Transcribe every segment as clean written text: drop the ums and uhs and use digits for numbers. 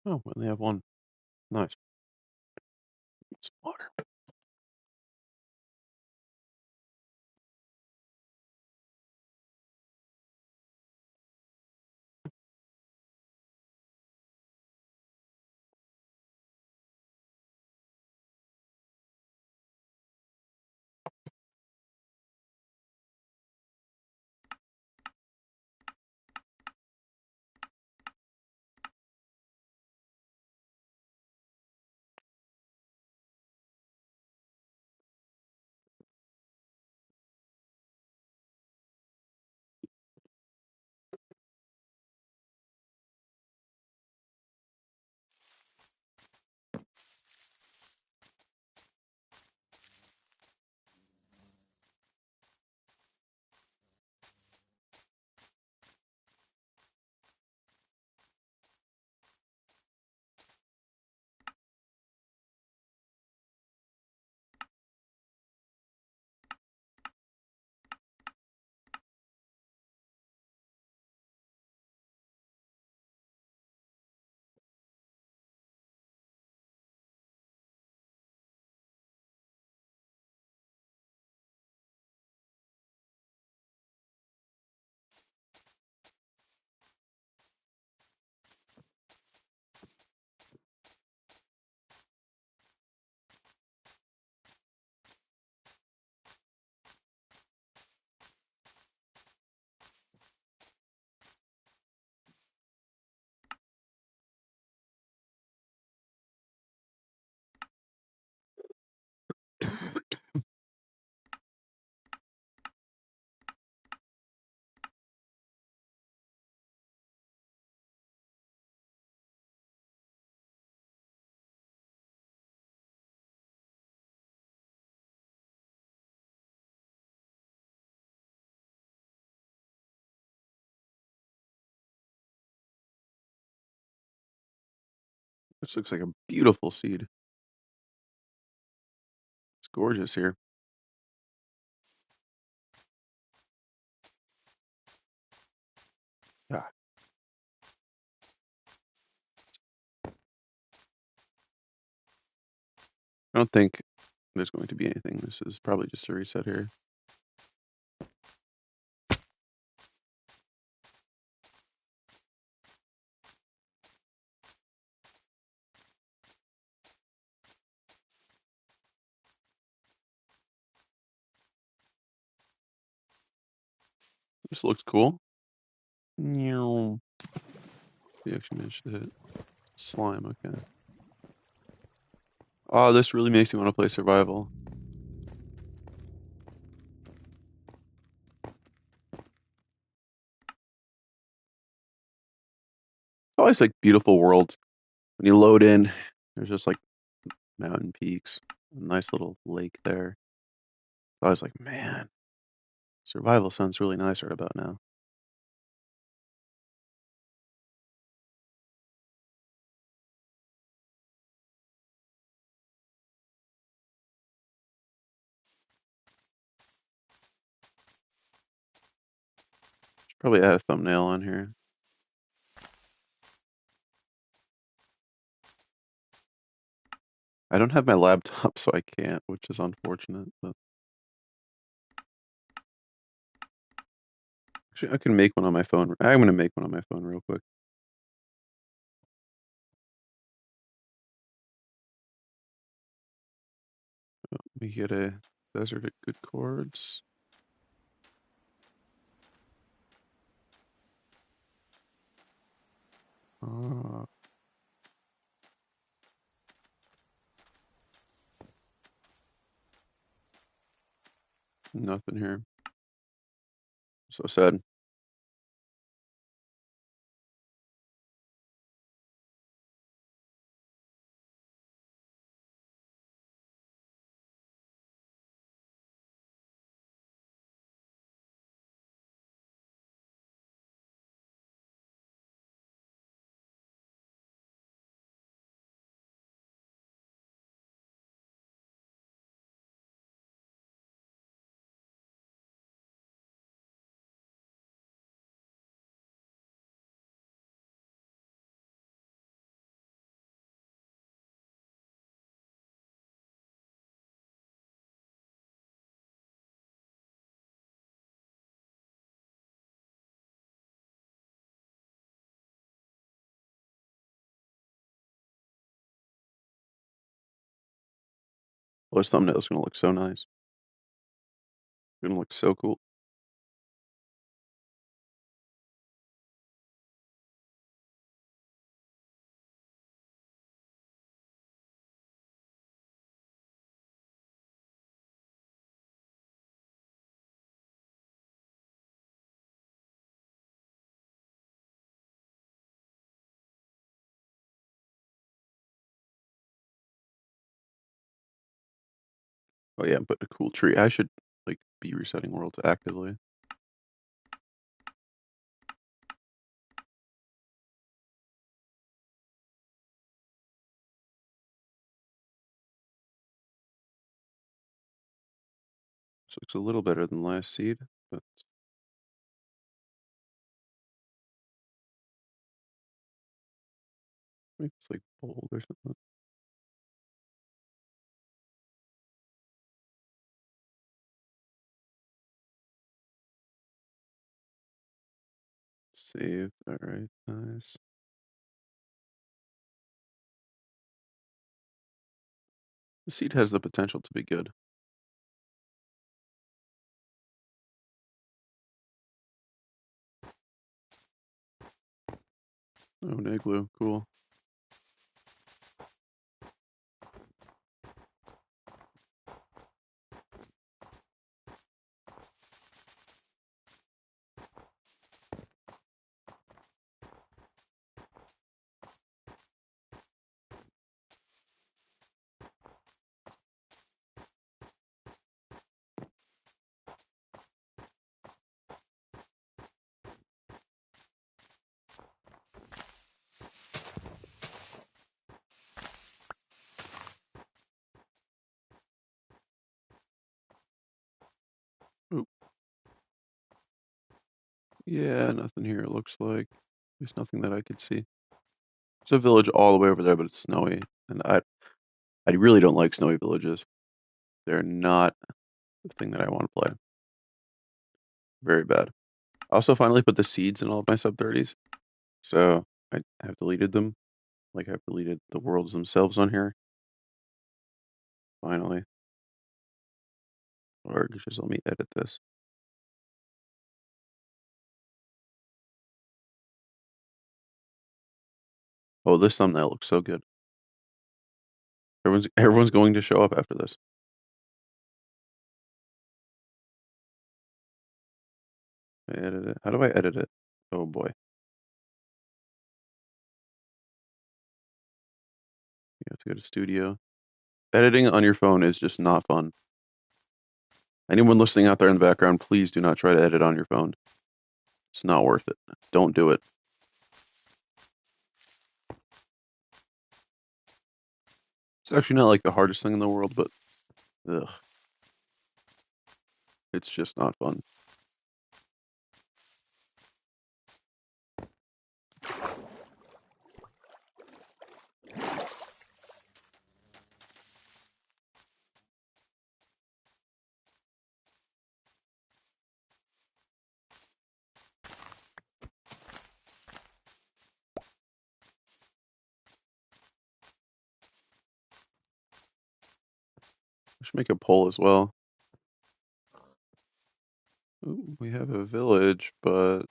Oh, we only have one. Nice. Some water. Which looks like a beautiful seed. It's gorgeous here. Yeah. I don't think there's going to be anything. This is probably just a reset here. This looks cool. Meow. We actually managed to hit slime. Okay. Oh, this really makes me want to play survival. Always like beautiful worlds. When you load in, there's just like mountain peaks, a nice little lake there. I was like, man, survival sounds really nice right about now. Should probably add a thumbnail on here. I don't have my laptop, so I can't, which is unfortunate. But actually, I can make one on my phone. I'm gonna make one on my phone real quick. We get a desert at good chords. Uh, Nothing here. So sad. Well, this thumbnail is gonna look so nice. It's gonna look so cool. Oh yeah, but a cool tree. I should like be resetting worlds actively. So it's a little better than last seed, but maybe it's like bold or something. Saved. All right, nice. The seed has the potential to be good. Oh, Naglu, cool. Oop. Yeah, nothing here. It looks like there's nothing that I could see. There's a village all the way over there, but it's snowy, and I really don't like snowy villages. They're not the thing that I want to play. Very bad. I also finally put the seeds in all of my sub-30s, so I have deleted them. Like I've deleted the worlds themselves on here. Finally. Or just let me edit this. Oh, this thumbnail looks so good. Everyone's going to show up after this. I edit it. How do I edit it? Oh boy. You have to go to studio. Editing on your phone is just not fun. Anyone listening out there in the background, please do not try to edit on your phone. It's not worth it. Don't do it. It's actually not like the hardest thing in the world, but ugh, it's just not fun. I should make a poll as well. Ooh, we have a village, but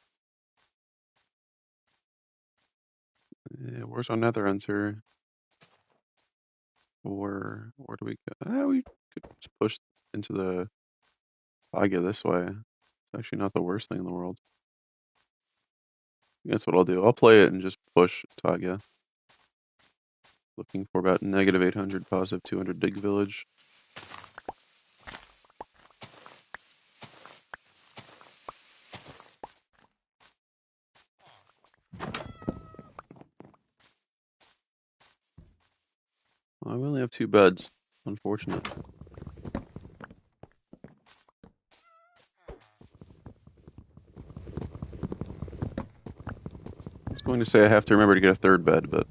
where's our nether enter? Or where do we go? We could just push into the Taiga this way. It's actually not the worst thing in the world. That's what I'll do. I'll play it and just push Taiga. Looking for about negative 800, positive 200 dig village. Well, we only have 2 beds. Unfortunate. I was going to say I have to remember to get a 3rd bed, but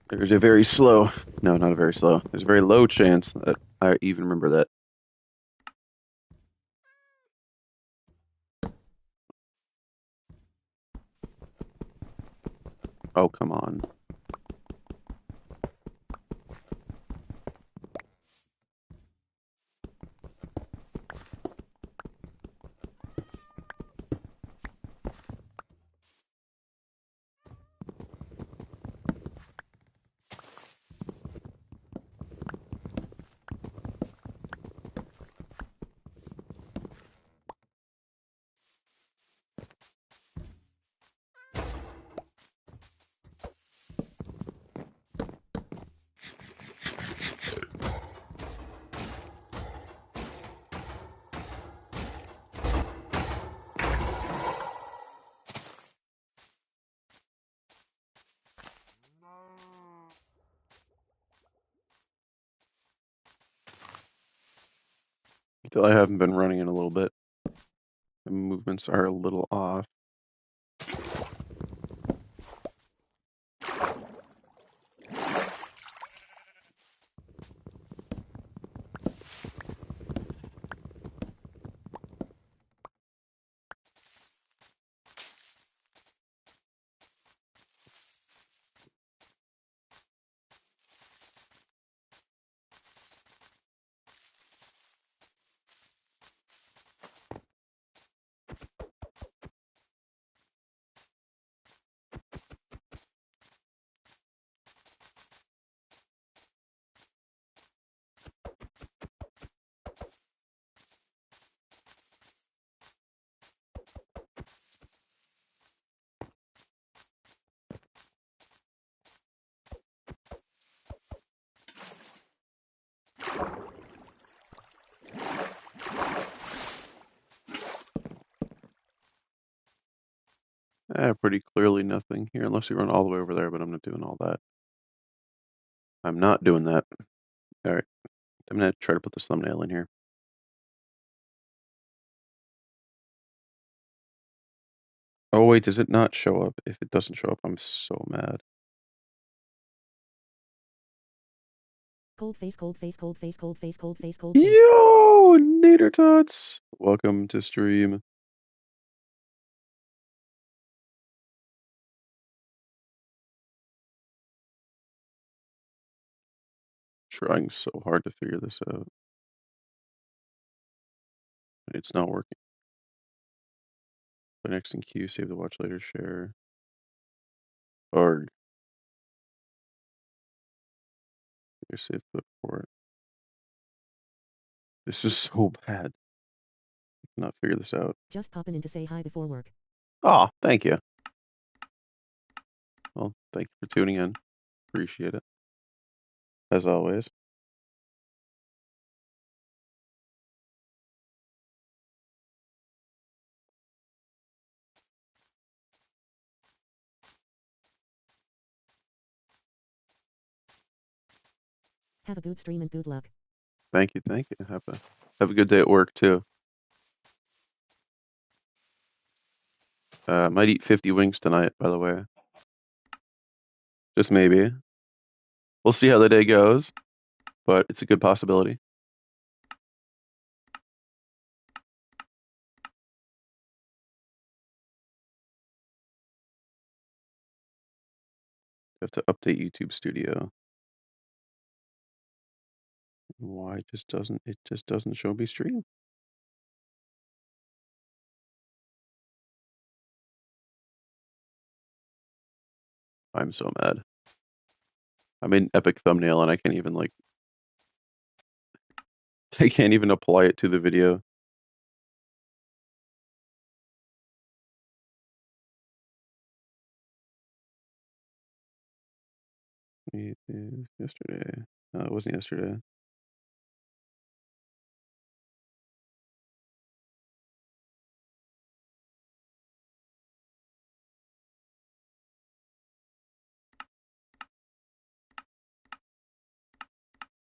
there's a very slow, no, not a very slow, there's a very low chance that I even remember that. Oh, come on. I haven't been running in a little bit. The movements are a little off. Pretty clearly nothing here, unless we run all the way over there, but I'm not doing all that. I'm not doing that. All right, I'm gonna try to put this thumbnail in here. Oh wait, does it not show up? If it doesn't show up, I'm so mad. Cold face, cold face, cold face, cold face, cold face, cold face. Yo, Nader Tots! Welcome to stream. Trying so hard to figure this out. It's not working. Play next in queue, save the watch later, share. Or your save clip for it. This is so bad. I cannot figure this out. Just popping in to say hi before work. Oh, thank you. Well, thank you for tuning in. Appreciate it. As always. Have a good stream and good luck. Thank you, thank you. Have a good day at work too. Might eat 50 wings tonight, by the way. Just maybe. We'll see how the day goes, but it's a good possibility. Have to update YouTube Studio. Why it just doesn't show me stream? I'm so mad. I made an epic thumbnail and I can't even I can't even apply it to the video. It is yesterday. No, it wasn't yesterday.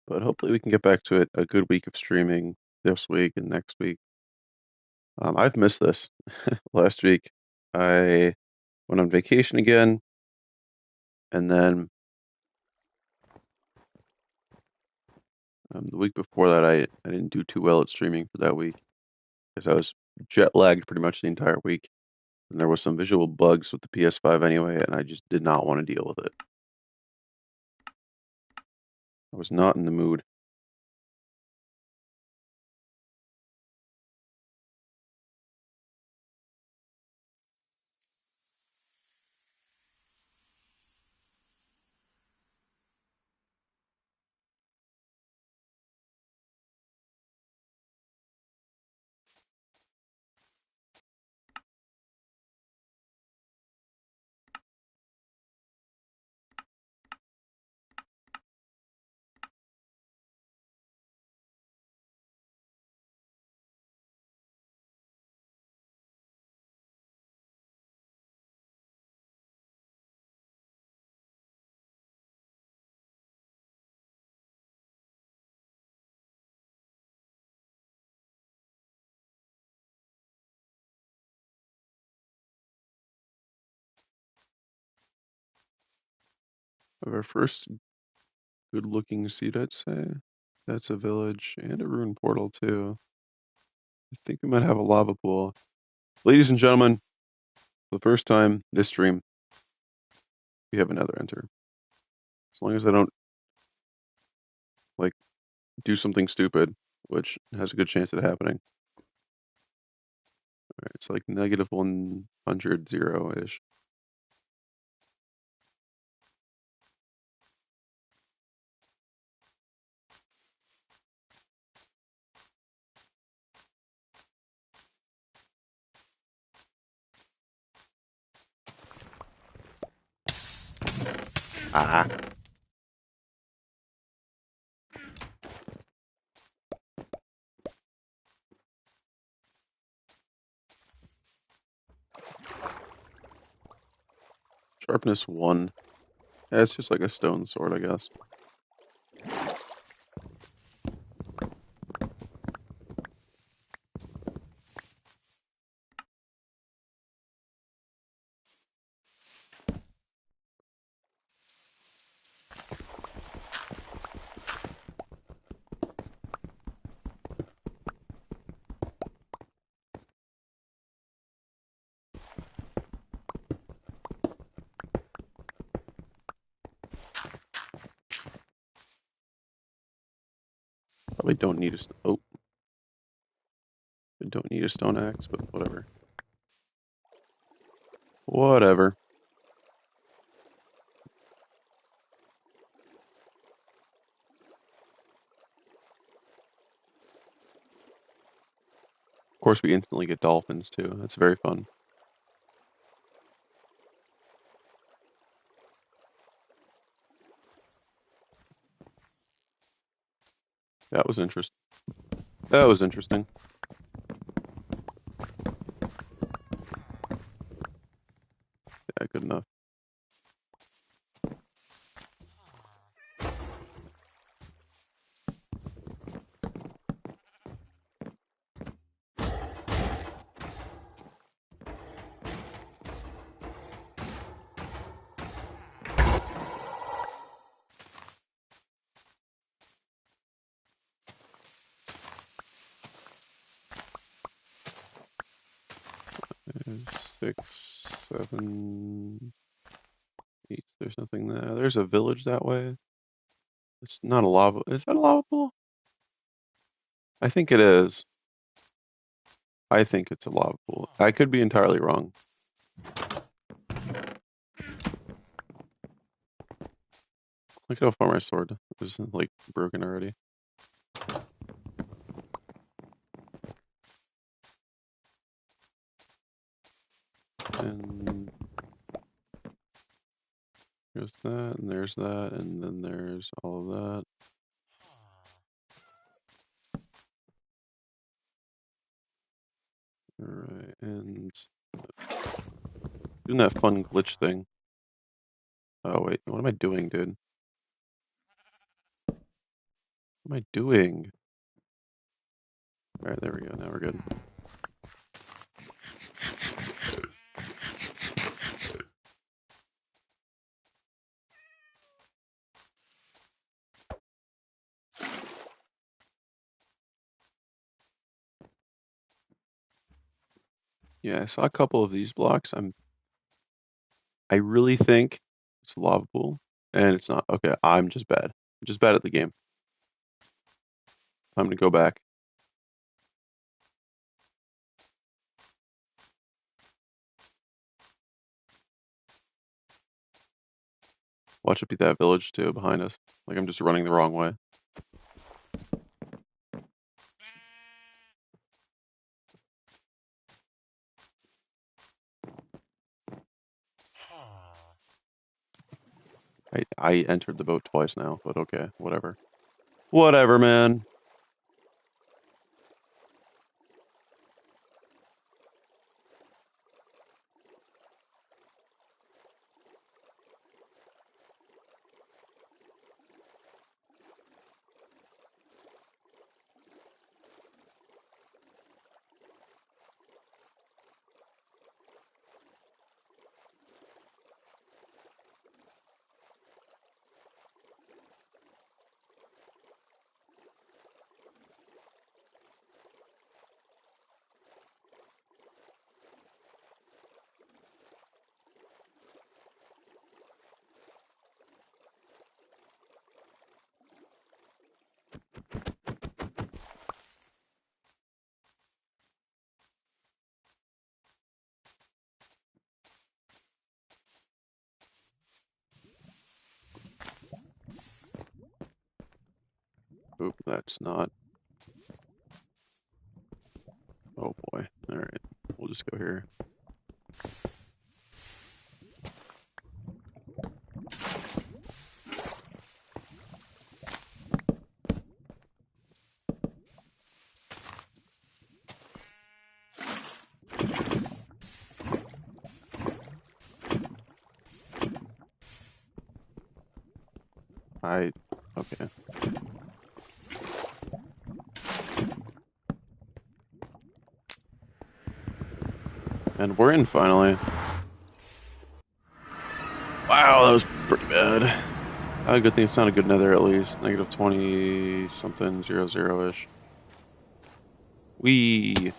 But hopefully we can get back to it a good week of streaming this week and next week. I've missed this. Last week I went on vacation again, and then the week before that I didn't do too well at streaming for that week because I was jet lagged pretty much the entire week, and there was some visual bugs with the PS5 anyway, and I just did not want to deal with it. I was not in the mood. of our first good-looking seat, I'd say. That's a village and a ruined portal too. I think we might have a lava pool. Ladies and gentlemen, for the first time this stream, we have another enter. As long as I don't like do something stupid, which has a good chance of happening. All right, it's like negative 100, 0-ish. Ah, sharpness 1. Yeah, it's just like a stone sword, I guess. Probably don't need a oh, I don't need a stone axe, but whatever. Whatever. Of course, we instantly get dolphins too. That's very fun. That was interesting. That was interesting. Yeah, good enough. There's 6, 7, 8. There's nothing there. There's a village that way. It's not a lava. Is that a lava pool? I think it is. I think it's a lava pool. I could be entirely wrong. Look at how far my sword is like broken already. And there's that, and there's that, and then there's all of that. Alright, and doing that fun glitch thing. Oh wait, what am I doing, dude? What am I doing? Alright, there we go. Now we're good. Yeah, I saw a couple of these blocks. I really think it's a lava pool, and it's not. Okay, I'm just bad. I'm just bad at the game. Time to go back. Watch it be that village too behind us. Like I'm just running the wrong way. I entered the boat twice now, but okay, whatever. Whatever, man. That's not. Oh boy. All right. We'll just go here. I. Okay. And we're in finally. Wow, that was pretty bad. Good thing it's not a good nether at least. Negative 20 something 00-ish. We.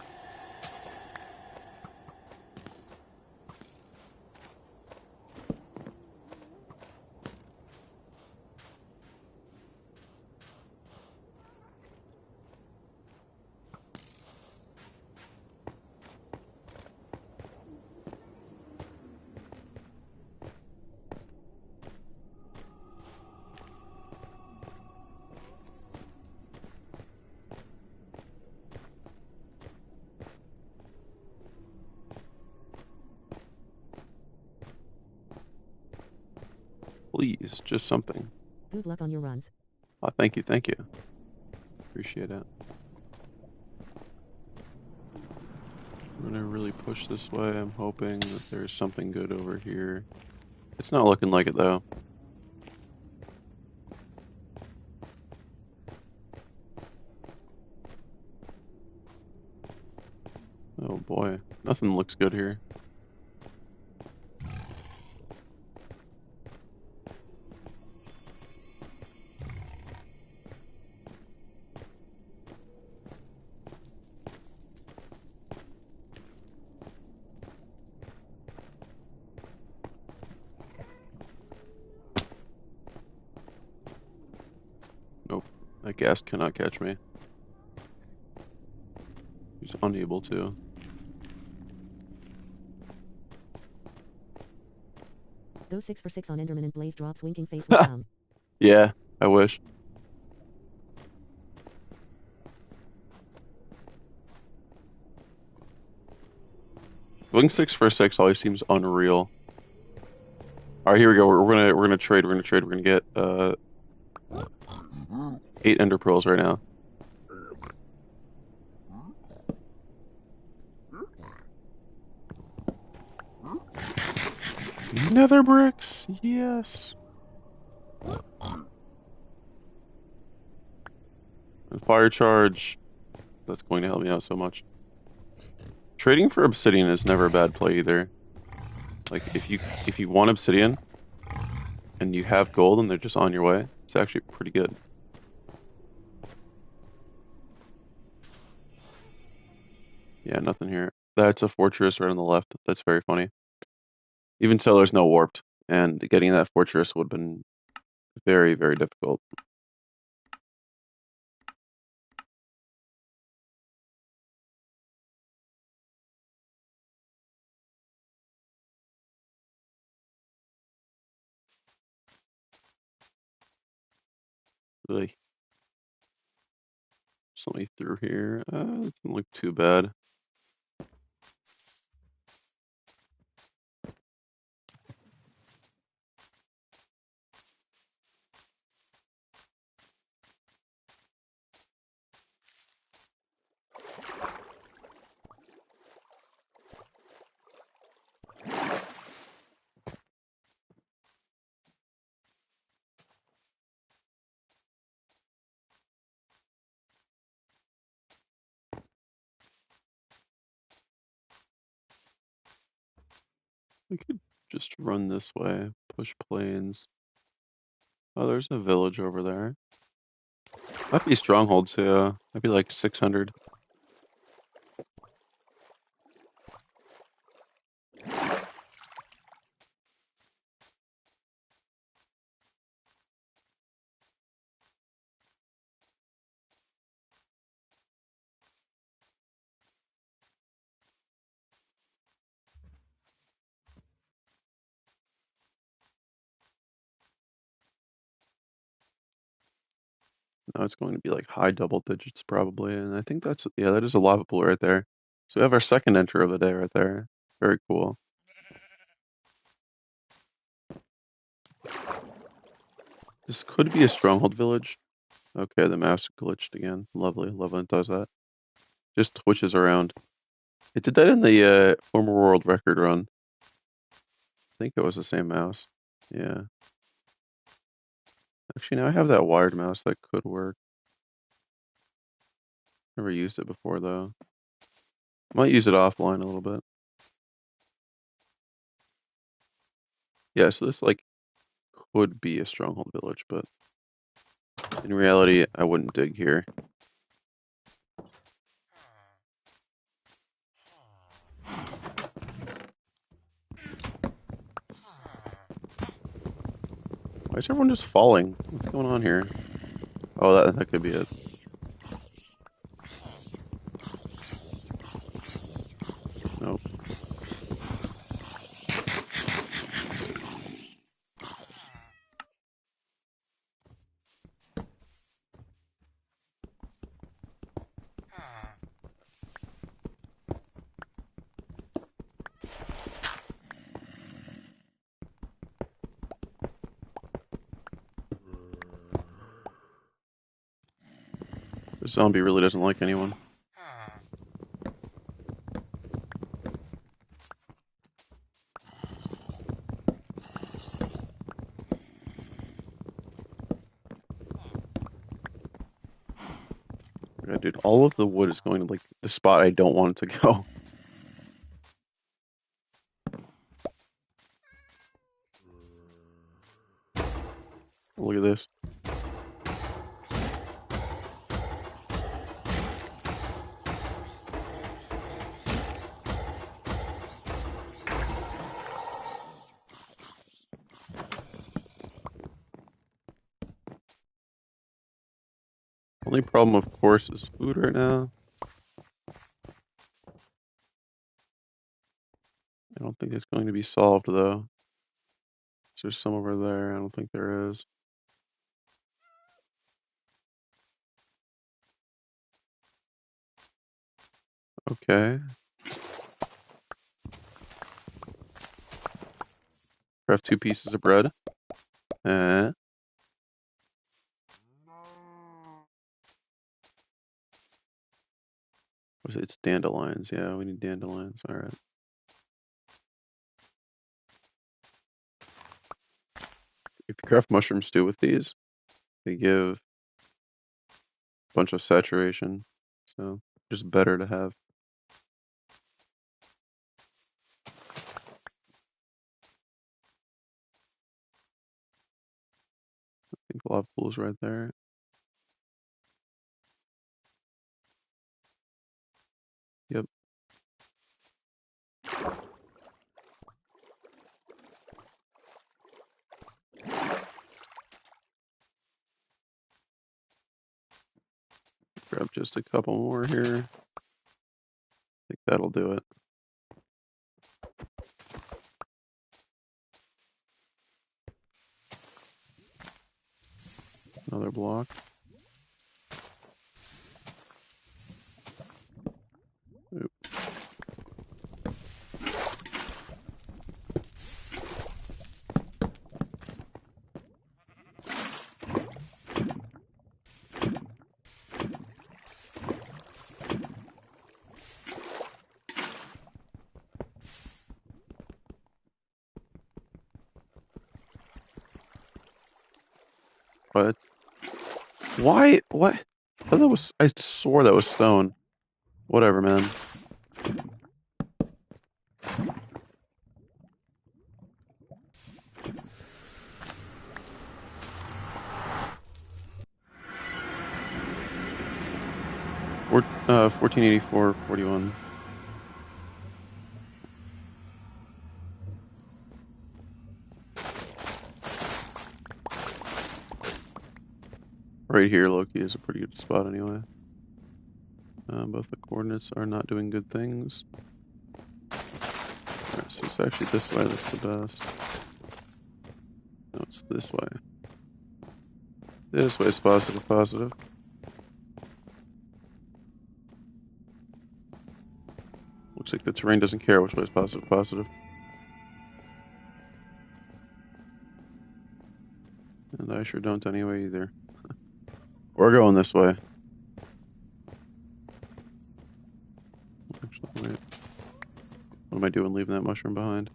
Please, just something. Good luck on your runs. Oh, thank you, thank you. Appreciate it. I'm gonna really push this way. I'm hoping that there's something good over here. It's not looking like it though. Oh boy, nothing looks good here. Nope, that gas cannot catch me. He's unable to. Go 6 for 6 on Enderman and Blaze drops winking face with down. Yeah, I wish. Going 6 for 6 always seems unreal. All right, here we go. We're gonna trade. We're gonna get 8 ender pearls right now. Nether bricks, yes. And fire charge. That's going to help me out so much. Trading for obsidian is never a bad play either. Like if you want obsidian and you have gold and they're just on your way, it's actually pretty good. Yeah, nothing here. That's a fortress right on the left. That's very funny. Even so, there's no warped, and getting that fortress would have been very, very difficult. Really, just let me through here. It doesn't look too bad. We could just run this way, push plains. Oh, there's a village over there. Might be stronghold too. Might be like 600. No, it's going to be like high double digits probably, and I think that's, yeah, that is a lava pool right there. So we have our second enter of the day right there. Very cool. This could be a stronghold village. Okay, the mouse glitched again. Lovely, love when it does that. Just twitches around. It did that in the former world record run. I think it was the same mouse. Yeah. Actually, now I have that wired mouse that could work. Never used it before though. Might use it offline a little bit. Yeah, so this like could be a stronghold village, but in reality, I wouldn't dig here. Why is everyone just falling? What's going on here? Oh, that could be it. Nope. The zombie really doesn't like anyone. Yeah, dude, all of the wood is going to like the spot I don't want it to go. Look at this. Only problem, of course, is food right now. I don't think it's going to be solved though. There's some over there. I don't think there is. Okay. Craft 2 pieces of bread. Eh. What is it? It's dandelions. Yeah, we need dandelions. All right. If you craft mushroom stew with these, they give a bunch of saturation. So just better to have. I think lava pool's right there. Yep. Grab just a couple more here. I think that'll do it. Another block. Oop. What? Why? What? I thought that was. I swore that was stone. Whatever, man. Four, 1484, 41. Right here, Loki is a pretty good spot anyway. Both the coordinates are not doing good things. Alright, so it's actually this way that's the best. No, it's this way. This way is positive, positive. Looks like the terrain doesn't care which way is positive, positive. And I sure don't anyway either. We're going this way. Actually, wait. What am I doing leaving that mushroom behind?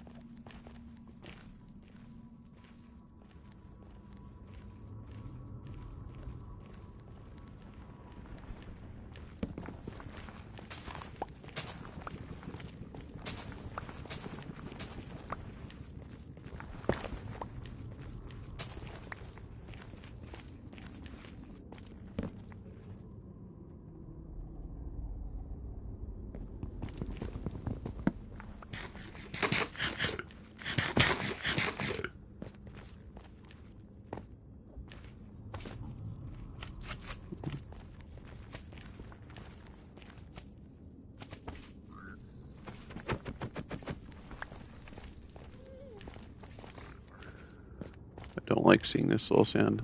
I don't like seeing this soul sand.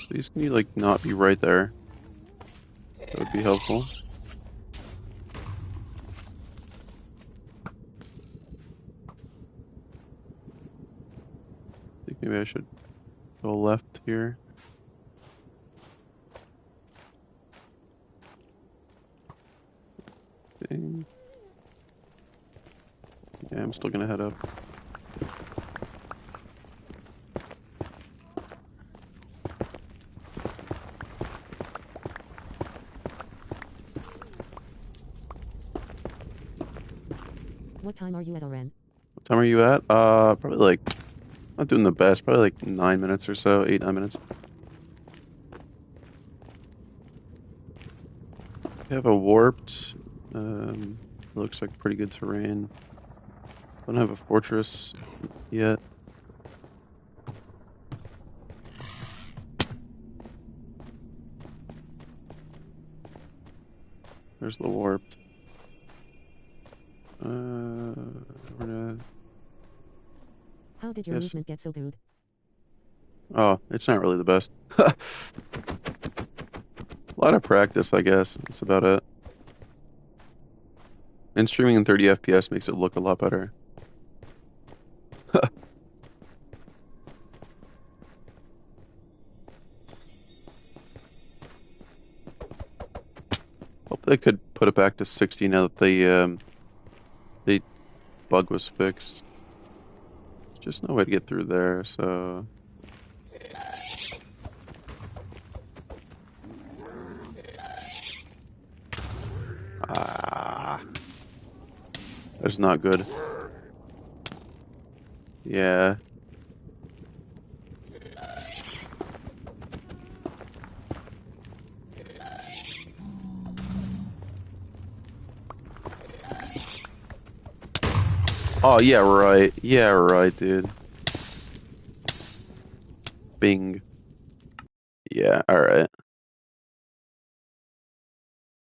Please can you like not be right there? That would be helpful. I think maybe I should go left here. Dang. Yeah, I'm still gonna head up. What time are you at, Oren? What time are you at? Probably like, not doing the best. Probably like 9 minutes or so, 8, 9 minutes. We have a warped. Looks like pretty good terrain. Don't have a fortress yet. There's the warped. We're gonna How did your guess. movement get so good? Oh, it's not really the best. A lot of practice, I guess. That's about it. And streaming in 30 FPS makes it look a lot better. Hope they could put it back to 60 now that the bug was fixed. There's just no way to get through there, so ah, that's not good. Yeah. Oh, yeah, right. Yeah, right, dude. Bing. Yeah, all right.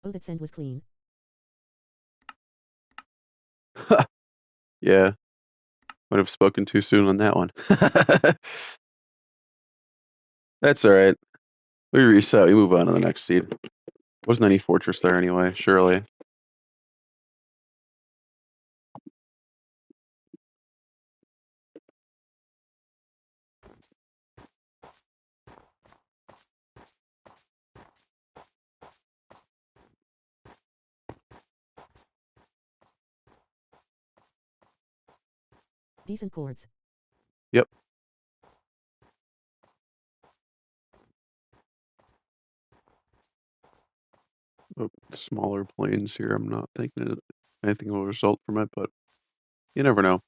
Oh, that sand was clean. Yeah, would have spoken too soon on that one. That's all right. We reset. We move on to the next seed. Wasn't any fortress there anyway, surely. Decent chords. Yep. Oh, smaller planes here. I'm not thinking that anything will result from it, but you never know.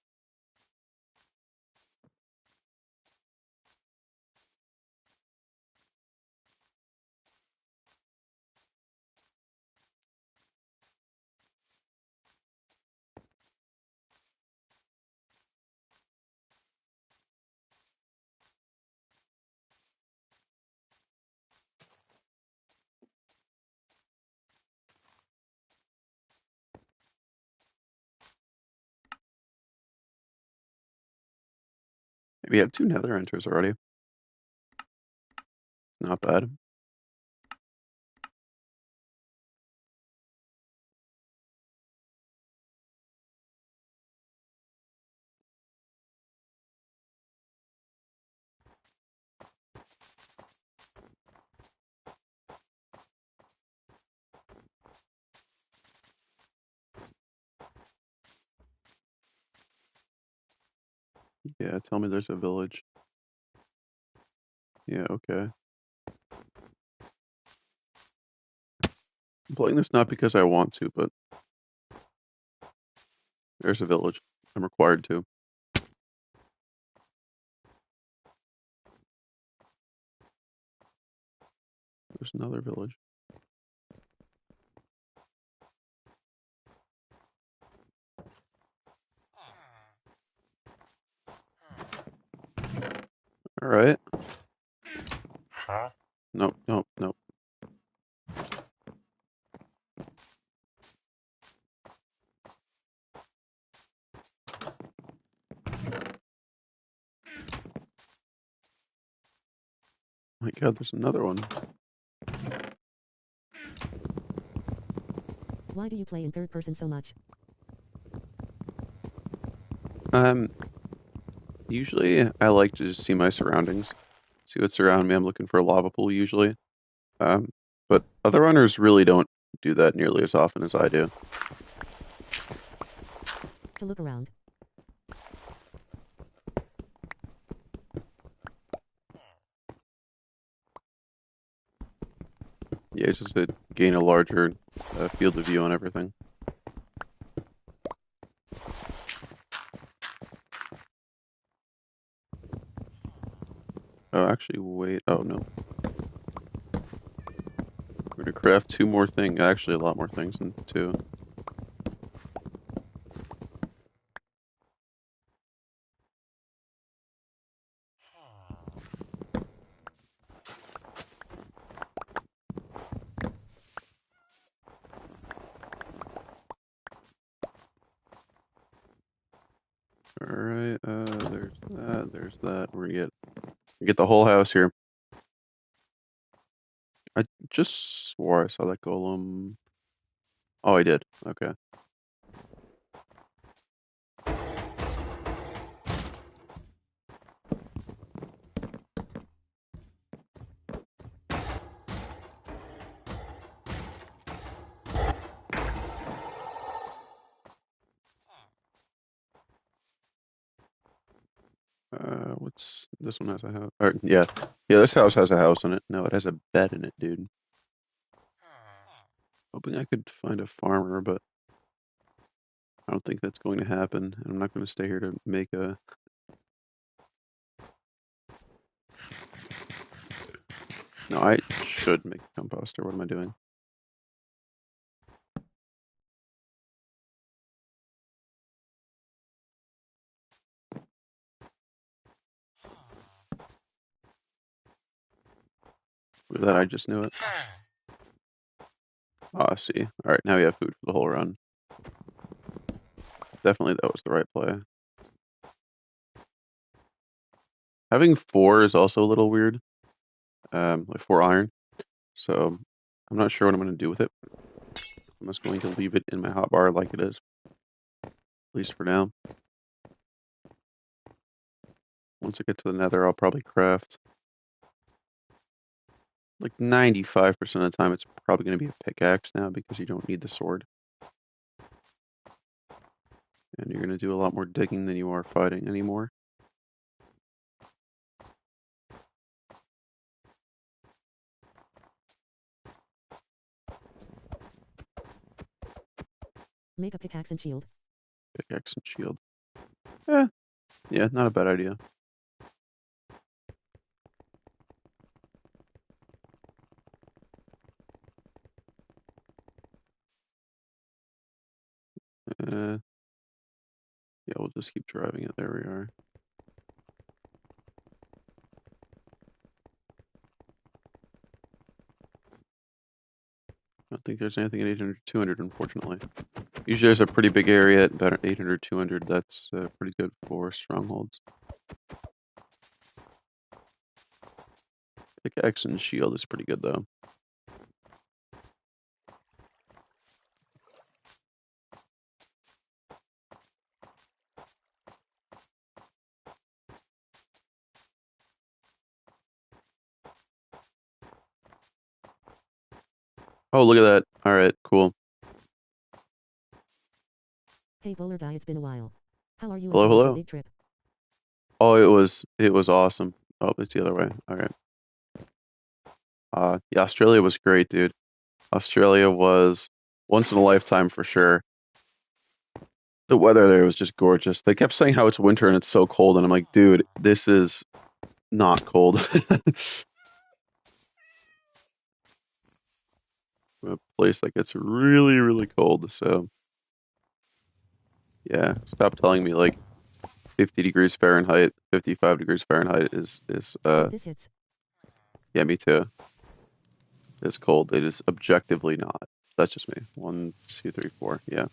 We have 2 nether enters already. Not bad. Yeah, tell me there's a village. Yeah, okay. I'm playing this not because I want to, but there's a village. I'm required to. There's another village. All right. Nope, nope, nope. My God, there's another one. Why do you play in third person so much? Um, Usually I like to just see my surroundings, see what's around me. I'm looking for a lava pool usually. Um, but other runners really don't do that nearly as often as I do. To look around. Yeah, it's just to gain a larger field of view on everything. Oh, actually, wait. Oh, no. We're gonna craft 2 more things. Actually, a lot more things than 2. All right. There's that. There's that. We're gonna get the whole house here. I just swore I saw that golem. Oh, I did. Okay. What's this one has a house? Or, yeah, yeah. This house has a house in it. No, it has a bed in it, dude. Hoping I could find a farmer, but I don't think that's going to happen. And I'm not going to stay here to make a. No, I should make a composter. What am I doing? With that, I just knew it. Ah, I see. All right, now we have food for the whole run. Definitely, that was the right play. Having 4 is also a little weird. Like 4 iron. So I'm not sure what I'm going to do with it. I'm just going to leave it in my hotbar like it is, at least for now. Once I get to the nether, I'll probably craft. Like 95% of the time, it's probably going to be a pickaxe now because you don't need the sword. And you're going to do a lot more digging than you are fighting anymore. Make a pickaxe and shield. Pickaxe and shield. Eh, yeah, not a bad idea. Uh, yeah, we'll just keep driving it. There we are. I don't think there's anything at 800, 200, unfortunately. Usually there's a pretty big area at about 800, 200. That's pretty good for strongholds. Pickaxe and shield is pretty good though. Oh, look at that. All right, cool. Hey Polar Guy, it's been a while. How are you and Hello, how was your hello. big trip? Oh, it was awesome. Oh, it's the other way. All right. Yeah, Australia was great, dude. Australia was once in a lifetime for sure. The weather there was just gorgeous. They kept saying how it's winter and it's so cold, and I'm like, dude, this is not cold. A place that gets really, really cold. So yeah, stop telling me like 50 degrees Fahrenheit, 55 degrees Fahrenheit is. Hope this hits. Yeah, me too. It's cold. It is objectively not. That's just me. One, two, three, four. Yeah.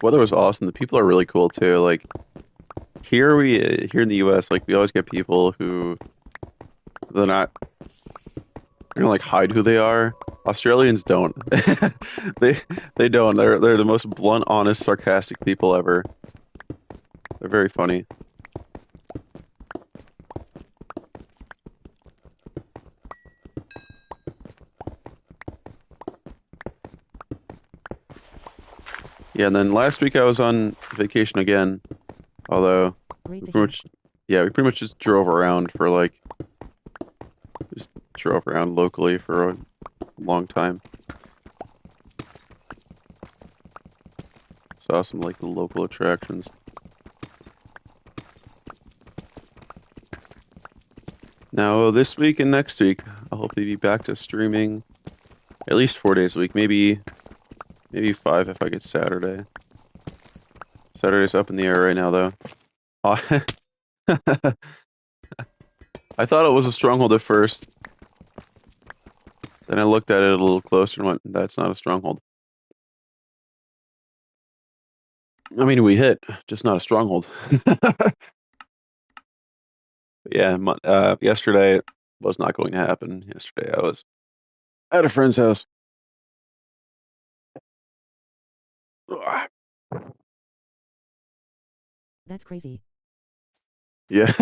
Weather was awesome. The people are really cool too. Like here in the US, like we always get people who they're not they're gonna like hide who they are. Australians don't. They they don't. They're the most blunt, honest, sarcastic people ever. They're very funny. Yeah, and then last week I was on vacation again, although Great we to pretty hear. much yeah, we pretty much just drove around for like just drove around locally for a long time. Saw some like local attractions. Now this week and next week, I'll hopefully be back to streaming at least 4 days a week, maybe five if I get Saturday. Saturday's up in the air right now though. Uh, I thought it was a stronghold at first. Then I looked at it a little closer and went, that's not a stronghold. I mean, we hit, just not a stronghold. Yeah, yesterday was not going to happen. Yesterday I was at a friend's house. Ugh. That's crazy. Yeah.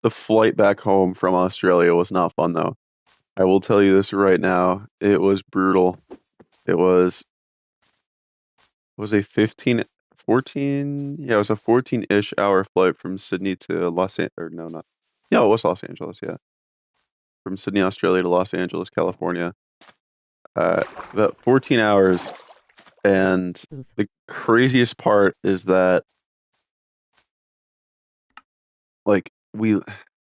The flight back home from Australia was not fun though. I will tell you this right now. It was brutal. It was a 14, yeah, it was a 14-ish hour flight from Sydney to Los An or no, not. Yeah, it was Los Angeles, yeah. From Sydney, Australia to Los Angeles, California. About 14 hours. And Oof. the craziest part is that like we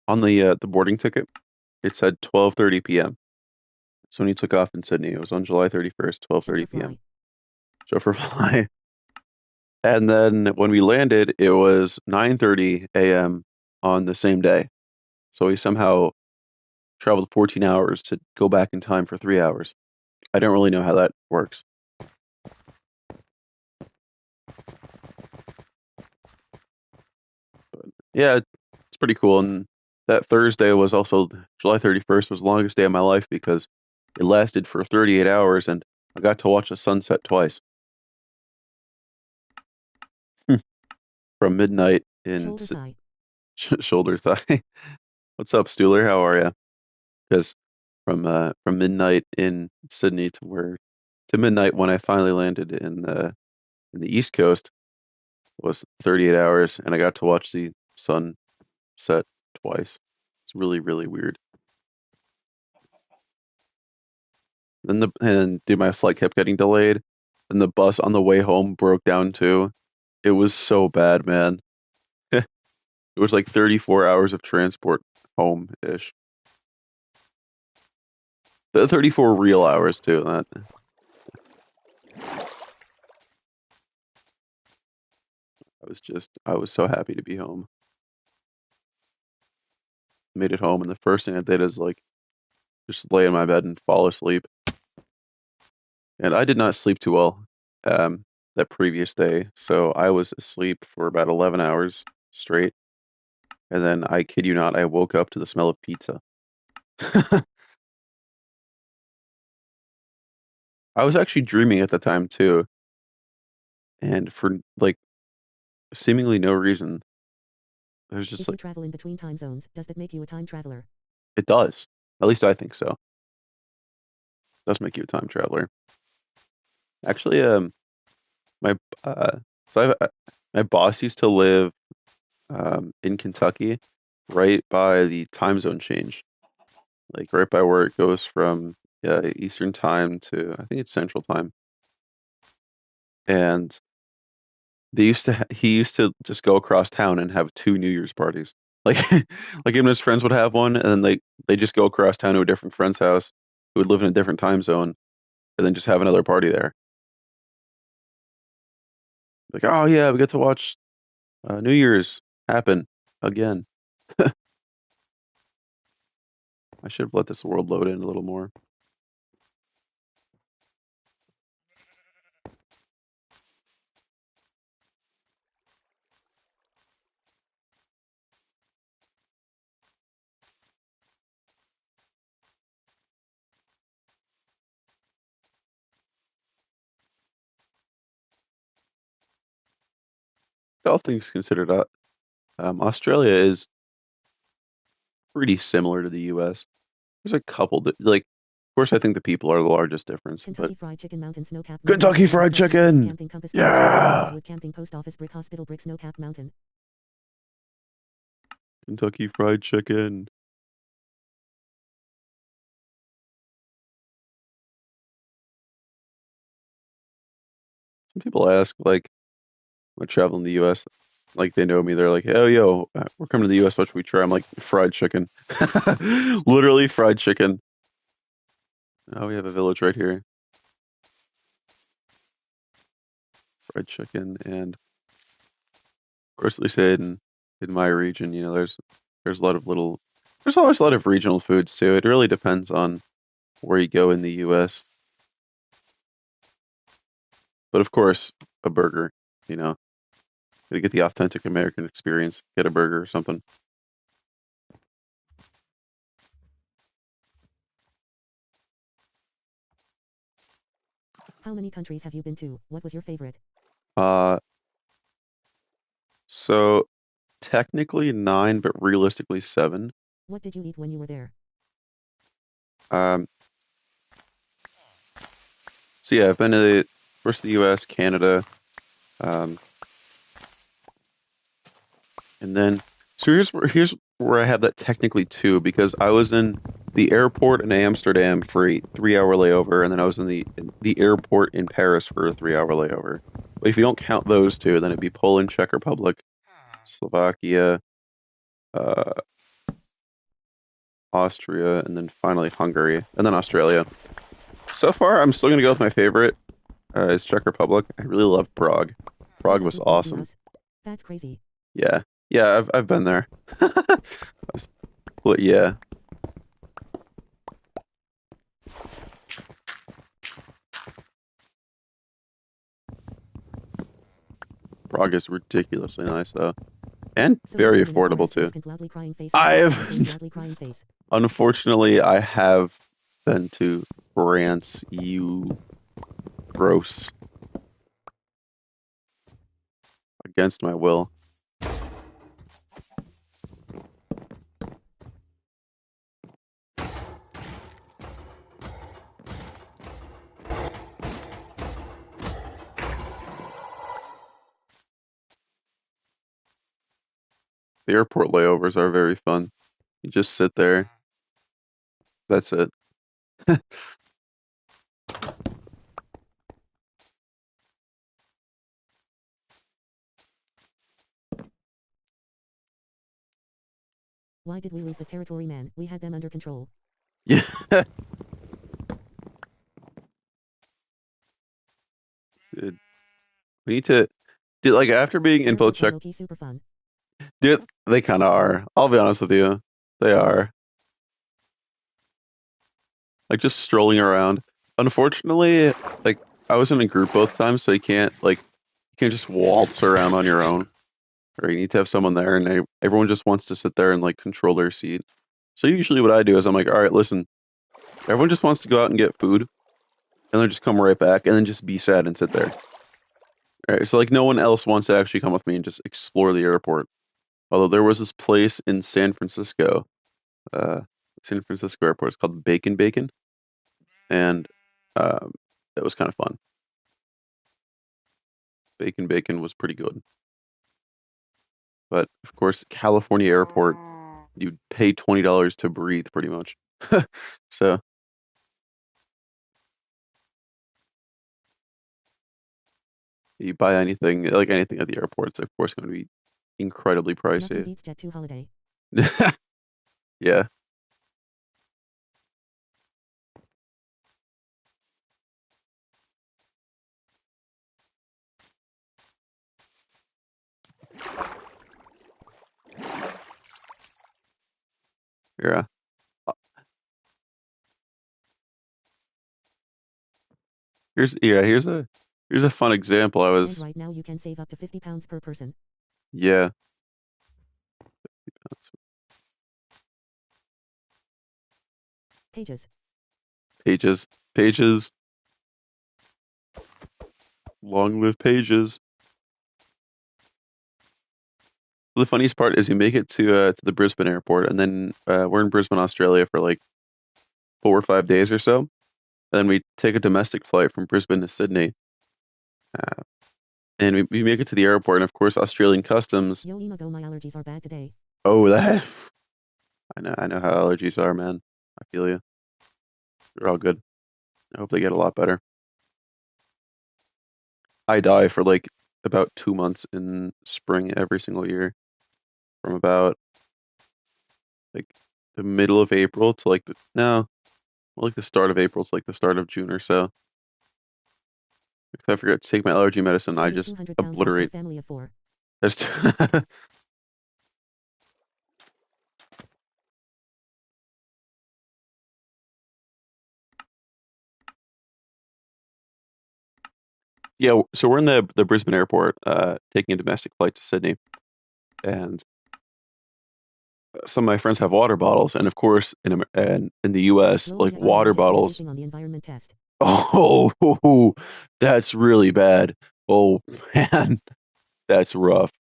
on the boarding ticket, it said 12:30 p.m. So when he took off in Sydney, it was on July 31st, Chauffeur 12:30 p.m. fly. Chauffeur fly. And then when we landed, it was 9:30 a.m. on the same day. So we somehow traveled 14 hours to go back in time for 3 hours. I don't really know how that works. Yeah, it's pretty cool. And that Thursday was also July 31st was the longest day of my life because it lasted for 38 hours and I got to watch the sunset twice from midnight in Shoulder thigh. shoulder thigh. What's up, Stuhler? How are you? Because from midnight in Sydney to midnight when I finally landed in the East Coast was 38 hours, and I got to watch the sun set twice. It's really, really weird. And dude, my flight kept getting delayed, and the bus on the way home broke down too. It was so bad, man. It was like 34 hours of transport home-ish. The 34 real hours too. That I was so happy to be home. Made it home, and the first thing I did is like just lay in my bed and fall asleep. And I did not sleep too well. that previous day, so I was asleep for about 11 hours straight, and then I kid you not, I woke up to the smell of pizza. I was actually dreaming at the time too, and for like seemingly no reason, there's just If you like travel in between time zones, does that make you a time traveler? it does. At least I think so. It does make you a time traveler. Actually, my uh, so my boss used to live in Kentucky, right by the time zone change, like right by where it goes from Eastern time to I think it's Central time. And he used to just go across town and have two New Year's parties. Like like him and his friends would have one, and then they just go across town to a different friend's house who would live in a different time zone, and then just have another party there. Like, oh yeah, we get to watch New Year's happen again. I should have let this world load in a little more. All things considered, Australia is pretty similar to the U.S. There's a couple that, like, of course, I think the people are the largest difference, but Kentucky Fried Chicken Mountain Snow-Capped Mountain Kentucky Outdoor Fried Construction Base Chicken, Camping Compass Collection Building yeah, Rosewood Camping Post Office Brick Hospital Brick Snow-Capped Mountain. Kentucky Fried Chicken. Some people ask, like, when I travel in the U.S., like they know me, they're like, "Oh, yo, we're coming to the U.S. What should we try?" I'm like, "Fried chicken, literally fried chicken." Oh, we have a village right here. Fried chicken, and of course, they say in my region, there's a lot of there's always a lot of regional foods too. It really depends on where you go in the U.S. But of course, a burger, you know, to get the authentic American experience, get a burger or something. How many countries have you been to? What was your favorite? Uh, so technically nine, but realistically seven. What did you eat when you were there? Um, so yeah, I've been to the first the U.S., Canada, um, and then here's where I have that technically two because I was in the airport in Amsterdam for a 3 hour layover, and then I was in the airport in Paris for a 3 hour layover. But if you don't count those two, then it'd be Poland, Czech Republic, Slovakia, uh, Austria, and then finally Hungary, and then Australia. So far, I'm still gonna go with my favorite is Czech Republic. I really love Prague. You Prague have was been to the awesome. US? That's crazy. Yeah, yeah, I've been there. Well, yeah, Prague is ridiculously nice though, and So you very live in an affordable RS too. face and loudly crying face loudly crying face I've loudly crying face. unfortunately I have been to France. You gross against my will. The airport layovers are very fun. You just sit there. That's it. Why did we lose the territory, man? We had them under control. Yeah, dude. We need to, dude, like after being in both Airports are Czech, low-key super fun. dude, they kind of are. I'll be honest with you, they are. Like just strolling around. Unfortunately, like I was in a group both times, so you can't just waltz around on your own, or you need to have someone there, and everyone just wants to sit there and like control their seat. So usually what I do is I'm like, all right, listen, everyone just wants to go out and get food, and then just come right back, and then just be sad and sit there. All right, so like no one else wants to actually come with me and just explore the airport. Although there was this place in uh, San Francisco airport. It's called Bacon Bacon, and um, it was kind of fun. Bacon Bacon was pretty good, but of course, California airport, you pay $20 to breathe, pretty much. So you buy anything, like anything at the airport, it's of course going to be incredibly Nothing pricey. beats Jet 2 holiday. Yeah, yeah. Here's a fun example. And right now you can save up to £50 per person. Yeah, Pages. pages, pages, long live pages. The funniest part is you make it to the Brisbane airport, and then we're in Brisbane, Australia for like 4 or 5 days or so. And then we take a domestic flight from Brisbane to Sydney, uh, and we make it to the airport. And of course, Australian customs. Yo Ema go, my allergies are bad today. Oh, that I know how allergies are, man. I feel you. They're all good. I hope they get a lot better. I die for like about 2 months in spring every single year, from about like the middle of April to like the no, like the start of April to like the start of June or so. If I forget to take my allergy medicine, That I is just 200 pounds off your obliterate. family of 4. That's yeah. So we're in the Brisbane airport, taking a domestic flight to Sydney, and some of my friends have water bottles, and of course, and in the U.S., Lol, like yeah, I know water Jet 2 bottles. failing on the environment test. Oh, that's really bad. Oh man, that's rough.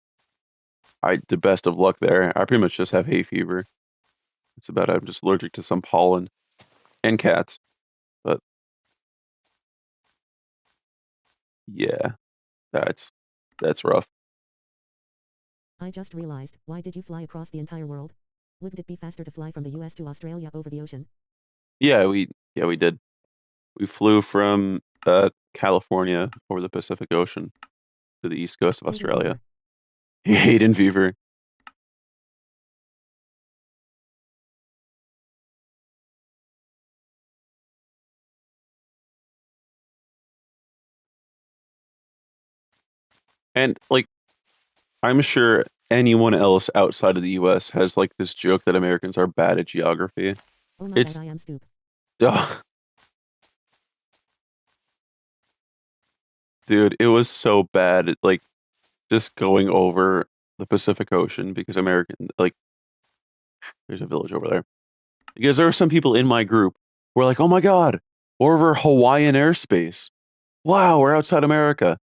I the best of luck there. I pretty much just have hay fever. It's about I'm just allergic to some pollen and cats. But yeah, that's that's rough. I just realized, why did you fly across the entire world? Wouldn't it be faster to fly from the US to Australia over the ocean? Yeah, we did. We flew from California over the Pacific Ocean to the east coast of Hayden Australia. fever. Hayden fever. And like I'm sure anyone else outside of the US has like this joke that Americans are bad at geography. Oh my bad, It's I am stoop. ugh, dude, it was so bad. Like just going over the Pacific Ocean because American like there's a village over there. Because there are some people in my group who are like, "Oh my God, we're over Hawaiian airspace. Wow, we're outside America."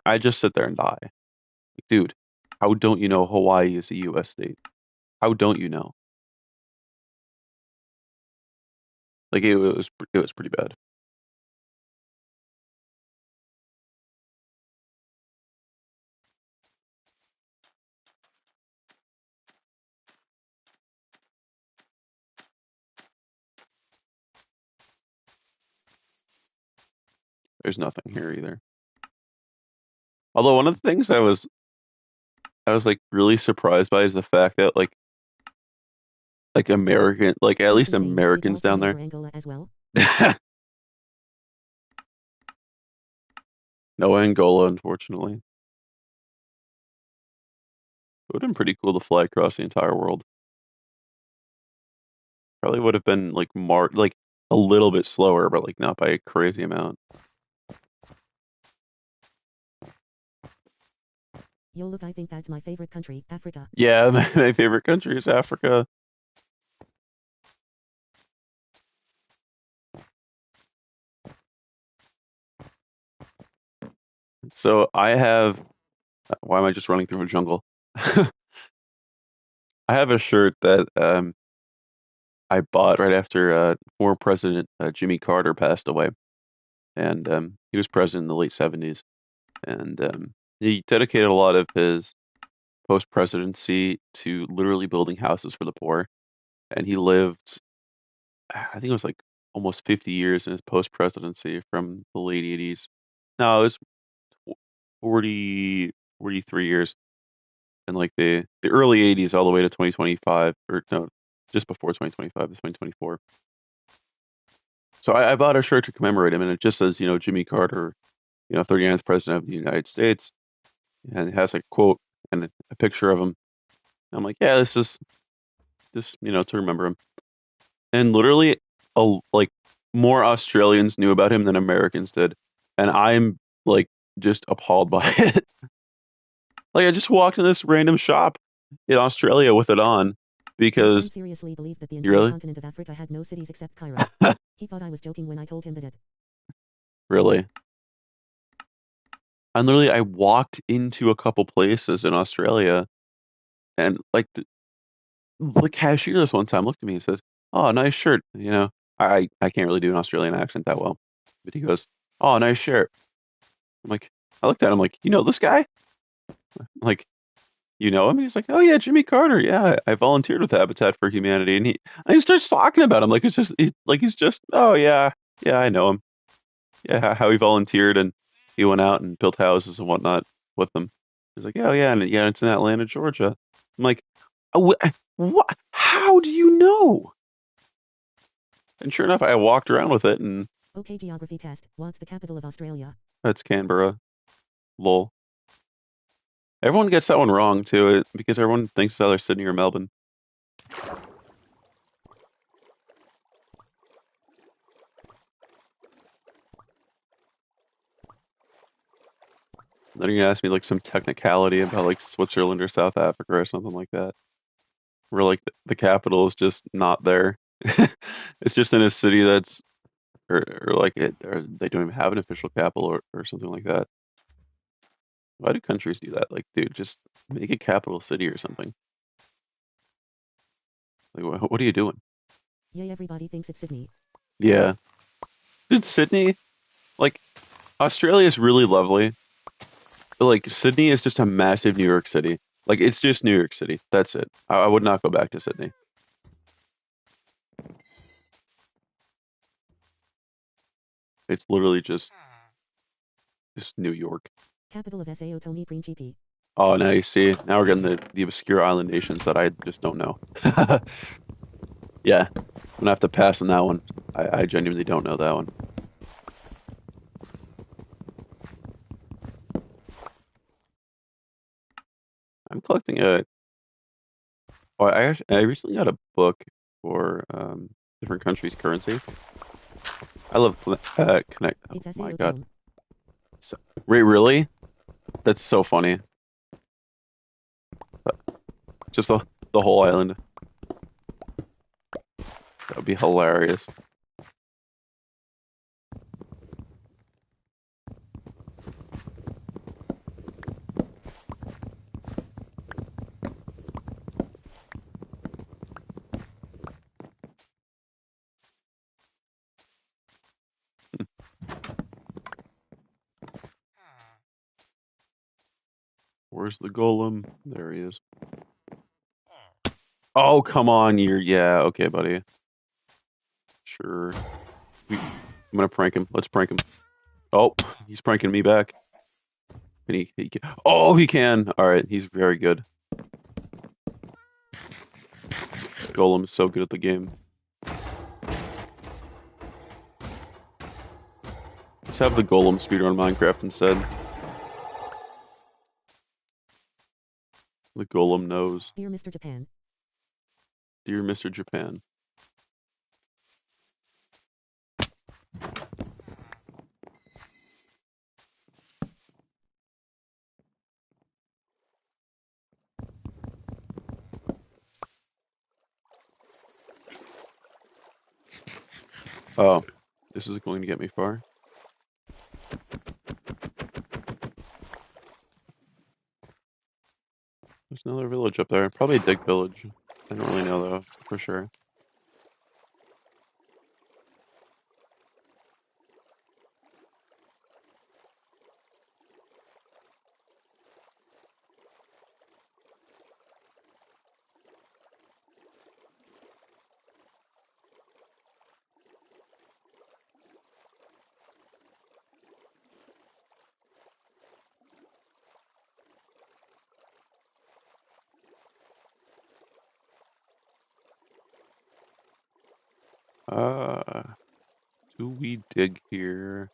I just sit there and die. Like, dude, how don't you know Hawaii is a U.S. state? How don't you know? Like it was pretty bad. There's nothing here either. Although one of the things I was like really surprised by is the fact that like American like at That's least insane. Did y'all Americans down fly there. over Angola as well? No Angola, unfortunately. It would have been pretty cool to fly across the entire world. Probably would have been like a little bit slower, but like not by a crazy amount. Yo, look, I think that's my favorite country, Africa. Yeah, my favorite country is Africa. So I have, why am I just running through a jungle? I have a shirt that I bought right after former President Jimmy Carter passed away, and he was president in the late 70s, and he dedicated a lot of his post-presidency to literally building houses for the poor, and he lived, I think it was like almost 50 years in his post-presidency from the late 80s. No, it was 40, 43 years in like the early 80s all the way to 2025, or no, just before 2025 to 2024. So I bought a shirt to commemorate him, and it just says, Jimmy Carter, 39th President of the United States, and it has a quote and a picture of him. I'm like, yeah, this is just, to remember him. And literally, like more Australians knew about him than Americans did, and I'm like just appalled by it. Like I just walked in this random shop in Australia with it on My friend because seriously believed that the you entire really, continent of Africa had no cities except Cairo. He thought I was joking when I told him that it. really. And literally, I walked into a couple places in Australia, and like the cashier this one time looked at me and says, "Oh, nice shirt." I can't really do an Australian accent that well, but he goes, "Oh, nice shirt." I'm like, I looked at him like, "You know this guy?" I'm like, "You know him?" He's like, "Oh yeah, Jimmy Carter. Yeah, I volunteered with Habitat for Humanity." And he starts talking about him like he's just, "Oh yeah, yeah, I know him. Yeah, how he volunteered and he went out and built houses and whatnot with them." He's like, "Oh yeah, and yeah, it's in Atlanta, Georgia." I'm like, "Oh, what? How do you know?" And sure enough, I walked around with it, and Okay, geography test. What's the capital of Australia? that's Canberra. Lol. Everyone gets that one wrong too, because everyone thinks it's either Sydney or Melbourne. Then you're gonna ask me like some technicality about like Switzerland or South Africa or something like that, where like the capital is just not there. It's just in a city that's or like or they don't even have an official capital or something like that. Why do countries do that? Like, dude, just make a capital city or something. Like, what are you doing? Yay, everybody thinks it's Sydney. Yeah, dude, Sydney, like Australia is really lovely, but like Sydney is just a massive New York City. Like, it's just New York City. That's it. I would not go back to Sydney. It's literally just New York. Capital of Sao Tome Principe. Oh, now you see. Now we're getting the obscure island nations that I just don't know. Yeah, I'm gonna have to pass on that one. I genuinely don't know that one. I'm collecting a. Oh, I recently got a book for different countries' currency. I love connect. Oh It's my Sao God. Tome. So, wait, really? That's so funny. Uh, Just the whole island. That would be hilarious. Where's the golem? There he is. Oh, come on, yeah, okay, buddy. Sure. I'm gonna prank him. Let's prank him. Oh, he's pranking me back. Can he can, oh, he can. All right, he's very good. This golem is so good at the game. Let's have the golem speedrun Minecraft instead. The golem knows. Dear Mr. Japan. Dear Mr. Japan. Oh, this isn't going to get me far. There's another village up there. Probably a dig village. I don't really know though, for sure. Uh, do we dig here?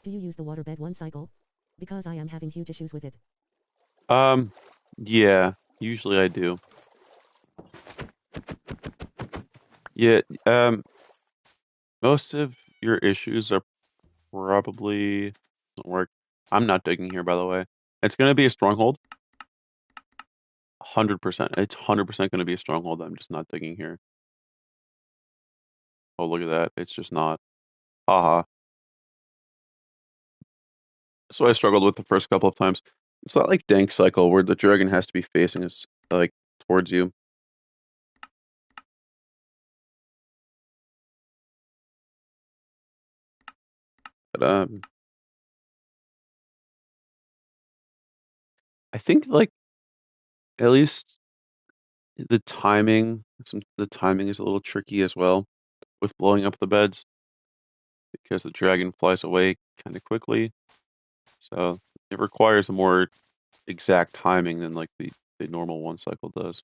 Do you use the waterbed one cycle? Because I am having huge issues with it. Um, yeah, usually I do. Yeah, most of your issues are probably doesn't work. I'm not digging here, by the way. It's gonna be a stronghold, 100%. It's 100% gonna be a stronghold. I'm just not digging here. Oh, look at that. It's just not. Haha. So I struggled with the first couple of times. It's not like Dank Cycle where the dragon has to be facing us like towards you. But I think like at least the timing is a little tricky as well with blowing up the beds because the dragon flies away kind of quickly. So it requires a more exact timing than like the normal one cycle does.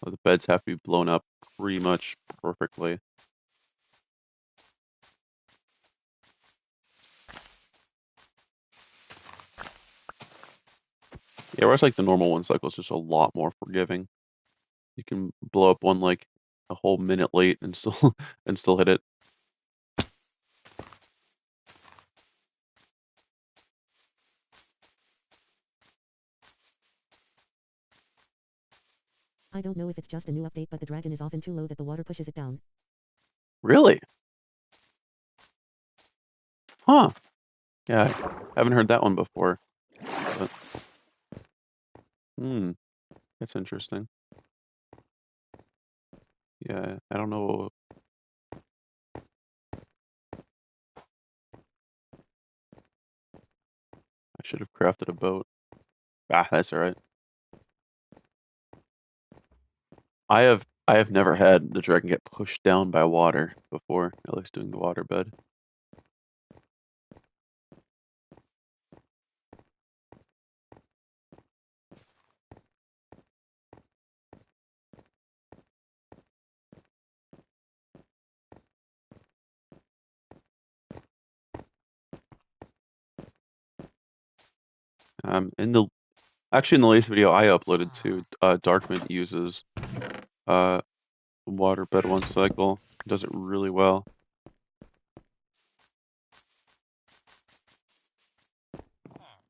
The beds have to be blown up pretty much perfectly. Yeah, whereas like the normal one cycle is just a lot more forgiving. You can blow up one like a whole minute late and still and still hit it. I don't know if it's just a new update, but the dragon is often too low that the water pushes it down. Really? Huh. Yeah, I haven't heard that one before. But, hmm, that's interesting. Yeah, I don't know. I should have crafted a boat. Ah, that's all right. I have never had the dragon get pushed down by water before, at least doing the waterbed. In the actually in the latest video I uploaded to, Darkman uses uh waterbed one cycle. Does it really well.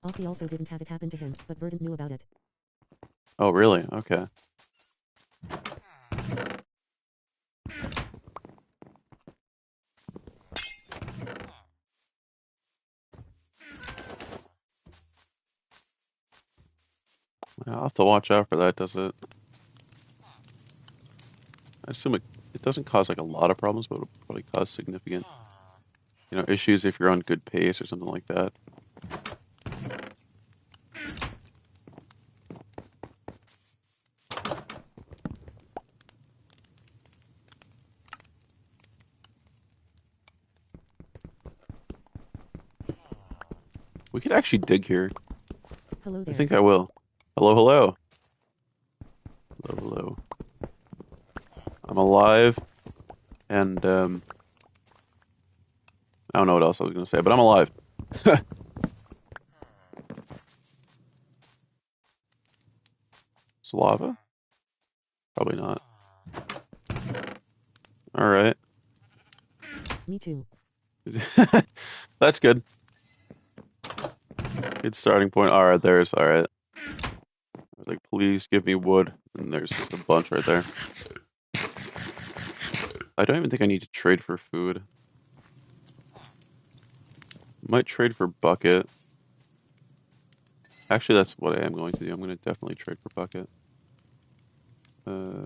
Alki also didn't have it happen to him, but Verdant knew about it. Oh, really? Okay. I'll have to watch out for that. Does it? I assume it doesn't cause like a lot of problems, but it'll probably cause significant, issues if you're on good pace or something like that. We could actually dig here. Hello I there. think I will. Hello, hello. Hello, hello. I'm alive, and I don't know what else I was gonna say, but I'm alive. It's lava? Probably not. All right. Me too. That's good. Good starting point. All right, all right. Like, please give me wood. And there's just a bunch right there. I don't even think I need to trade for food. Might trade for bucket. Actually, that's what I am going to do. I'm going to definitely trade for bucket. Uh,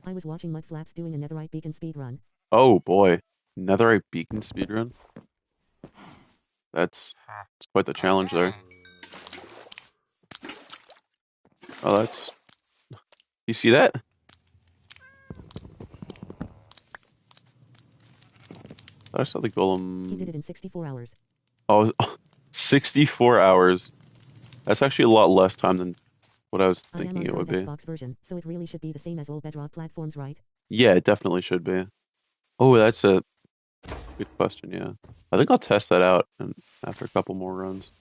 I was watching Mudflaps doing a netherite beacon speedrun. oh boy, netherite beacon speedrun. That's quite the challenge there. Oh, that's. You see that? I saw the He did golem. it in 64 hours. Oh, 64 hours. That's actually a lot less time than what I was I am thinking on it would current be. Xbox version, so it really should be the same as old Bedrock platforms, right? Yeah, it definitely should be. Oh, that's a good question. Yeah, I think I'll test that out and after a couple more runs.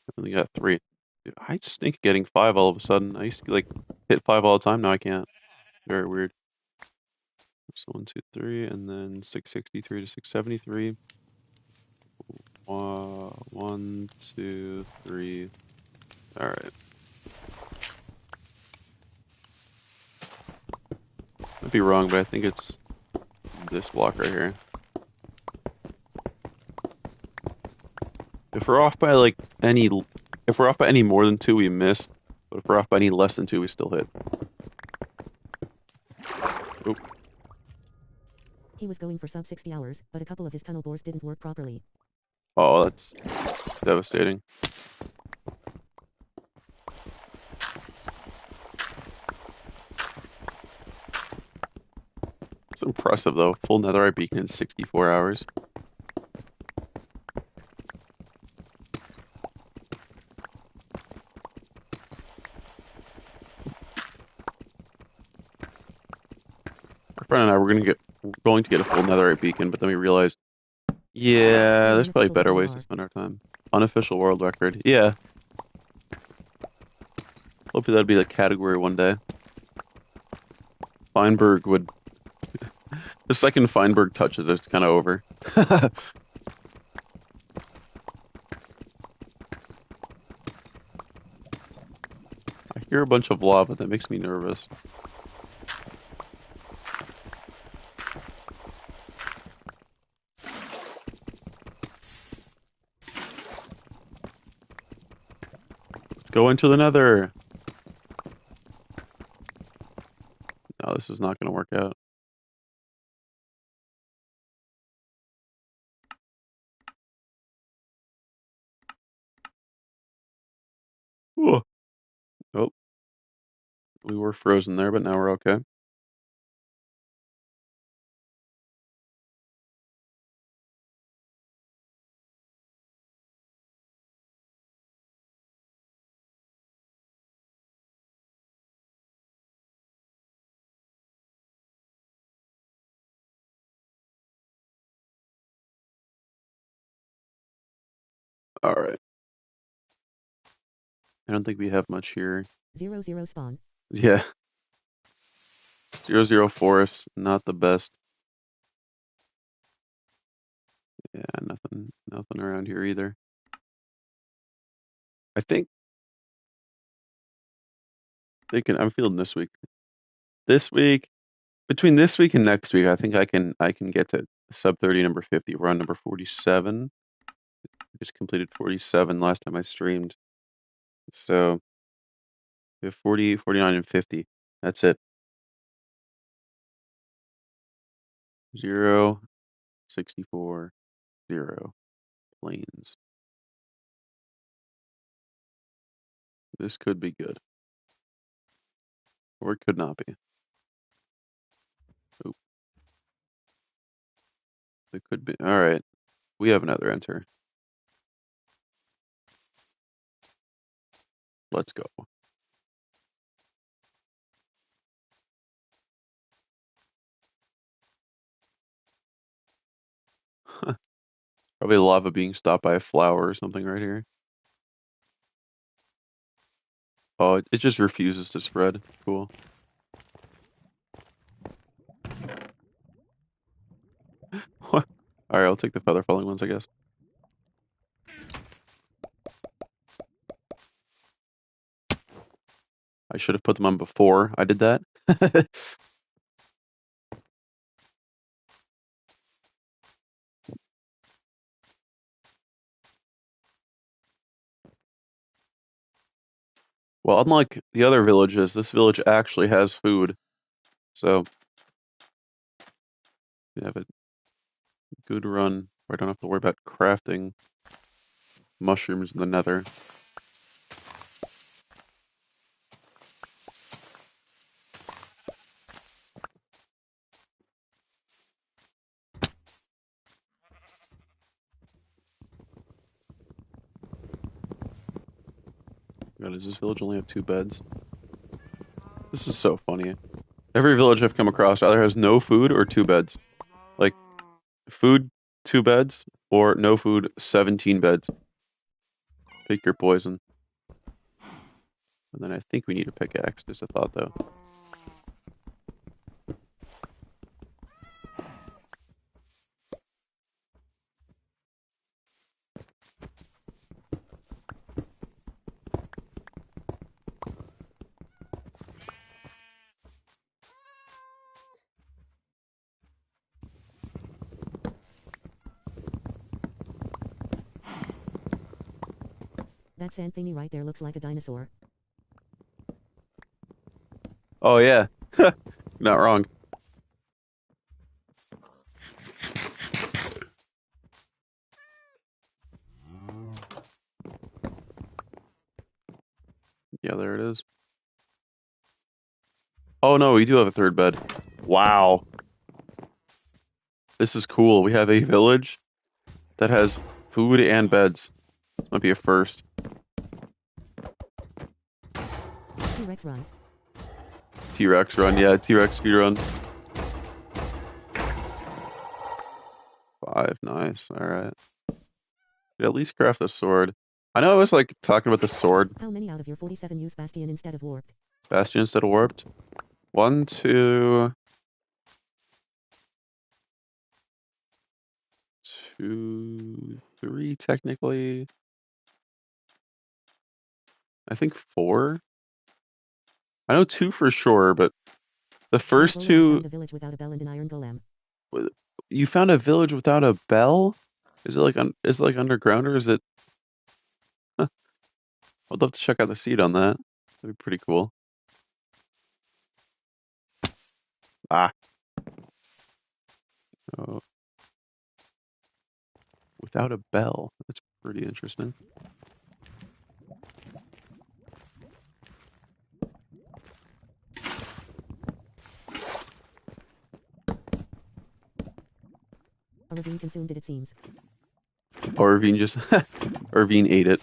I only got three. Dude, I stink getting five all of a sudden. I used to like hit five all the time. Now I can't. Very weird. So 1, 2, 3, and then 663 to 673. 1, 2, 3. All right. Might be wrong, but I think it's this block right here. If we're off by like any, if we're off by any more than two, we miss. But if we're off by any less than two, we still hit. Oop. He was going for sub 60 hours, but a couple of his tunnel bores didn't work properly. Oh, that's devastating. It's impressive though. Full netherite beacon in 64 hours. My friend and I were going to get a full netherite beacon, but then we realized, yeah, Still there's probably unofficial better ways to WR. spend our time. Unofficial world record. Yeah. Hopefully that'd be the category one day. Feinberg would. The second Feinberg touches it, it's kind of over. I hear a bunch of lava. That makes me nervous. Let's go into the nether. No, this is not going to work out. Whoa. Oh, we were frozen there, but now we're okay. All right. I don't think we have much here. 0 spawn. Yeah. 0, 0 forest, not the best. Yeah, nothing around here either. I think they can. I'm feeling this week. This week, between this week and next week, I think I can get to sub 30 number 50. We're on number 47. I just completed 47 last time I streamed. So we have 40, 49, and 50. That's it. 0, 64, 0. Planes. This could be good. Or it could not be. Oop. It could be. All right. We have another enter. Let's go. Probably lava being stopped by a flower or something right here. Oh, it just refuses to spread. Cool. Alright, I'll take the feather falling ones, I guess. I should have put them on before I did that. Well, unlike the other villages, this village actually has food. So we have a good run. I don't have to worry about crafting mushrooms in the nether. God, does this village only have 2 beds? This is so funny. Every village I've come across either has no food or 2 beds. Like, food, 2 beds, or no food, 17 beds. Pick your poison. And then I think we need a pickaxe, just a thought though. That sand thingy right there looks like a dinosaur. Oh yeah, not wrong. Yeah, there it is. Oh no, we do have a 3rd bed. Wow, this is cool. We have a village that has food and beds. This might be a first. T-Rex run. T-Rex run, yeah, T-Rex speed run. 5, nice. All right. At least craft a sword. I know I was like talking about the sword How many out of your 47 use Bastion instead of warped? bastion instead of warped. 1, 2, 2, 3 technically. I think 4. I know 2 for sure, but the first Golem, I 2. found a village without a bell and an iron golem. You found a village without a bell? Is it like is it like underground or is it? Huh, I'd love to check out the seed on that. That'd be pretty cool. Ah, oh, without a bell. That's pretty interesting. A ravine consumed it seems. Irvine just Irvine ate it.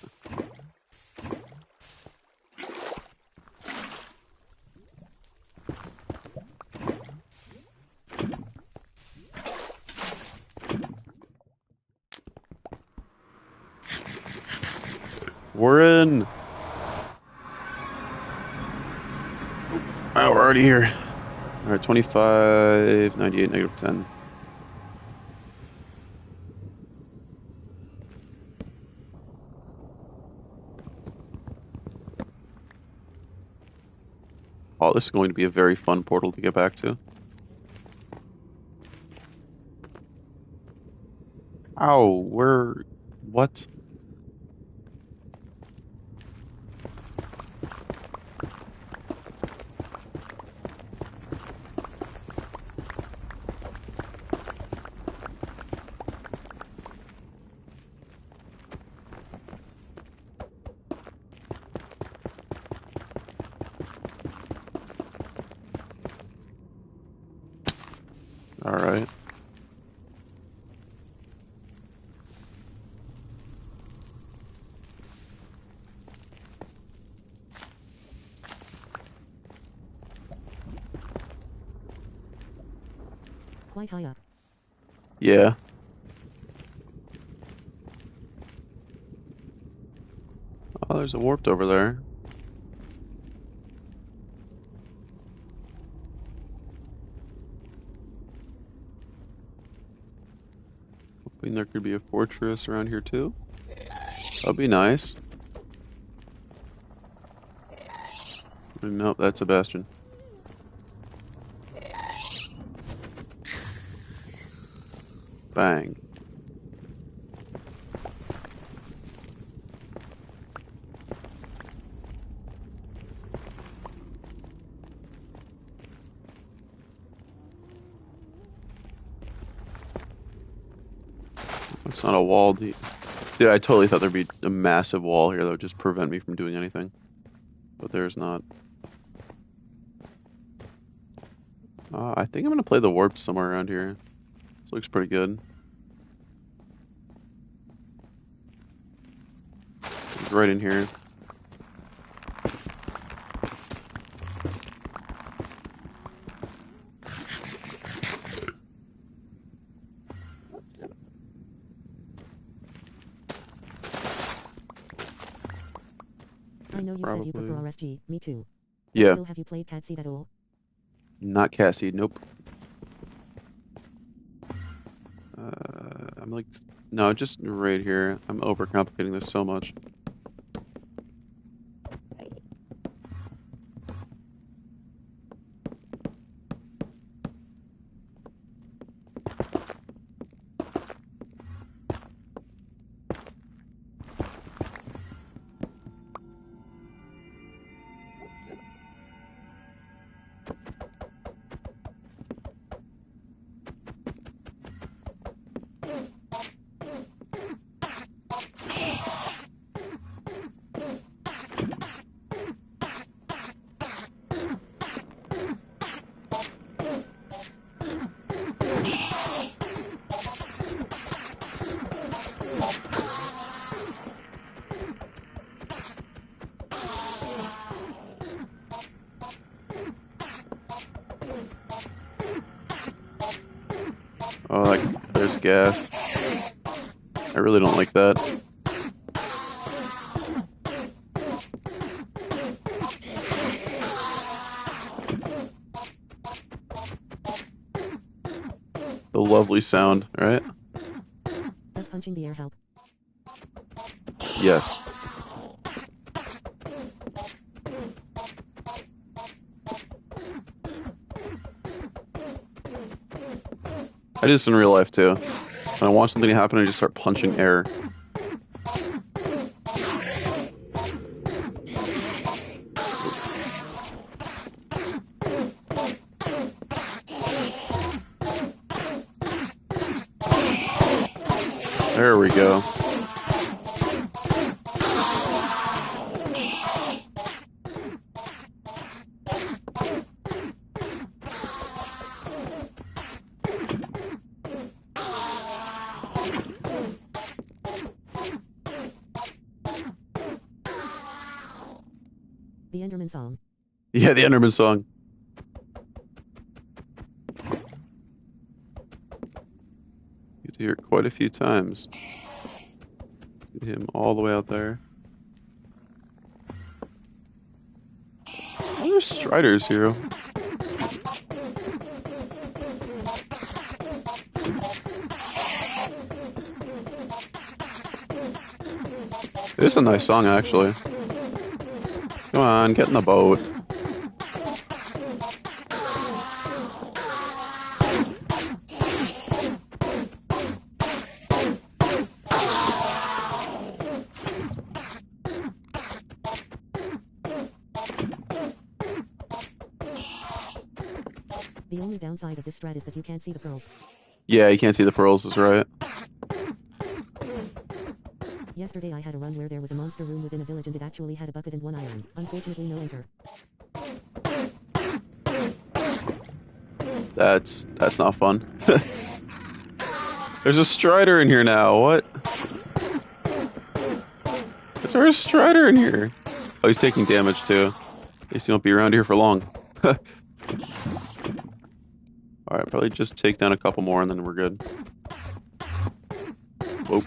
We're in. Oh, we're already here. All right, 25, 98, -10. Oh, this is going to be a very fun portal to get back to. Ow, what? All right. Quite high up. Yeah. there's a warped over there. Hoping there could be a fortress around here too. That'd be nice. Nope, that's a bastion. Bang. It's not a wall. Dude, I totally thought there'd be a massive wall here that would just prevent me from doing anything. But there's not. I think I'm gonna play the warp somewhere around here. This looks pretty good. It's right in here. I know you said you prefer Probably. RSG, me too. Yeah, Still, have you played Cat Seed at all? not Cassie. Nope. I'm like, no, just right here. I'm overcomplicating this so much. Oh, like, there's gas. I really don't like that. The lovely sound, right? Does punching the air help? Yes. I do this in real life too. When I want something to happen, I just start punching air. There we go. The Enderman song. Yeah, the Enderman song. You hear it quite a few times. See him all the way out there. Oh, there's striders here. It is a nice song, actually. Come on, get in the boat. The only downside of this strat is that you can't see the pearls. Yeah, you can't see the pearls, is right. Yesterday I had a run where there was a monster room within a village and it actually had a bucket and one iron. Unfortunately no enter. That's not fun. There's a strider in here now. What? Is there a strider in here? Oh, he's taking damage too. At least he won't be around here for long. Alright, probably just take down a couple more and then we're good. Whoa.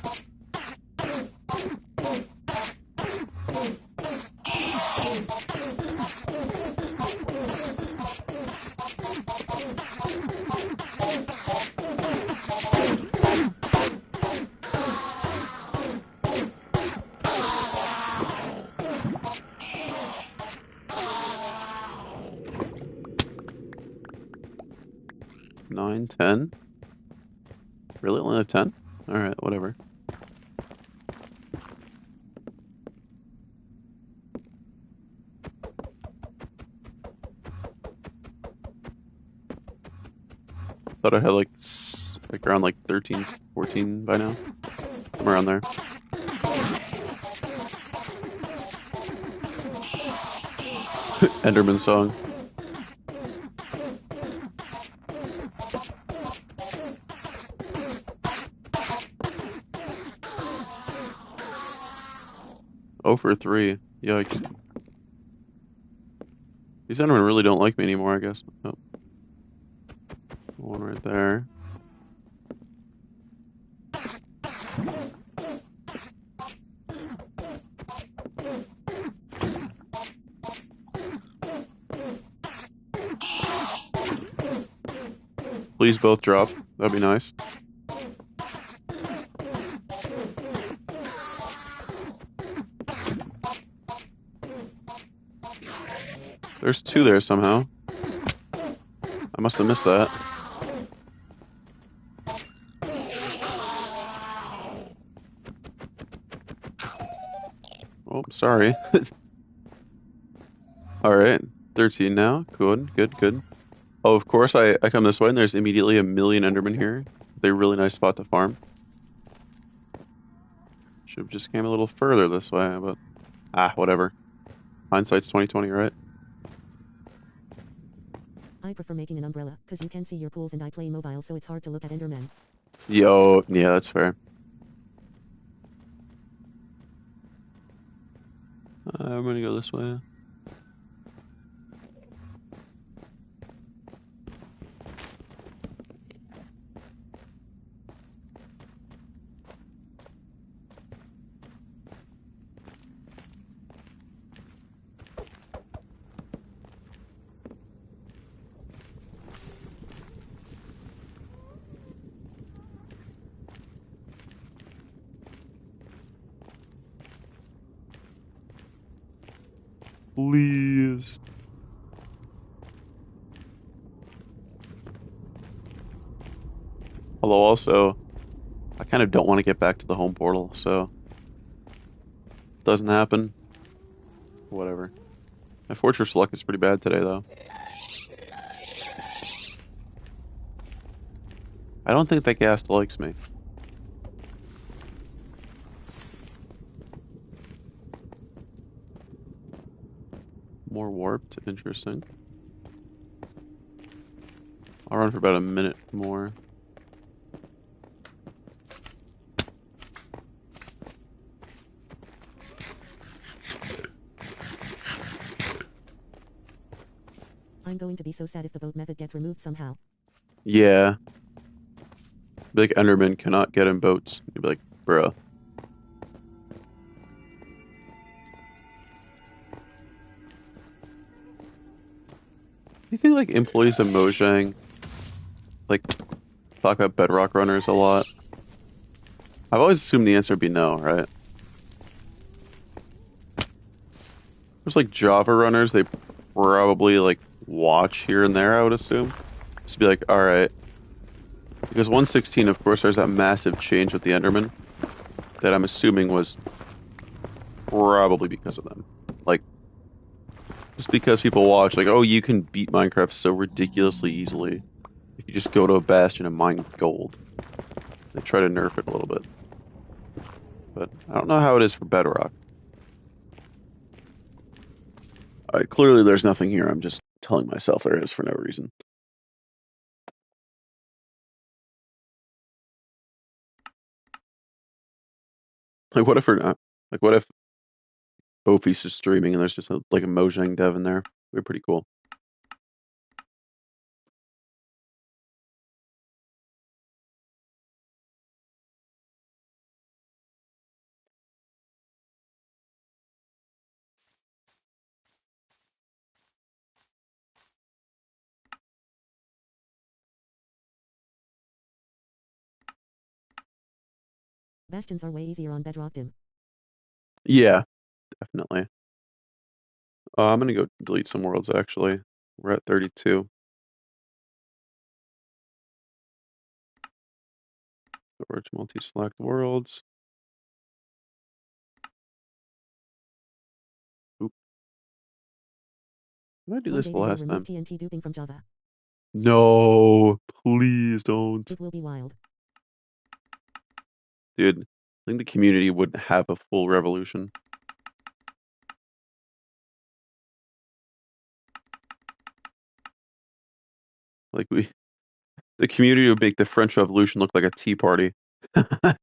9, 10? Really? Only have 10? Alright, whatever. Thought I had like around like 13, 14 by now. Somewhere around there. Enderman song. Oh for 3. Yikes. These Endermen really don't like me anymore, I guess. Oh, one right there. Please both drop. That'd be nice. There's 2 there somehow. I must have missed that. Oh, sorry. Alright. 13 now. Good, good, good. Oh, of course, I come this way and there's immediately a million Endermen here. They're a really nice spot to farm. Should've just came a little further this way, but... whatever. Hindsight's 20/20, right? I prefer making an umbrella, cause you can see your pools and I play mobile so it's hard to look at Endermen. Yo, yeah, that's fair. I'm gonna go this way. Please. Although also, I kind of don't want to get back to the home portal, so... Doesn't happen. Whatever. My fortress luck is pretty bad today, though. I don't think that ghast likes me. More warped. Interesting. I'll run for about a minute more. I'm going to be so sad if the boat method gets removed somehow. Yeah. Be like, Enderman cannot get in boats. You'd be like, bruh. Do you think, like, employees of Mojang, like, talk about Bedrock runners a lot? I've always assumed the answer would be no, right? There's, like, Java runners, they probably, like, watch here and there, I would assume. Just be like, alright. Because 1.16, of course, there's that massive change with the Enderman that I'm assuming was probably because of them. Like, just because people watch, like, oh, you can beat Minecraft so ridiculously easily if you just go to a bastion and mine gold. They try to nerf it a little bit. But I don't know how it is for Bedrock. Clearly there's nothing here, I'm just telling myself there is for no reason. Like, what if we're not? Like, what if Ophi's is streaming and there's just like a Mojang dev in there? It'd be pretty cool. Bastions are way easier on Bedrock Dim. Yeah, definitely. I'm gonna go delete some worlds, actually. We're at 32. Storage multi-select worlds. Oop. Did I do One this day the they will last remove time? TNT duping from Java. No, please don't. It will be wild. Dude, I think the community would have a full revolution. Like the community would make the French Revolution look like a tea party. There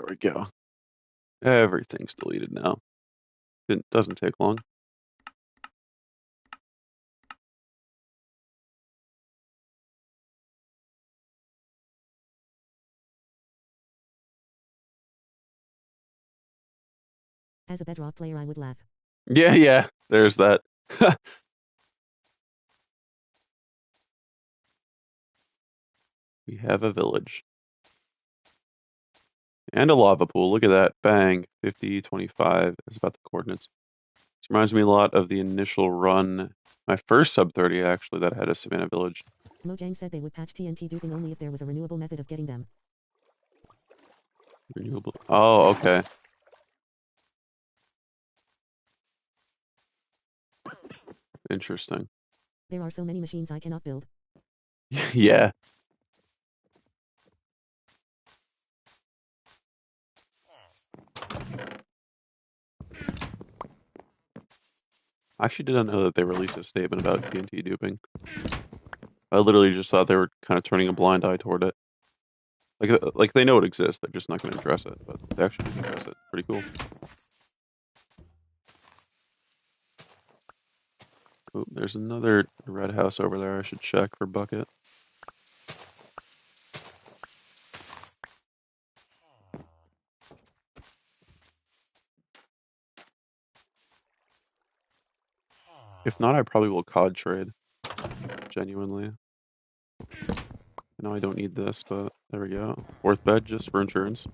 we go. Everything's deleted now. It doesn't take long. As a Bedrock player, I would laugh. Yeah, yeah, there's that. We have a village. And a lava pool. Look at that. Bang. 50, 25 is about the coordinates. This reminds me a lot of the initial run, my first sub 30 actually, that had a Savannah village. Mojang said they would patch TNT duping only if there was a renewable method of getting them. Renewable. Oh, okay. Interesting. There are so many machines I cannot build. Yeah. I actually didn't know that they released a statement about TNT duping. I literally just thought they were kind of turning a blind eye toward it. Like they know it exists, they're just not going to address it, but they actually do address it. Pretty cool. Oh, there's another red house over there. I should check for bucket. If not, I probably will COD trade. Genuinely. I know I don't need this, but there we go. Fourth bed just for insurance.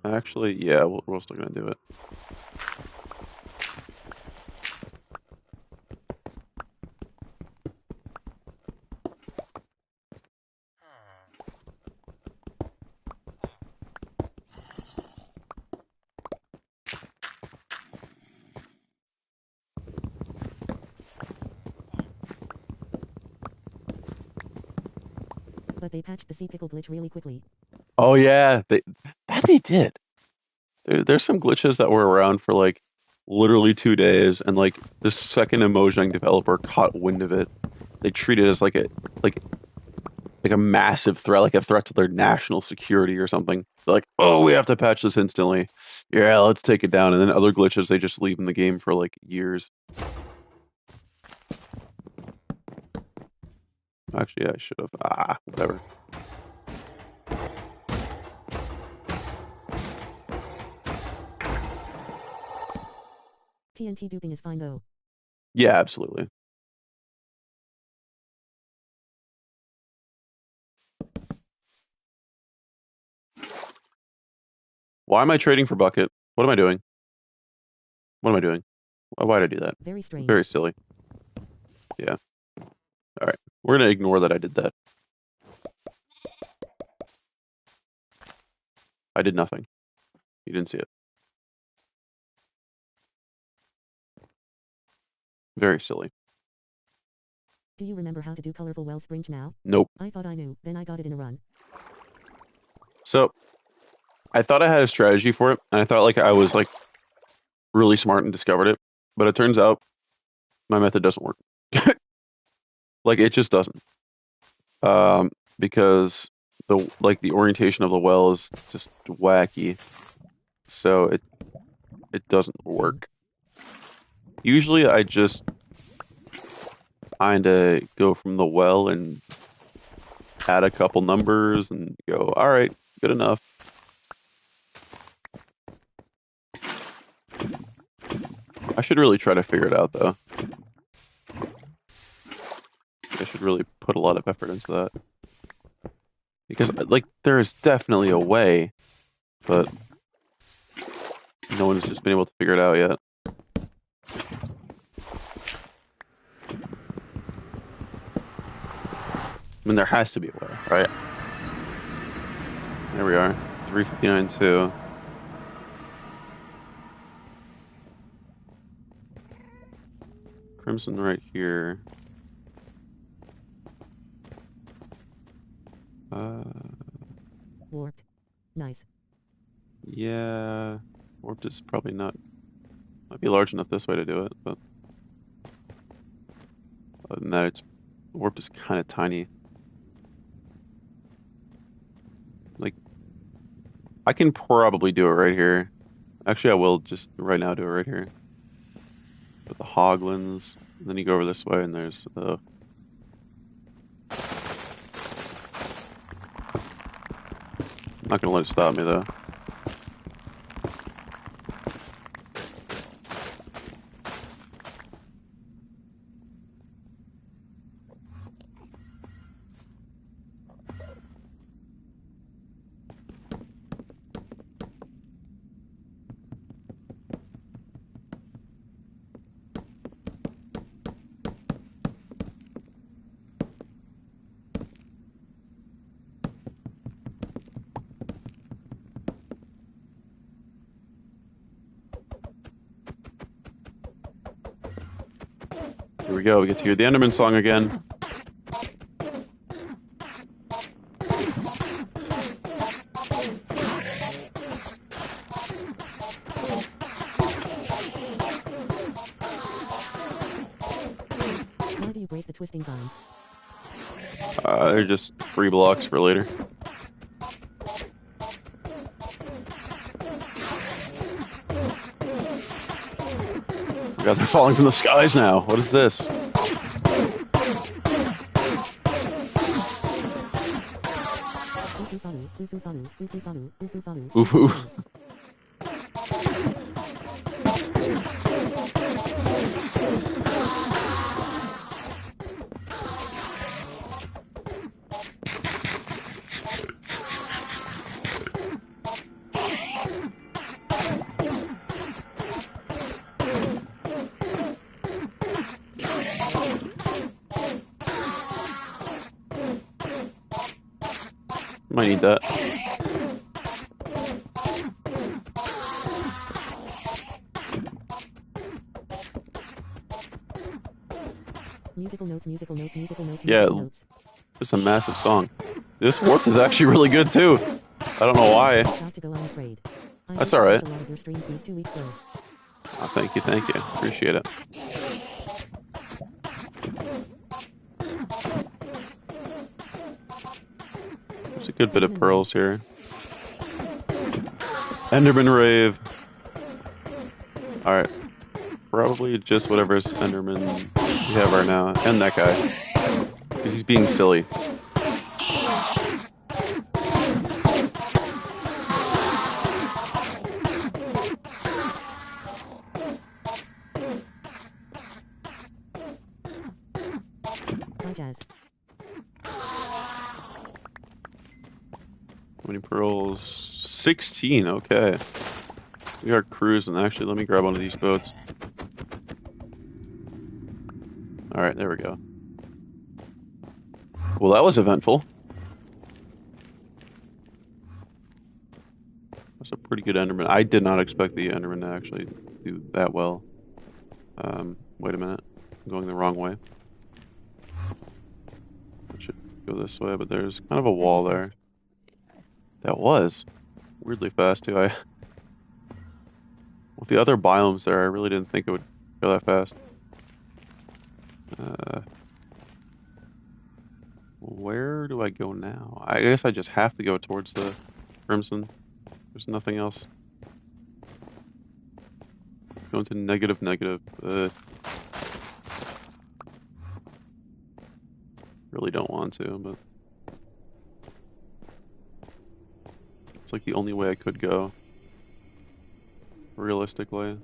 Actually, yeah, we're still gonna do it. But they patched the sea pickle glitch really quickly. Oh yeah, they did. There's some glitches that were around for like literally 2 days, and like the second a Mojang developer caught wind of it, they treat it as like like a massive threat, like a threat to their national security or something. They're like, oh, we have to patch this instantly. Yeah, let's take it down. And then other glitches they just leave in the game for like years. Actually, yeah, I should have. Whatever. TNT duping is fine though. Yeah, absolutely. Why am I trading for bucket? What am I doing? What am I doing? Why did I do that? Very strange. Very silly. Yeah. All right. We're gonna ignore that I did that. I did nothing. You didn't see it. Very silly. Do you remember how to do colorful well springs now? Nope. I thought I knew, then I got it in a run. So I thought I had a strategy for it, and I thought like I was like really smart and discovered it, but it turns out my method doesn't work. Like it just doesn't. Because the orientation of the well is just wacky, so it doesn't Same. work. Usually, I just kind of go from the well and add a couple numbers and go, all right, good enough. I should really try to figure it out, though. I should really put a lot of effort into that. Because, like, there's definitely a way, but no one's just been able to figure it out yet. I mean, there has to be a way, right? There we are. 359.2. Crimson right here. Warped. Nice. Yeah. Warped is probably not... Might be large enough this way to do it, but... Other than that, warped is kind of tiny. Like, I can probably do it right here. Actually, I will just right now do it right here. With the Hoglins. And then you go over this way, and there's the... I'm not gonna let it stop me, though. Here we go, we get to hear the Enderman song again. How do you break the twisting vines? They're just free blocks for later. God, they're falling from the skies now. What is this? Oof, oof. Might need that. Musical notes, musical notes, musical notes, Yeah, musical notes. it's a massive song. This warp is actually really good too. I don't know why. About to go, I'm afraid. I That's watched alright. a lot of your streams these 2 weeks though. Oh, thank you, thank you. Appreciate it. There's a good bit of pearls here. Enderman Rave. Alright. Probably just whatever Enderman we have right now. And that guy. Because he's being silly. Hi, Jazz. How many pearls? 16, okay. We are cruising. Actually, let me grab one of these boats. Alright, there we go. Well, that was eventful. That's a pretty good Enderman. I did not expect the Enderman to actually do that well. Wait a minute. I'm going the wrong way. I should go this way, but there's kind of a wall there. That was weirdly fast, too. With the other biomes there, I really didn't think it would go that fast. Where do I go now? I guess I just have to go towards the Crimson. There's nothing else. Going to negative, negative. Really don't want to, but it's like the only way I could go. Realistically.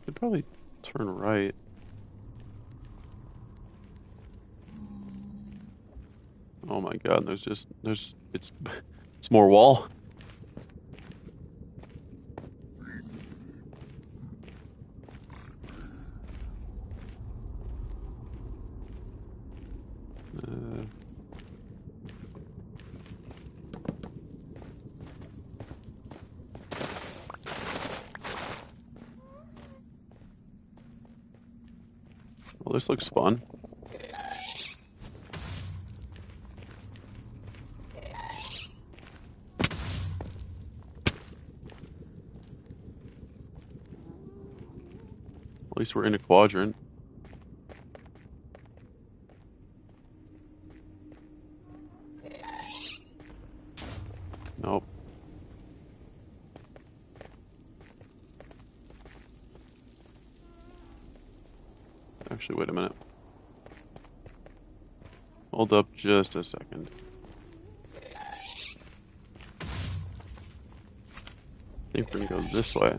Could probably turn right. Oh my god, it's more wall. Uh, well, this looks fun. At least we're in a quadrant. Nope. Actually, wait a minute. Hold up just a second. I think we're gonna go this way.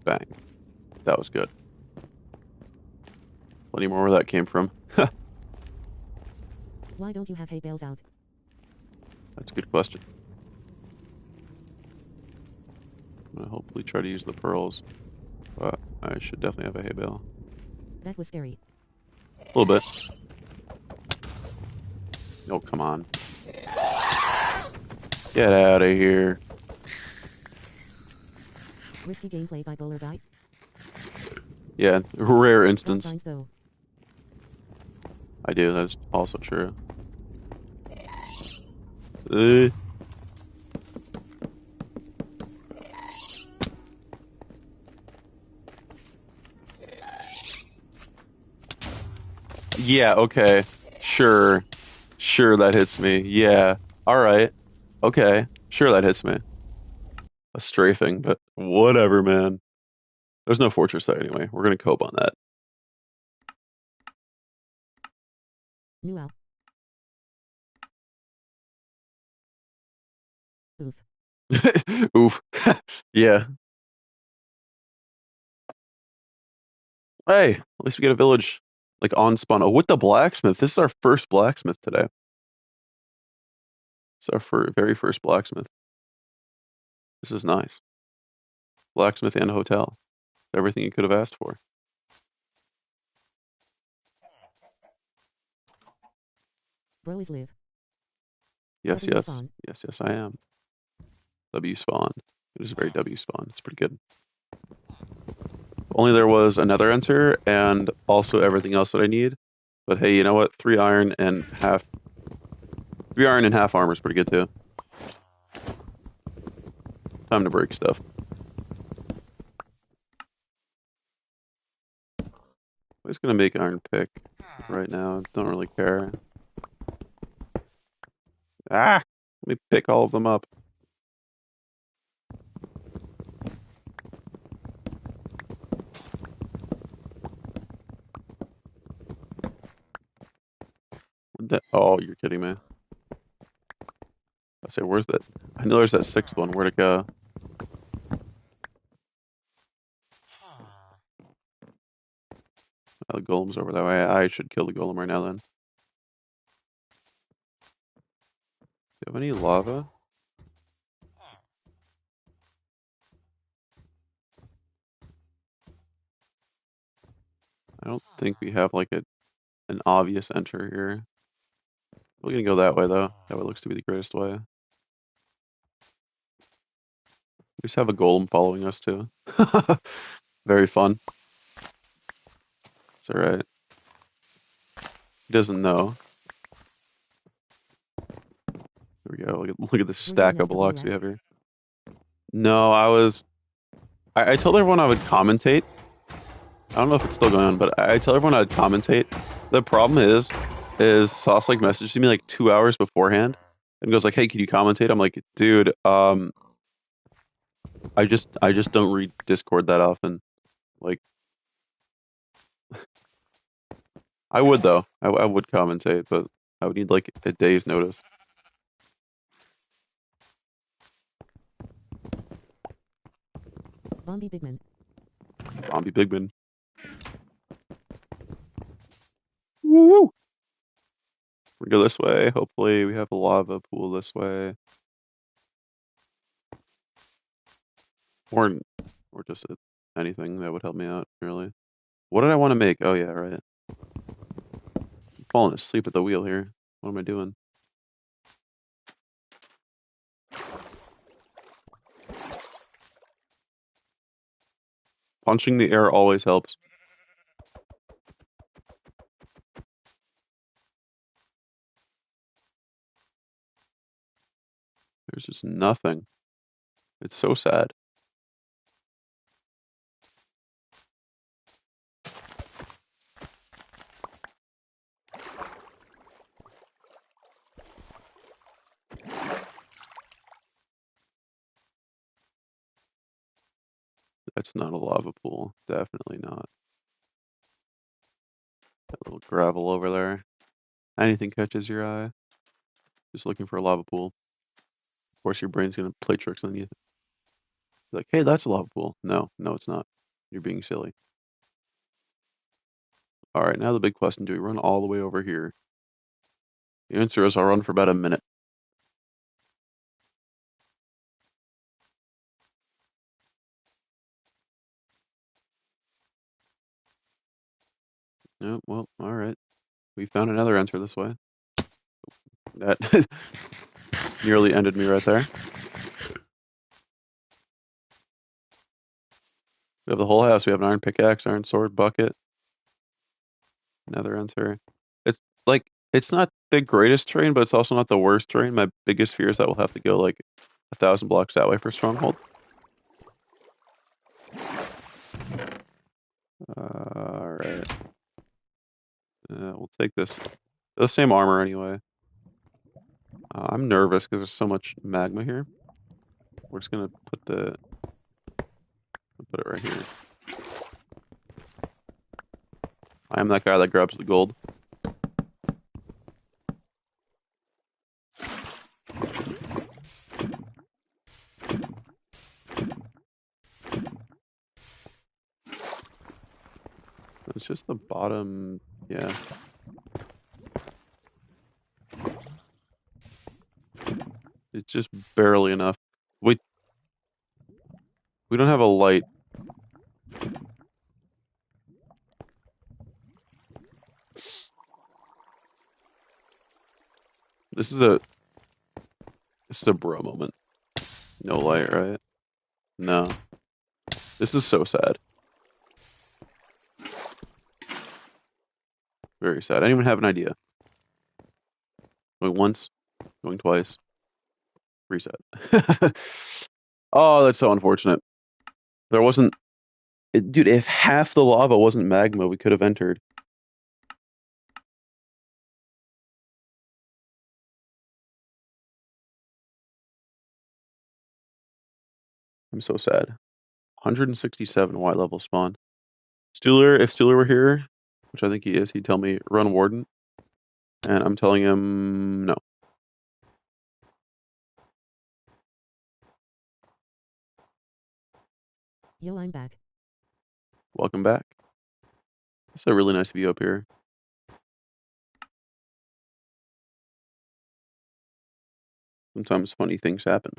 Bang. That was good. Plenty more where that came from. Why don't you have hay bales out? That's a good question. I'm gonna hopefully try to use the pearls, but I should definitely have a hay bale. That was scary. A little bit. Oh, come on. Get out of here. Risky gameplay by Bowler Guy. Yeah, rare Got instance. signs though. I do, that's also true. Uh, yeah, okay. Sure. Sure, that hits me. Yeah. Alright. Okay. Sure, that hits me. A strafing, but whatever, man. There's no fortress there anyway. We're gonna cope on New out. Oof. that. Oof. Yeah. Hey, at least we get a village like on spawn. Oh, with the blacksmith. This is our first blacksmith today. It's our very first blacksmith. This is nice. Blacksmith and hotel. Everything you could have asked for. Bro is live. Yes, W yes. spawn. Yes, yes, I am. W spawn. It was a very W spawn. It's pretty good. Only there was another enter and also everything else that I need. But hey, you know what? 3 iron and half armor is pretty good too. Time to break stuff. I'm just gonna make iron pick right now. Don't really care. Ah! Let me pick all of them up. Oh, you're kidding me. I say, where's that? I know there's that sixth one. Where'd it go? Oh, the golem's over that way. I should kill the golem right now then. Do you have any lava? I don't think we have like an obvious enter here. We're gonna go that way though. That way looks to be the greatest way. We just have a golem following us too. Very fun. It's alright. He doesn't know. Here we go. Look at this Were you stack in of blocks we SWS? have here. No, I told everyone I would commentate. I don't know if it's still going on, but I tell everyone I'd commentate. The problem is Sauce like messaged me like 2 hours beforehand and goes like, "Hey, can you commentate?" I'm like, "Dude, I just don't read Discord that often. Like, I would though. I would commentate, but I would need like a day's notice." Bombi Bigman. Zombie Bigman. Woo! We go this way. Hopefully we have a lava pool this way. Or just anything that would help me out, really. What did I want to make? Oh, yeah, right. I'm falling asleep at the wheel here. What am I doing? Punching the air always helps. There's just nothing. It's so sad. That's not a lava pool. Definitely not. That little gravel over there. Anything catches your eye. Just looking for a lava pool. Of course, your brain's gonna play tricks on you. Like, hey, that's a lava pool. No, it's not. You're being silly. All right, now the big question: do we run all the way over here? The answer is I'll run for about a minute. No, well, all right. We found another answer this way. That nearly ended me right there. We have the whole house. We have an iron pickaxe, iron sword, bucket. Another answer. It's like it's not the greatest terrain, but it's also not the worst terrain. My biggest fear is that we'll have to go like 1,000 blocks that way for stronghold. All right. We'll take this. The same armor anyway. I'm nervous because there's so much magma here. We're just gonna put it right here. I am that guy that grabs the gold. It's just the bottom. Yeah. It's just barely enough. We don't have a light. This is a bro moment. No light, right? No. This is so sad. Very sad. Anyone have an idea? Going once, going twice, reset. Oh, that's so unfortunate. There wasn't, dude, if half the lava wasn't magma, we could have entered. I'm so sad. 167 white level spawn. Stuhler, if Stuhler were here, which I think he is, he'd tell me run Warden. And I'm telling him no. Yo, I'm back. Welcome back. It's a really nice view up here. Sometimes funny things happen.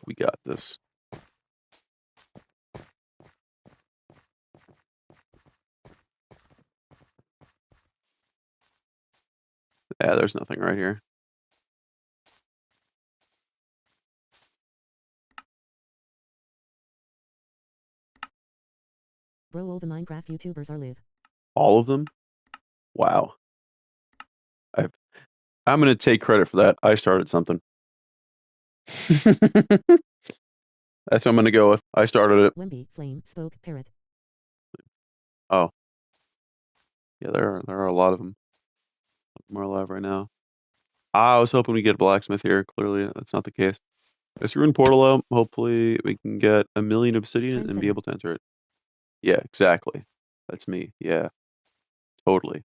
We got this. Yeah, there's nothing right here. Bro, all the Minecraft YouTubers are live. All of them? Wow. I've, I'm going to take credit for that. I started something. That's what I'm going to go with. I started it. Wemby, Flame, Spoke, Parrot. Oh, yeah, there are a lot of them. More alive right now. I was hoping we get a blacksmith here. Clearly, that's not the case. This rune portal out. Hopefully we can get a million obsidian Turn and be 7. able to enter it. Yeah, exactly. That's me. Yeah, totally.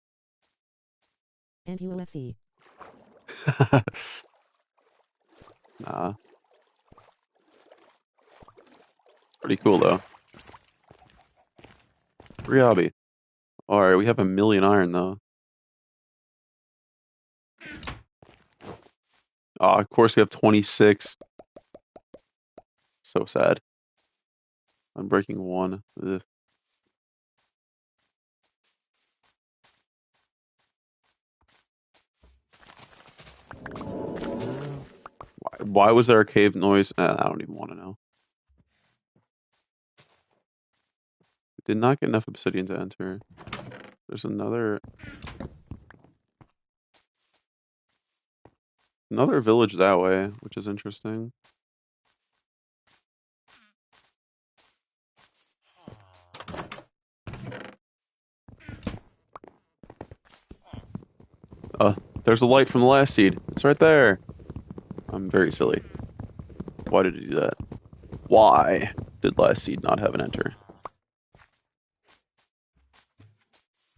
And UFC. Nah, pretty cool though. Free hobby. All right, we have a million iron though. Oh, of course we have 26. So sad. I'm breaking one. Ugh. Why was there a cave noise? I don't even want to know. Did not get enough obsidian to enter. There's another village that way, which is interesting. Uh, there's a light from the last seed. It's right there. I'm very silly. Why did it do that? Why did last seed not have an enter?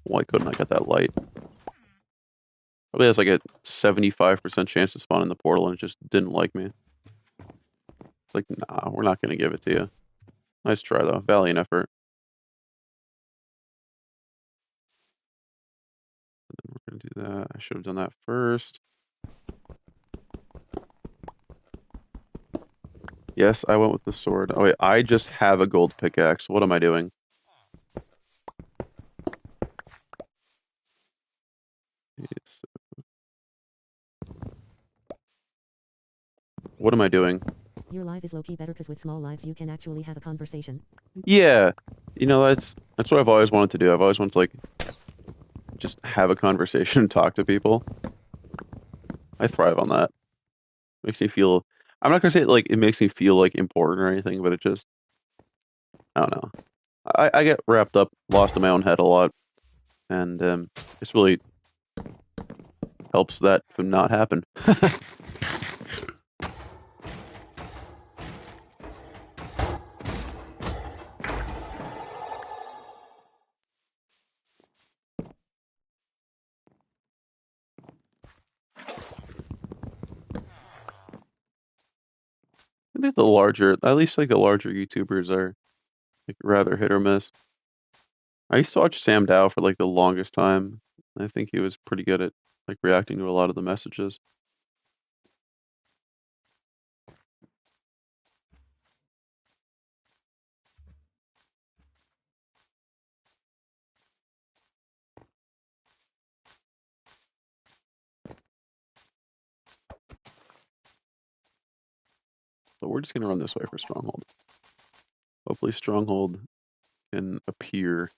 Why couldn't I get that light? Probably has like a 75% chance to spawn in the portal and it just didn't like me. Like, nah, we're not gonna give it to you. Nice try though. Valiant effort. We're gonna do that. I should have done that first. Yes, I went with the sword. Oh wait, I just have a gold pickaxe. What am I doing? Yes. What am I doing? Your live is low-key better because with small lives you can actually have a conversation. Yeah, that's what I've always wanted to do. I've always wanted to like just have a conversation and talk to people. I thrive on that. Makes me feel. I'm not gonna say like it makes me feel like important or anything, but it just I don't know. I get wrapped up, lost in my own head a lot, and this really helps that from not happen. I think at least like the larger YouTubers are like rather hit or miss. I used to watch Sam Dow for like the longest time. I think he was pretty good at like reacting to a lot of the messages. But we're just gonna run this way for Stronghold. Hopefully Stronghold can appear.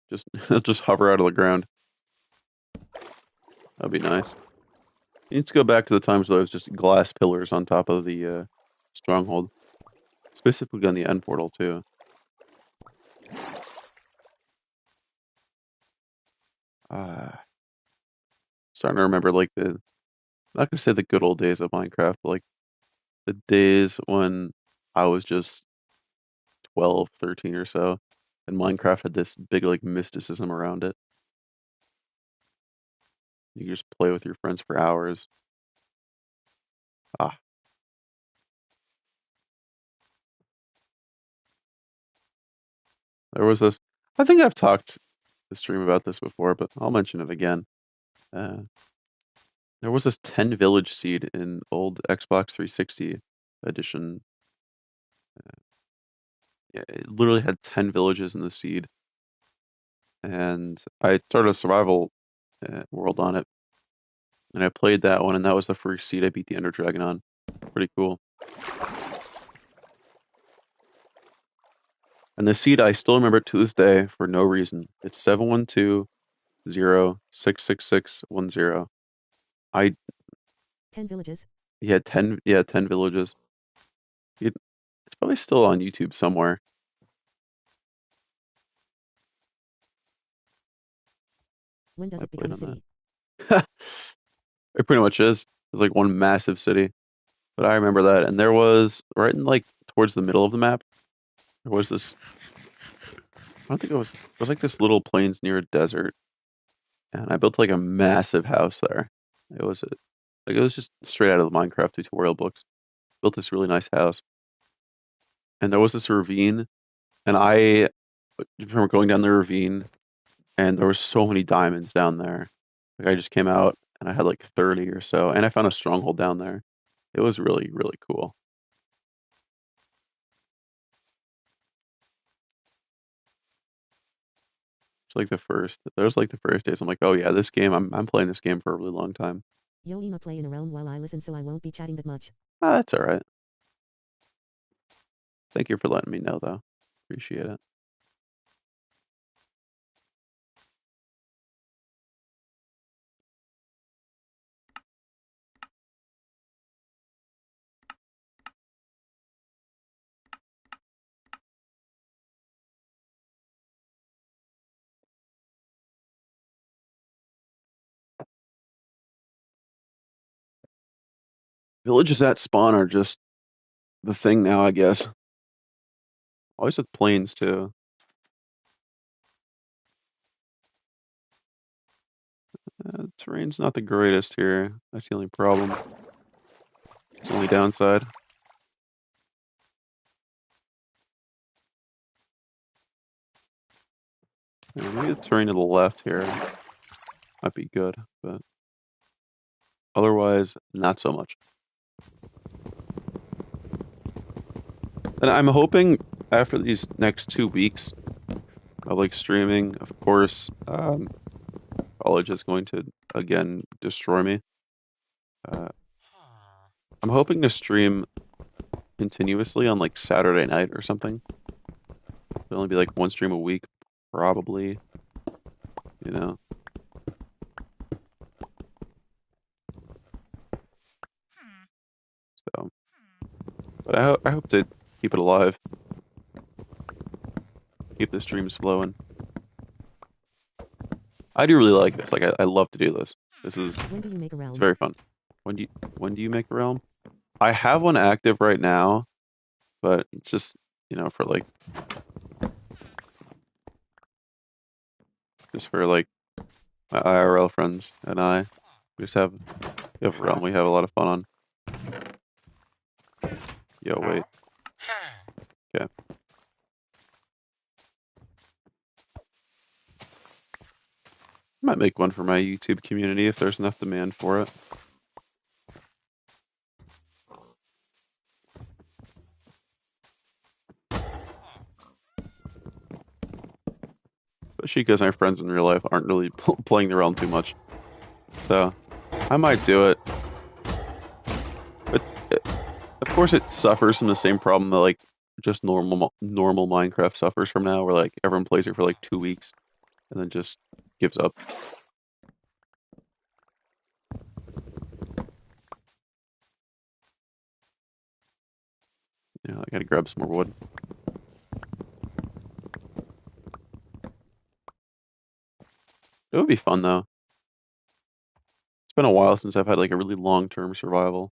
Just just hover out of the ground. That'd be nice. You need to go back to the times where there's just glass pillars on top of the Stronghold. Specifically on the end portal too. Starting to remember like the not gonna say the good old days of Minecraft, but like the days when I was just 12, 13 or so, and Minecraft had this big like mysticism around it. You could just play with your friends for hours. Ah, there was this. I think I've talked the stream about this before, but I'll mention it again. Uh, there was this 10 village seed in old Xbox 360 edition. Yeah, it literally had 10 villages in the seed, and I started a survival world on it, and I played that one, and that was the first seed I beat the Ender Dragon on. Pretty cool. And the seed I still remember to this day for no reason. It's 712-0-666-10. I 10 villages. He had 10 villages. It's probably still on YouTube somewhere. When does I it played become a on city? that. It pretty much is. It was like one massive city. But I remember that, and there was right in like towards the middle of the map. There was this. I don't think it was like this little plains near a desert, and I built like a massive house there. It was like it was just straight out of the Minecraft tutorial books. Built this really nice house, and there was this ravine, and I remember going down the ravine, and there were so many diamonds down there. Like I just came out, and I had like 30 or so, and I found a stronghold down there. It was really, really cool. It's like the first, there's like the first days. I'm like, oh yeah, this game. I'm playing this game for a really long time. Yo, Ema play in a realm while I listen so I won't be chatting that much. Ah, that's all right. Thank you for letting me know, though. Appreciate it. Villages at spawn are just the thing now, I guess. Always with planes too. Terrain's not the greatest here. That's the only problem. It's the only downside. Yeah, maybe the terrain to the left here might be good, but otherwise, not so much. And I'm hoping after these next 2 weeks of like streaming, of course, college is going to again destroy me. Uh, I'm hoping to stream continuously on like Saturday night or something. It'll only be like one stream a week, probably, you know. So, but I hope to keep it alive, keep the streams flowing. I do really like this. Like I love to do this. This is When do you make a it's realm? very fun. When do you make a realm? I have one active right now, but it's just for like just for like my IRL friends and I. We just have a realm we have a lot of fun on. Yo, wait. Okay. Might make one for my YouTube community if there's enough demand for it. Especially because my friends in real life aren't really playing the realm too much. So I might do it. But of course it suffers from the same problem that like just normal Minecraft suffers from now, where like everyone plays it for like 2 weeks and then just gives up. I gotta grab some more wood. It would be fun though. It's been a while since I've had like a really long-term survival.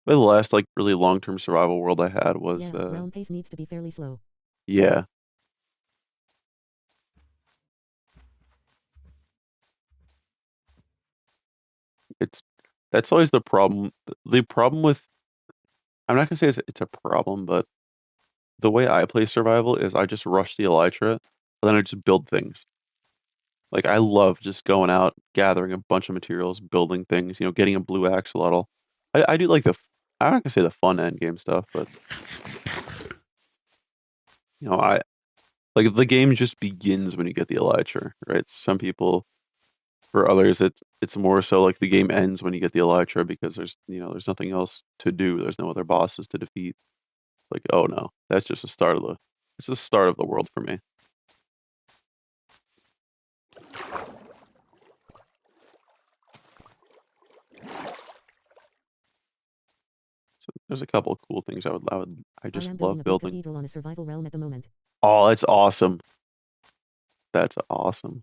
But the last like really long-term survival world I had was Yeah, realm pace needs to be fairly slow. yeah. It's that's always the problem. The problem with I'm not gonna say it's a problem, but the way I play survival is I just rush the elytra, and then I just build things. Like I love just going out, gathering a bunch of materials, building things, getting a blue axolotl. I do like I'm not gonna say the fun end game stuff, but I like the game just begins when you get the elytra, right? Some people, for others, it's more so like the game ends when you get the elytra because there's nothing else to do. There's no other bosses to defeat. Like, oh no, that's just the start of the it's the start of the world for me. So there's a couple of cool things I I just am building love a big building. cathedral on a survival realm at the moment. Oh, that's awesome. That's awesome.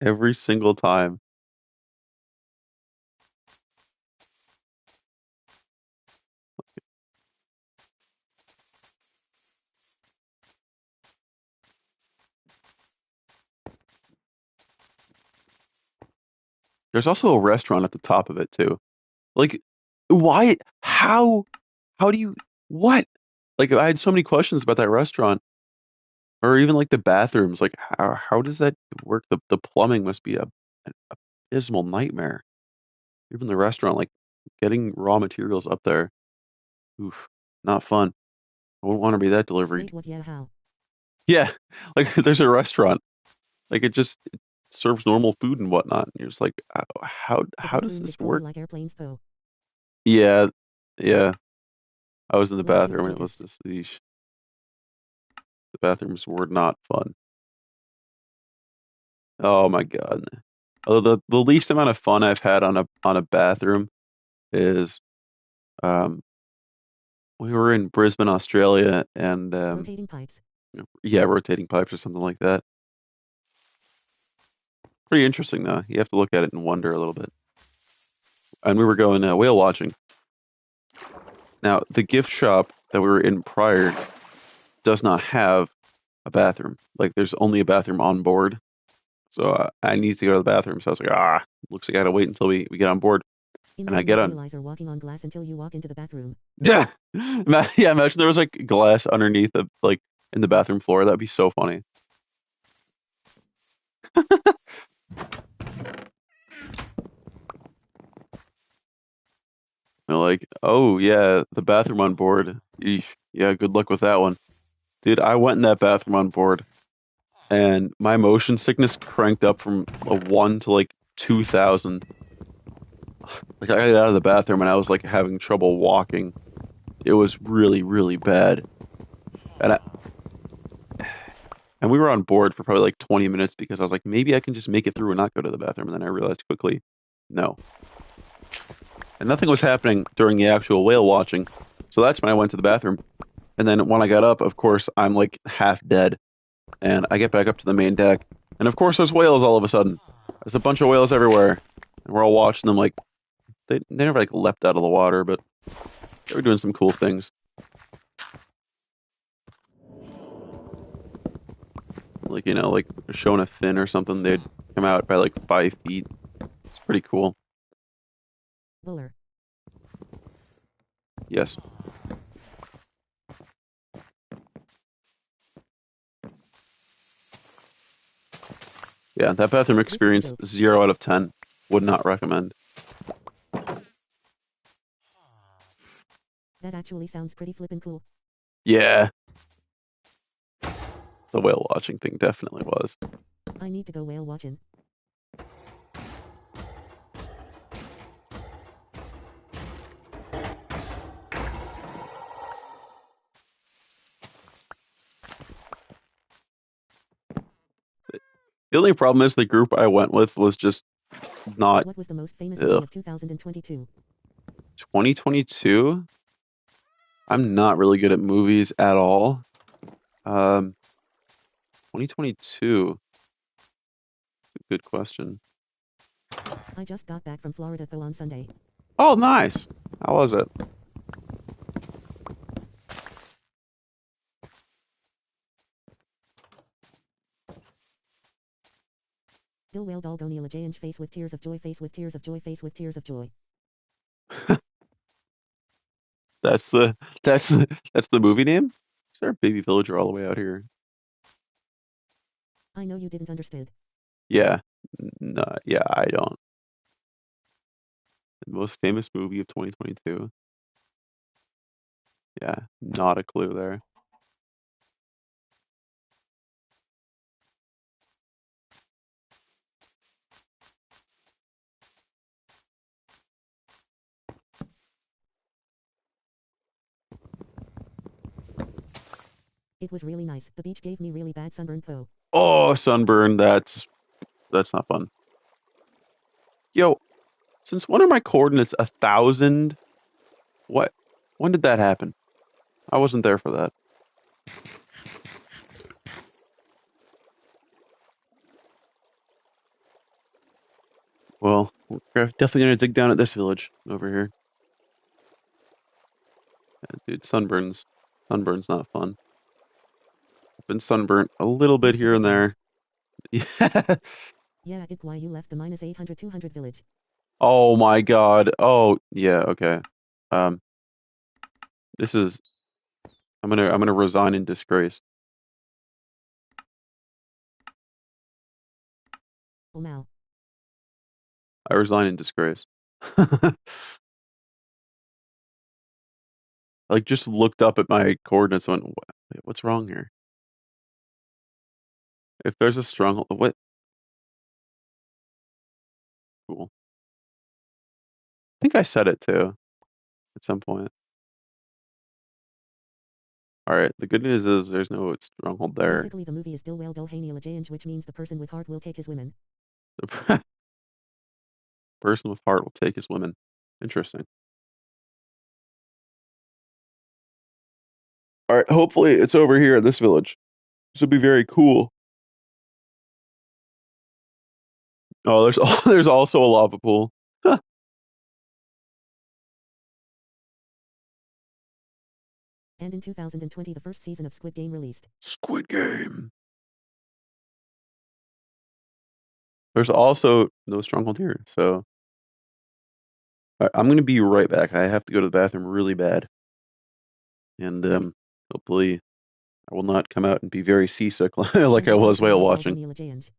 every single time. There's also a restaurant at the top of it too. Like, why? How do you? What? Like, I had so many questions about that restaurant, or even like the bathrooms. Like, how does that work? The plumbing must be an abysmal nightmare. Even the restaurant, like getting raw materials up there. Oof, not fun. I wouldn't want to be that delivery. Wait, what? Yeah, how? Yeah, like there's a restaurant. Like it serves normal food and whatnot. And you're just like, The how does bathrooms this is probably work? like airplanes though. Yeah, yeah. I was in the Let's do the bathroom and it was checkers. just the bathrooms were not fun. Oh my God. The least amount of fun I've had on a bathroom is um we were in Brisbane, Australia, and Rotating pipes. yeah, rotating pipes or something like that. Pretty interesting though. You have to look at it and wonder a little bit. And we were going whale watching. Now, the gift shop that we were in prior does not have a bathroom. Like, there's only a bathroom on board. So I need to go to the bathroom. So I was like, looks like I gotta wait until we get on board. And I Imagine get not on. realize or walking on glass until you walk into the bathroom. Yeah, yeah. Imagine there was like glass underneath of like in the bathroom floor. That'd be so funny. They're like, oh yeah, the bathroom on board. Eesh, yeah, good luck with that one, dude. I went in that bathroom on board, and my motion sickness cranked up from a 1 to like 2,000. Like I got out of the bathroom and I was like having trouble walking. It was really, really bad. And we were on board for probably like 20 minutes because I was like, maybe I can just make it through and not go to the bathroom. And then I realized quickly, no. And nothing was happening during the actual whale watching. So that's when I went to the bathroom. And then when I got up, of course, I'm like half dead. And I get back up to the main deck. And of course, there's whales all of a sudden. There's a bunch of whales everywhere. And we're all watching them like, they never like leapt out of the water, but they were doing some cool things. Like, like showing a fin or something, they'd come out by like 5 feet. It's pretty cool. Buller. Yes. Yeah, that bathroom This is a experience, joke. 0 out of 10. Would not recommend. That actually sounds pretty flippin' cool. Yeah, the whale watching thing definitely was. I need to go whale watching. The only problem is the group I went with was just not. What was the most famous movie Ugh. of 2022? 2022? I'm not really good at movies at all. 2022. Good question. I just got back from Florida though on Sunday. Oh, nice. How was it? Dill whale dalgoniela jange face with tears of joy face with tears of joy face with tears of joy. That's the that's the movie name? Is there a baby villager all the way out here? I know you didn't understand. Yeah. No, yeah, I don't. The most famous movie of 2022. Yeah, not a clue there. It was really nice. The beach gave me really bad sunburn though. Oh, sunburn. That's not fun. Yo, since when are my coordinates 1,000? What? When did that happen? I wasn't there for that. Well, we're definitely gonna dig down at this village over here. Dude, sunburns. Sunburn's not fun. I've been sunburnt a little bit Please here forget and them. there. Yeah. Yeah, it why you left the minus 800 200 village. Oh my God. Oh, yeah, okay. Um, this is I'm gonna resign in disgrace. Oh, now. I resign in disgrace. Like just looked up at my coordinates and went, Wait, what's wrong here? If there's a stronghold, what? Cool. I think I said it too at some point. All right. The good news is there's no stronghold there. Basically, the movie is Dilwell Dulhaney Lajange, which means the person with heart will take his women. The person with heart will take his women. Interesting. All right. Hopefully it's over here at this village. This would be very cool. Oh, there's also a lava pool. And in 2020, the first season of Squid Game released. Squid Game. There's also no stronghold here. So I'm gonna be right back. I have to go to the bathroom really bad, and hopefully I will not come out and be very seasick like I Bedrock was whale Dilwell watching. Dulhaney Lajange.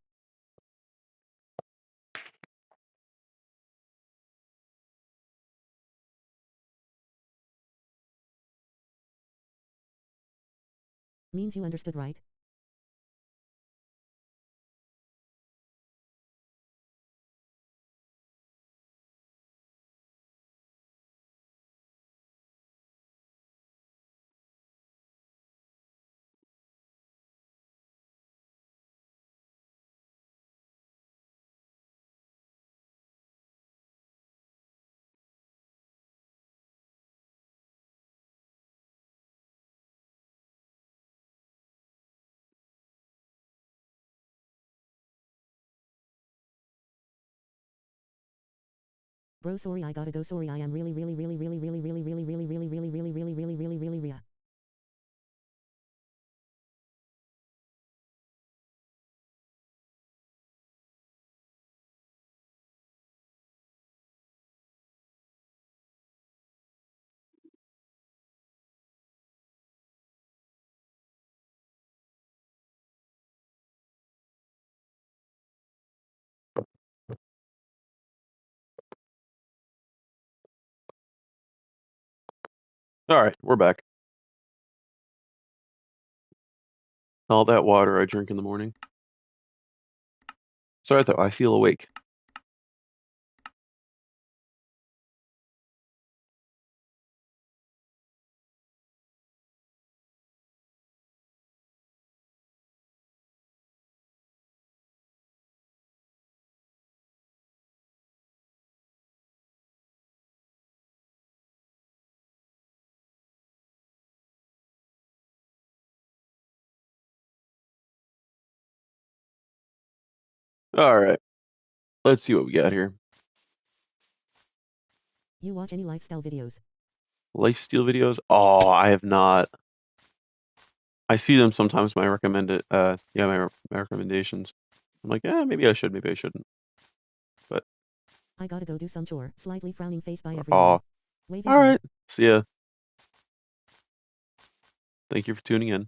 Means you understood, right? Bro, sorry, I gotta go. Sorry, I am really, really, really, really, really, really, really, really, really, really, really, really, really, really, really, really. All right, we're back. All that water I drink in the morning. Sorry though, I feel awake. All right, let's see what we got here. You watch any lifestyle videos? Lifesteal videos. Oh, I have not. I see them sometimes. My recommended, yeah, my recommendations. I'm like, maybe I should, maybe I shouldn't. But I gotta go do some chore. Slightly frowning face by everyone. oh, Waving all hand. right. See ya. Thank you for tuning in.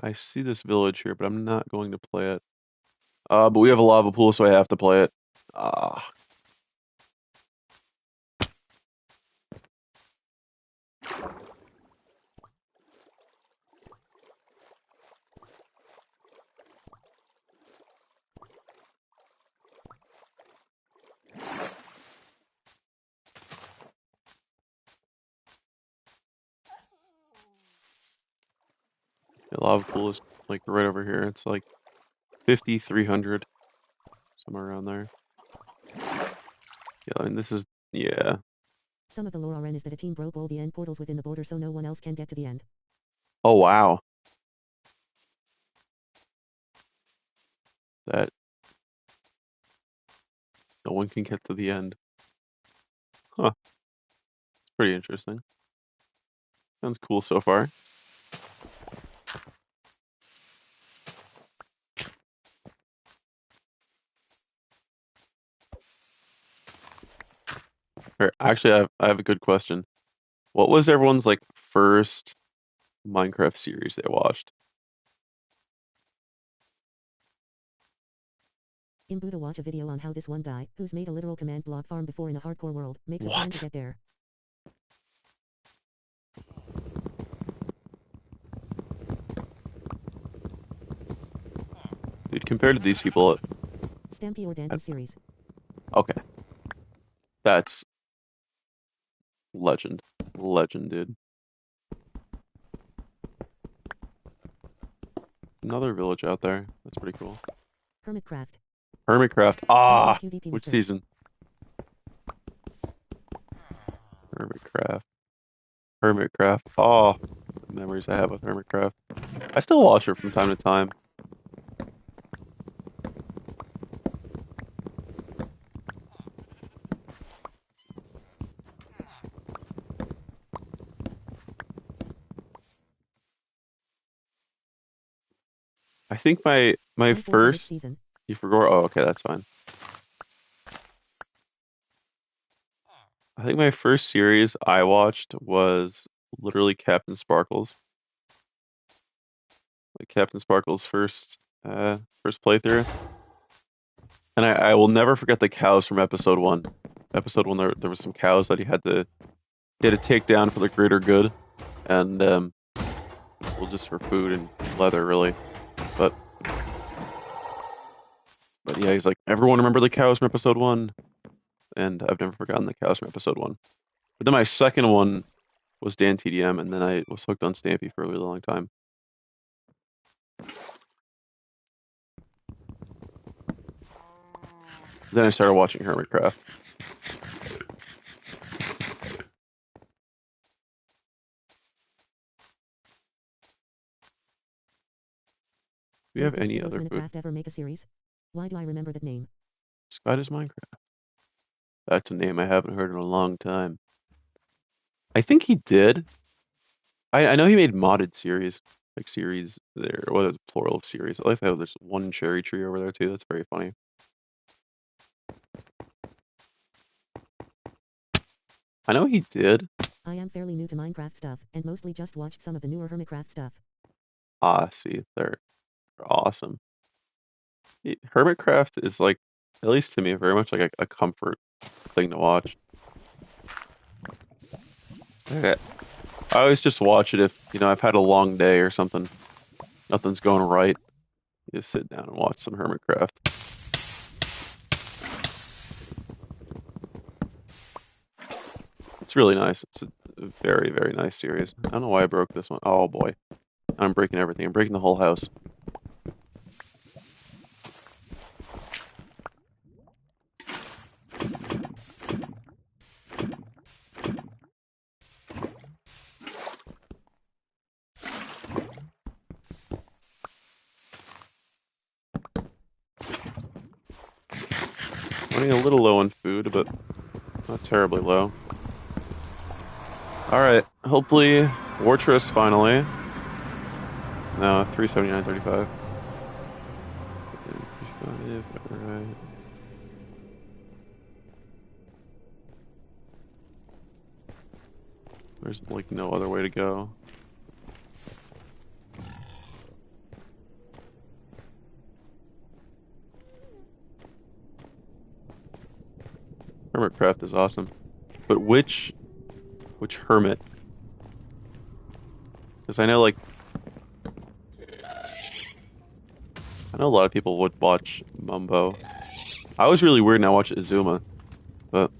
I see this village here, but I'm not going to play it. But we have a lava pool, so I have to play it. Ah, the lava pool is like right over here. It's like 5,300, somewhere around there. Yeah, and this is, yeah. Some of the lore is that a team broke all the end portals within the border so no one else can get to the end. Oh, wow. That no one can get to the end. Huh. Pretty interesting. Sounds cool so far. Actually, I have a good question. What was everyone's like first Minecraft series they watched? Imbu to watch a video on how this one guy, who's made a literal command block farm before in a hardcore world, makes a plan to What? get there. Dude, compared to these people, Stampy or Dandy series. okay, that's legend. Legend, dude. Another village out there. That's pretty cool. Hermitcraft. Hermitcraft. Ah, QDP which Mr. season? Hermitcraft. Hermitcraft. Oh, the memories I have with Hermitcraft. I still watch it from time to time. I think my first season. you forgot. Oh, okay, that's fine. I think my first series I watched was literally Captain Sparkles. Like Captain Sparkles' first playthrough. And I will never forget the cows from episode one. Episode one, there was some cows that he had to take down for the greater good, and well, just for food and leather, really. But yeah, he's like, everyone remember the cows from episode one, and I've never forgotten the cows from episode one. But then my second one was Dan TDM, and then I was hooked on Stampy for a really long time. Then I started watching Hermitcraft. Do we have any other food? Ever make a series? Why do I remember that name? Sky does Minecraft. That's a name I haven't heard in a long time. I think he did. I know he made modded series, like series there. What is plural of series? I like how there's one cherry tree over there too. That's very funny. I know he did. I am fairly new to Minecraft stuff, and mostly just watched some of the newer Hermitcraft stuff. Ah, see, they're awesome. Hermitcraft is like, at least to me, very much like a comfort thing to watch. Okay. I always just watch it if, I've had a long day or something. Nothing's going right. You just sit down and watch some Hermitcraft. It's really nice. It's a very, very nice series. I don't know why I broke this one. Oh boy. I'm breaking everything. I'm breaking the whole house. Running a little low on food, but not terribly low. Alright, hopefully Fortress finally. No, 379.35. Alright. There's like no other way to go. Hermitcraft is awesome. But which hermit? Because I know a lot of people would watch Mumbo. I was really weird and I watched Izuma, but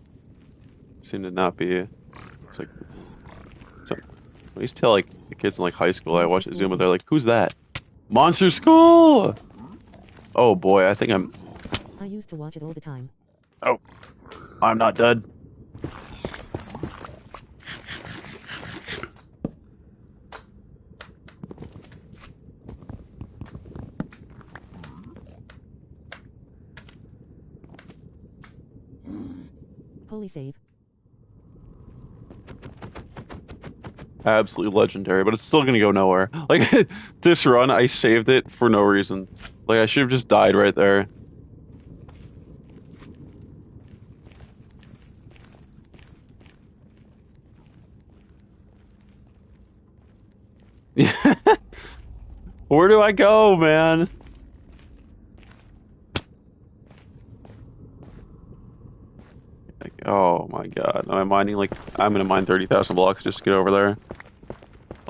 seemed to not be. It's like I used to tell like the kids in like high school I watched Izuma, they're like, "Who's that?" Monster School. Oh boy, I used to watch it all the time. Oh, I'm not dead. Holy save. Absolutely legendary, but it's still gonna go nowhere. Like this run, I saved it for no reason. Like I should have just died right there. Where do I go, man? Like, oh my God. Am I mining like I'm gonna mine 30,000 blocks just to get over there?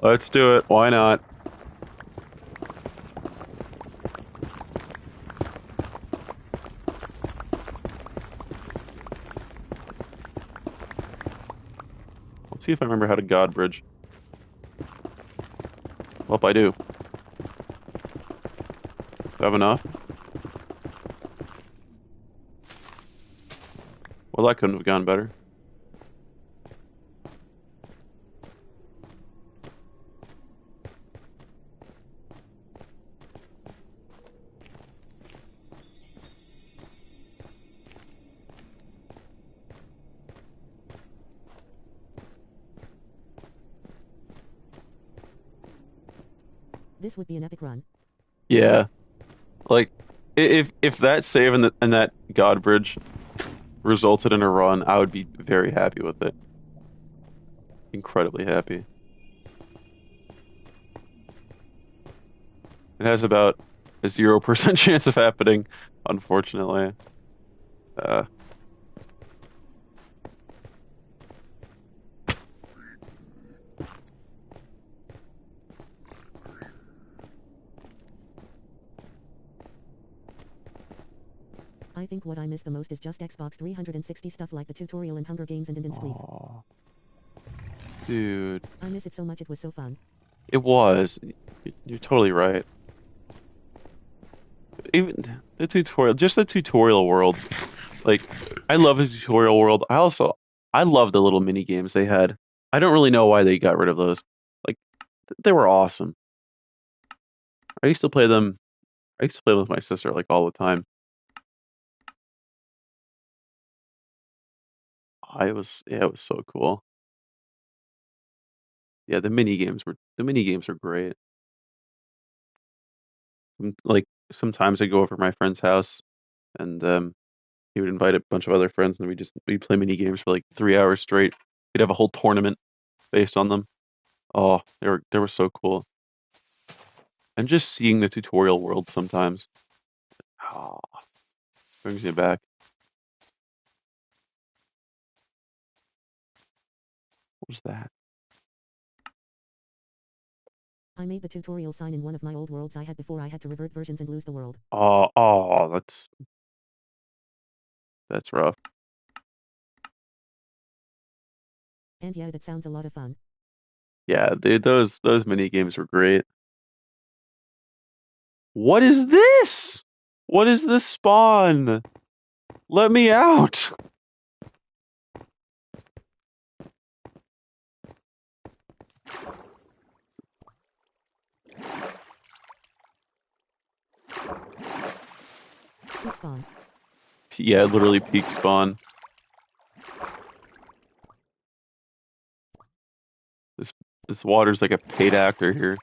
Let's do it. Why not? Let's see if I remember how to God bridge. Well, I do. Do I have enough? Well, that couldn't have gone better. This would be an epic run. Yeah. Like if that save and that God bridge resulted in a run, I would be very happy with it. Incredibly happy. It has about a 0% chance of happening, unfortunately. Uh, I think what I miss the most is just Xbox 360 stuff like the tutorial and Hunger Games and Spleef. oh, dude, I miss it so much, it was so fun. it was. You're totally right. Even the tutorial, just the tutorial world. Like, I love the tutorial world. I love the little mini games they had. I don't really know why they got rid of those. Like, they were awesome. I used to play them. I used to play with my sister like all the time. Yeah, it was so cool. Yeah, the mini games were great. Like sometimes I go over to my friend's house and he would invite a bunch of other friends and we'd play mini games for like 3 hours straight. We'd have a whole tournament based on them. Oh, they were so cool. And just seeing the tutorial world sometimes, oh, brings me back. What was that? I made the tutorial sign in one of my old worlds I had before I had to revert versions and lose the world. Oh, that's rough. And yeah, that sounds a lot of fun. Yeah, those mini games were great. What is this? What is this spawn? Let me out. Quick spawn. Yeah, literally peak spawn. This this water's like a paid actor here.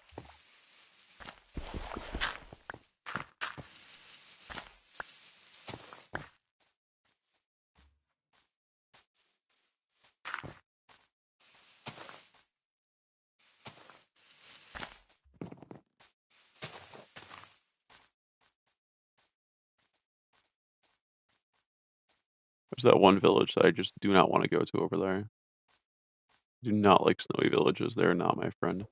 There's that one village that I just do not want to go to over there. Do not like snowy villages. They're not my friend.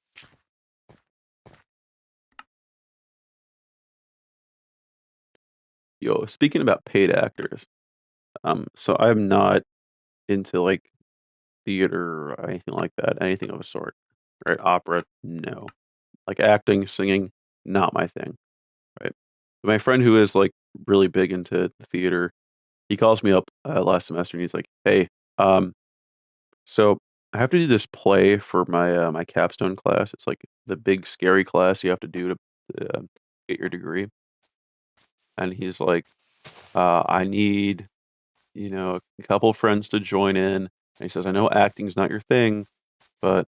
Yo, speaking about paid actors, so I'm not into like theater or anything like that, anything of a sort. Right? Opera, no. Like acting, singing, not my thing. Right? But my friend who is like really big into the theater, he calls me up last semester and he's like, "Hey, um, so I have to do this play for my capstone class. It's like the big scary class you have to do to get your degree." And he's like, "I need a couple friends to join in. And he says, I know acting's not your thing, but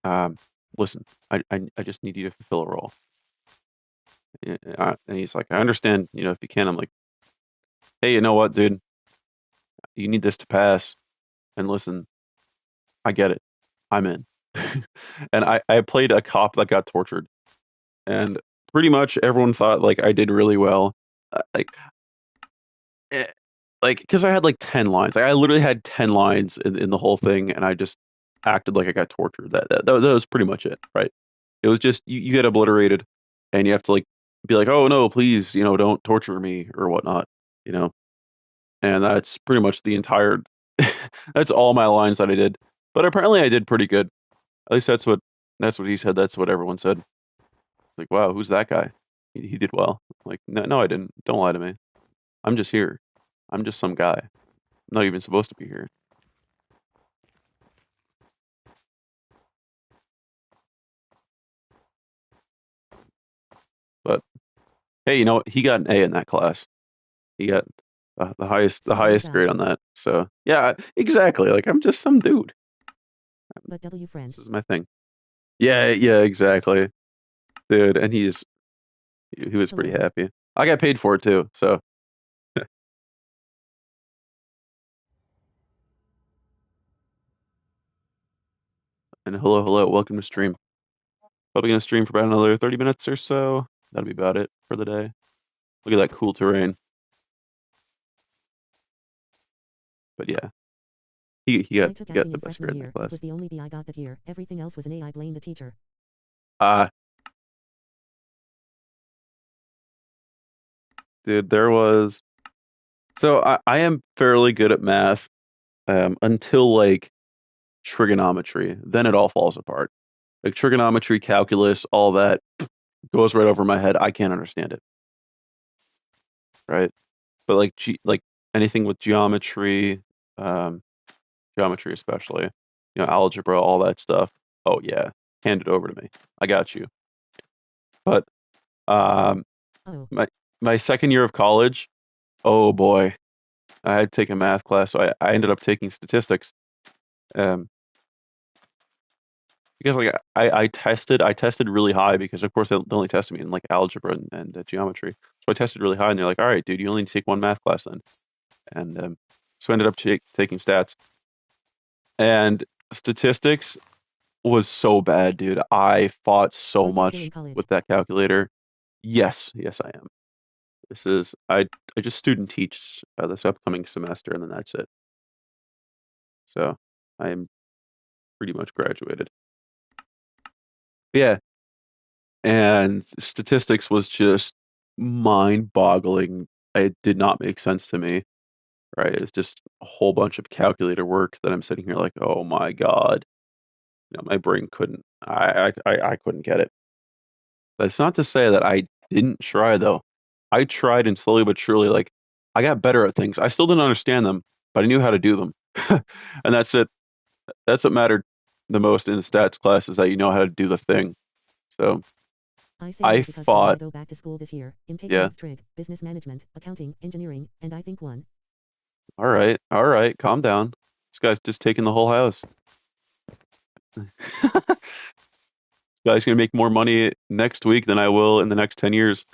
um, listen, I just need you to fulfill a role. And he's like, I understand, if you can. I'm like, hey, you know what, dude? You need this to pass. And listen, I get it. I'm in. And I played a cop that got tortured, and pretty much everyone thought like I did really well. Like, eh, because I had like 10 lines. Like, I literally had 10 lines in the whole thing, and I just acted like I got tortured. That was pretty much it, right? It was just you get obliterated, and you have to like be like, oh no, please, don't torture me or whatnot, you know. And that's pretty much the entire. That's all my lines that I did. But apparently, I did pretty good. At least that's what he said. That's what everyone said. Like, wow, who's that guy? He did well. Like, no, no, I didn't. Don't lie to me. I'm just here. I'm just some guy. I'm not even supposed to be here. But hey, you know what? He got an A in that class. He got the So W highest pal. grade on that. So yeah, exactly. Like, I'm just some dude. But W This friend. is my thing. Yeah, yeah, exactly, dude. And he was pretty Hello. happy. I got paid for it too. So and hello, hello, welcome to stream. Probably gonna stream for about another 30 minutes or so. That'll be about it for the day. Look at that cool terrain. But yeah, he got I took he got acting the in best freshman grade in that year. It class. was the only B I got that year. Everything else was an A. I blame the teacher. Ah, dude, there was. So I am fairly good at math until like trigonometry. Then it all falls apart. Like trigonometry, calculus, all that goes right over my head. I can't understand it, right? But like anything with geometry, um, geometry especially, algebra, all that stuff. Oh yeah, hand it over to me. I got you. But um, Oh. my my second year of college, oh boy, I had to take a math class, so I ended up taking statistics. Um, because like I tested really high because of course they only tested me in like algebra and geometry. So I tested really high, and they're like, all right, dude, you only need to take one math class then. And so I ended up taking stats, and statistics was so bad, dude. I fought Are so you still much in college? with that calculator. Yes, yes, I am. This is I just student teach this upcoming semester, and then that's it. So I am pretty much graduated. Yeah, and statistics was just mind-boggling. It did not make sense to me, right? It's just a whole bunch of calculator work that I'm sitting here like, oh my God, my brain couldn't. I couldn't get it. That's not to say that I didn't try though. I tried, and slowly but surely, like I got better at things. I still didn't understand them, but I knew how to do them. And that's it. That's what mattered the most in the stats class, is that you know how to do the thing. So I say I that because when I fought. go back to school this year, I'm taking Yeah. like trig, business management, accounting, engineering, and I think one. All right. All right. Calm down. This guy's just taking the whole house. Guy's gonna make more money next week than I will in the next 10 years.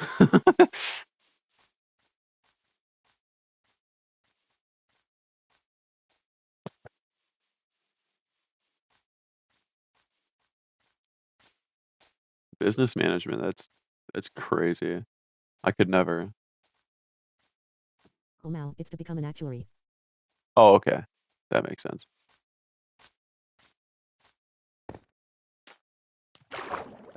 Business management, that's crazy. I could never. Well, now it's to become an actuary. Oh, okay. That makes sense.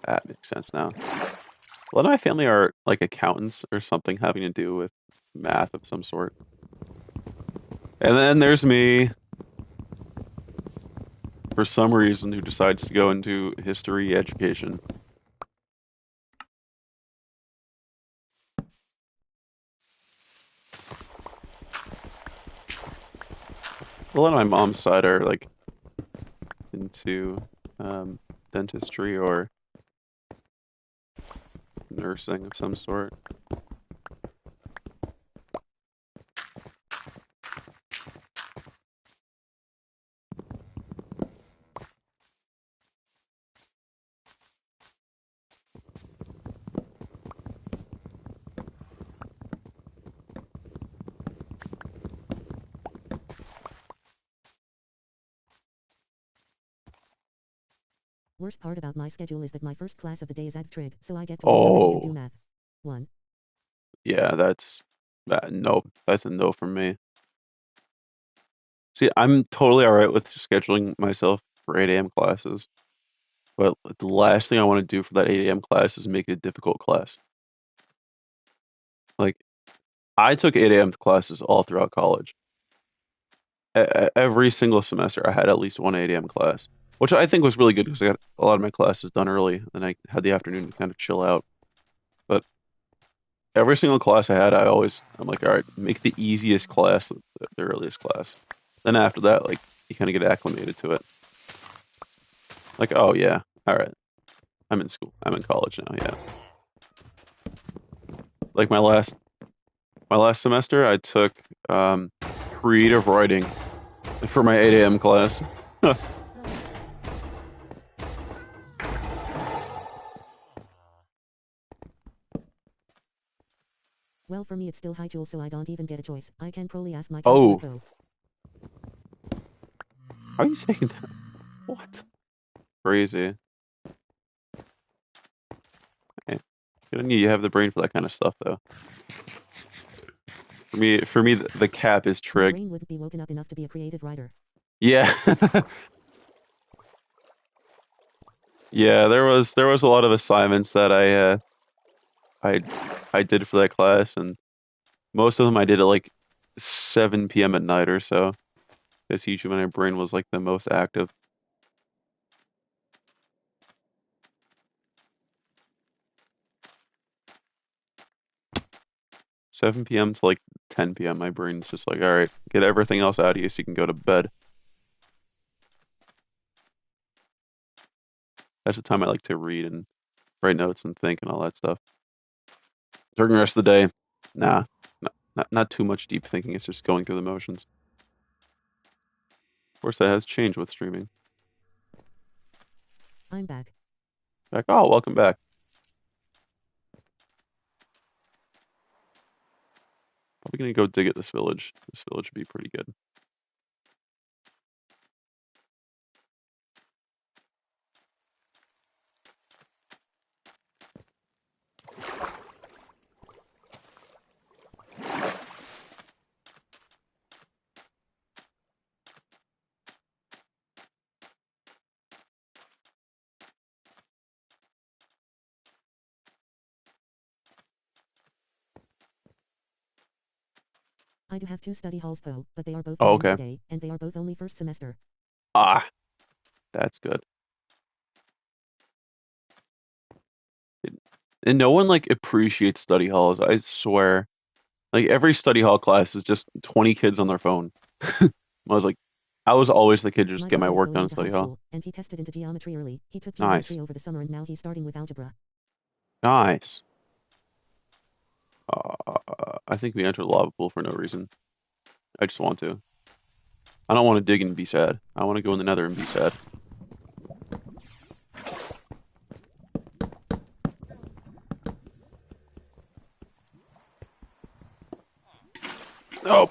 That makes sense now. A lot of my family are like accountants or something having to do with math of some sort. And then there's me, for some reason, who decides to go into history education. A lot of my mom's side are like into um, dentistry or nursing of some sort. Worst part about my schedule is that my first class of the day is at trig, so I get to wake up early and do Oh, math. 1. yeah, no, that's a no from me. See, I'm totally all right with scheduling myself for 8 a.m. classes, but the last thing I want to do for that 8 a.m. class is make it a difficult class. Like, I took 8 a.m. classes all throughout college. Every single semester, I had at least one 8 a.m. class, which I think was really good because I got a lot of my classes done early, and I had the afternoon to kind of chill out. But every single class I had, I'm like, all right, make the easiest class the earliest class. Then after that, like, you kind of get acclimated to it. Like, oh yeah, all right, I'm in school, I'm in college now. Yeah, like my last semester, I took creative writing for my 8 a.m. class. Well, for me it's still high school, so I don't even get a choice. I can probably ask my counselor Oh, though. how are you saying that? What? Crazy. Hey, good on you. You have the brain for that kind of stuff, though. For me, the cap is My trig. brain wouldn't be woken up enough to be a creative writer. Yeah, yeah. There was a lot of assignments that I I did for that class, and most of them I did at like 7 p.m. at night or so. That's usually when my brain was like the most active. 7 p.m. to like 10 p.m. My brain's just like, all right, get everything else out of you so you can go to bed. That's the time I like to read and write notes and think and all that stuff. During the rest of the day, nah, not too much deep thinking. It's just going through the motions. Of course, that has changed with streaming. I'm back. Like, oh, welcome back. Probably gonna go dig at this village. This village would be pretty good. I do have 2 study halls though, but they are both Oh, the end of okay. the day, and they are both only first semester. Ah, that's good. It- and no one like appreciates study halls. I swear. Like every study hall class is just 20 kids on their phone. I was like, I was always the kid to just My get my brother is work going done in into high study hall. school, and he tested into geometry early. He took Nice, geometry over the summer and now he's starting with algebra. nice. I think we entered the lava pool for no reason. I just want to. I don't want to dig and be sad. I want to go in the nether and be sad. Oh,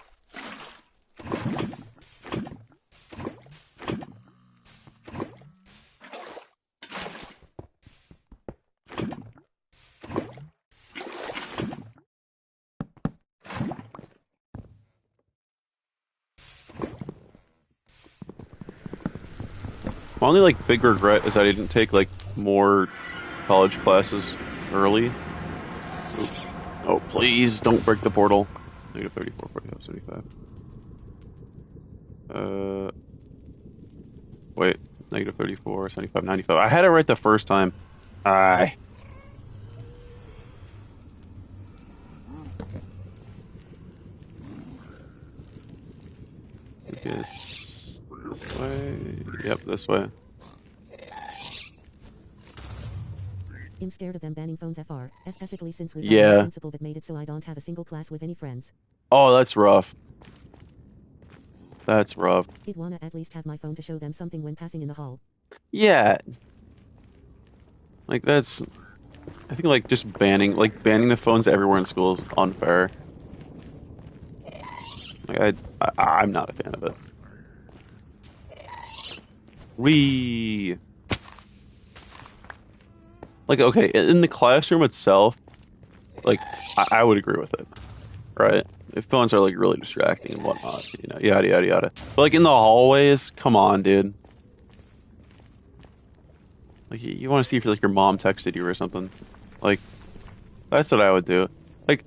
my only like big regret is that I didn't take like more college classes early. Oops. Oh, please don't break the portal. Negative 34, 45, 75. Wait. Negative 34, 75, 95. I had it right the first time. I guess this way. Yep, this way. I'm scared of them banning phones FR, especially since we've got a new Yeah. principal that made it so I don't have a single class with any friends. Oh, that's rough. That's rough. I'd wanna at least have my phone to show them something when passing in the hall. Yeah. Like that's I think just banning the phones everywhere in school is unfair. Like I'm not a fan of it. We Like, okay, in the classroom itself, like I would agree with it, right? If phones are like really distracting and whatnot, yada yada yada. But like in the hallways, come on, dude. Like you want to see if like your mom texted you or something. Like that's what I would do. Like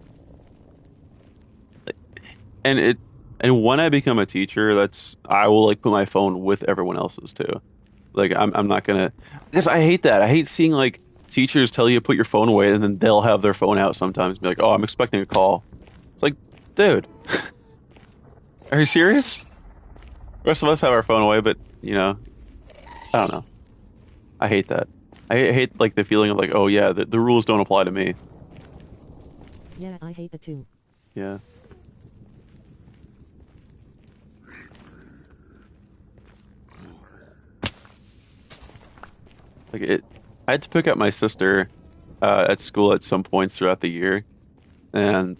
and it and when I become a teacher, that's I will like put my phone with everyone else's too. Like I'm not gonna because I hate that. I hate seeing like teachers tell you to put your phone away and then they'll have their phone out sometimes and be like, "Oh, I'm expecting a call." It's like, dude, are you serious? The rest of us have our phone away, but I don't know. I hate that. I hate like the feeling of like, oh yeah, the rules don't apply to me. Yeah, I hate that too. Yeah. Like I had to pick up my sister at school at some points throughout the year, and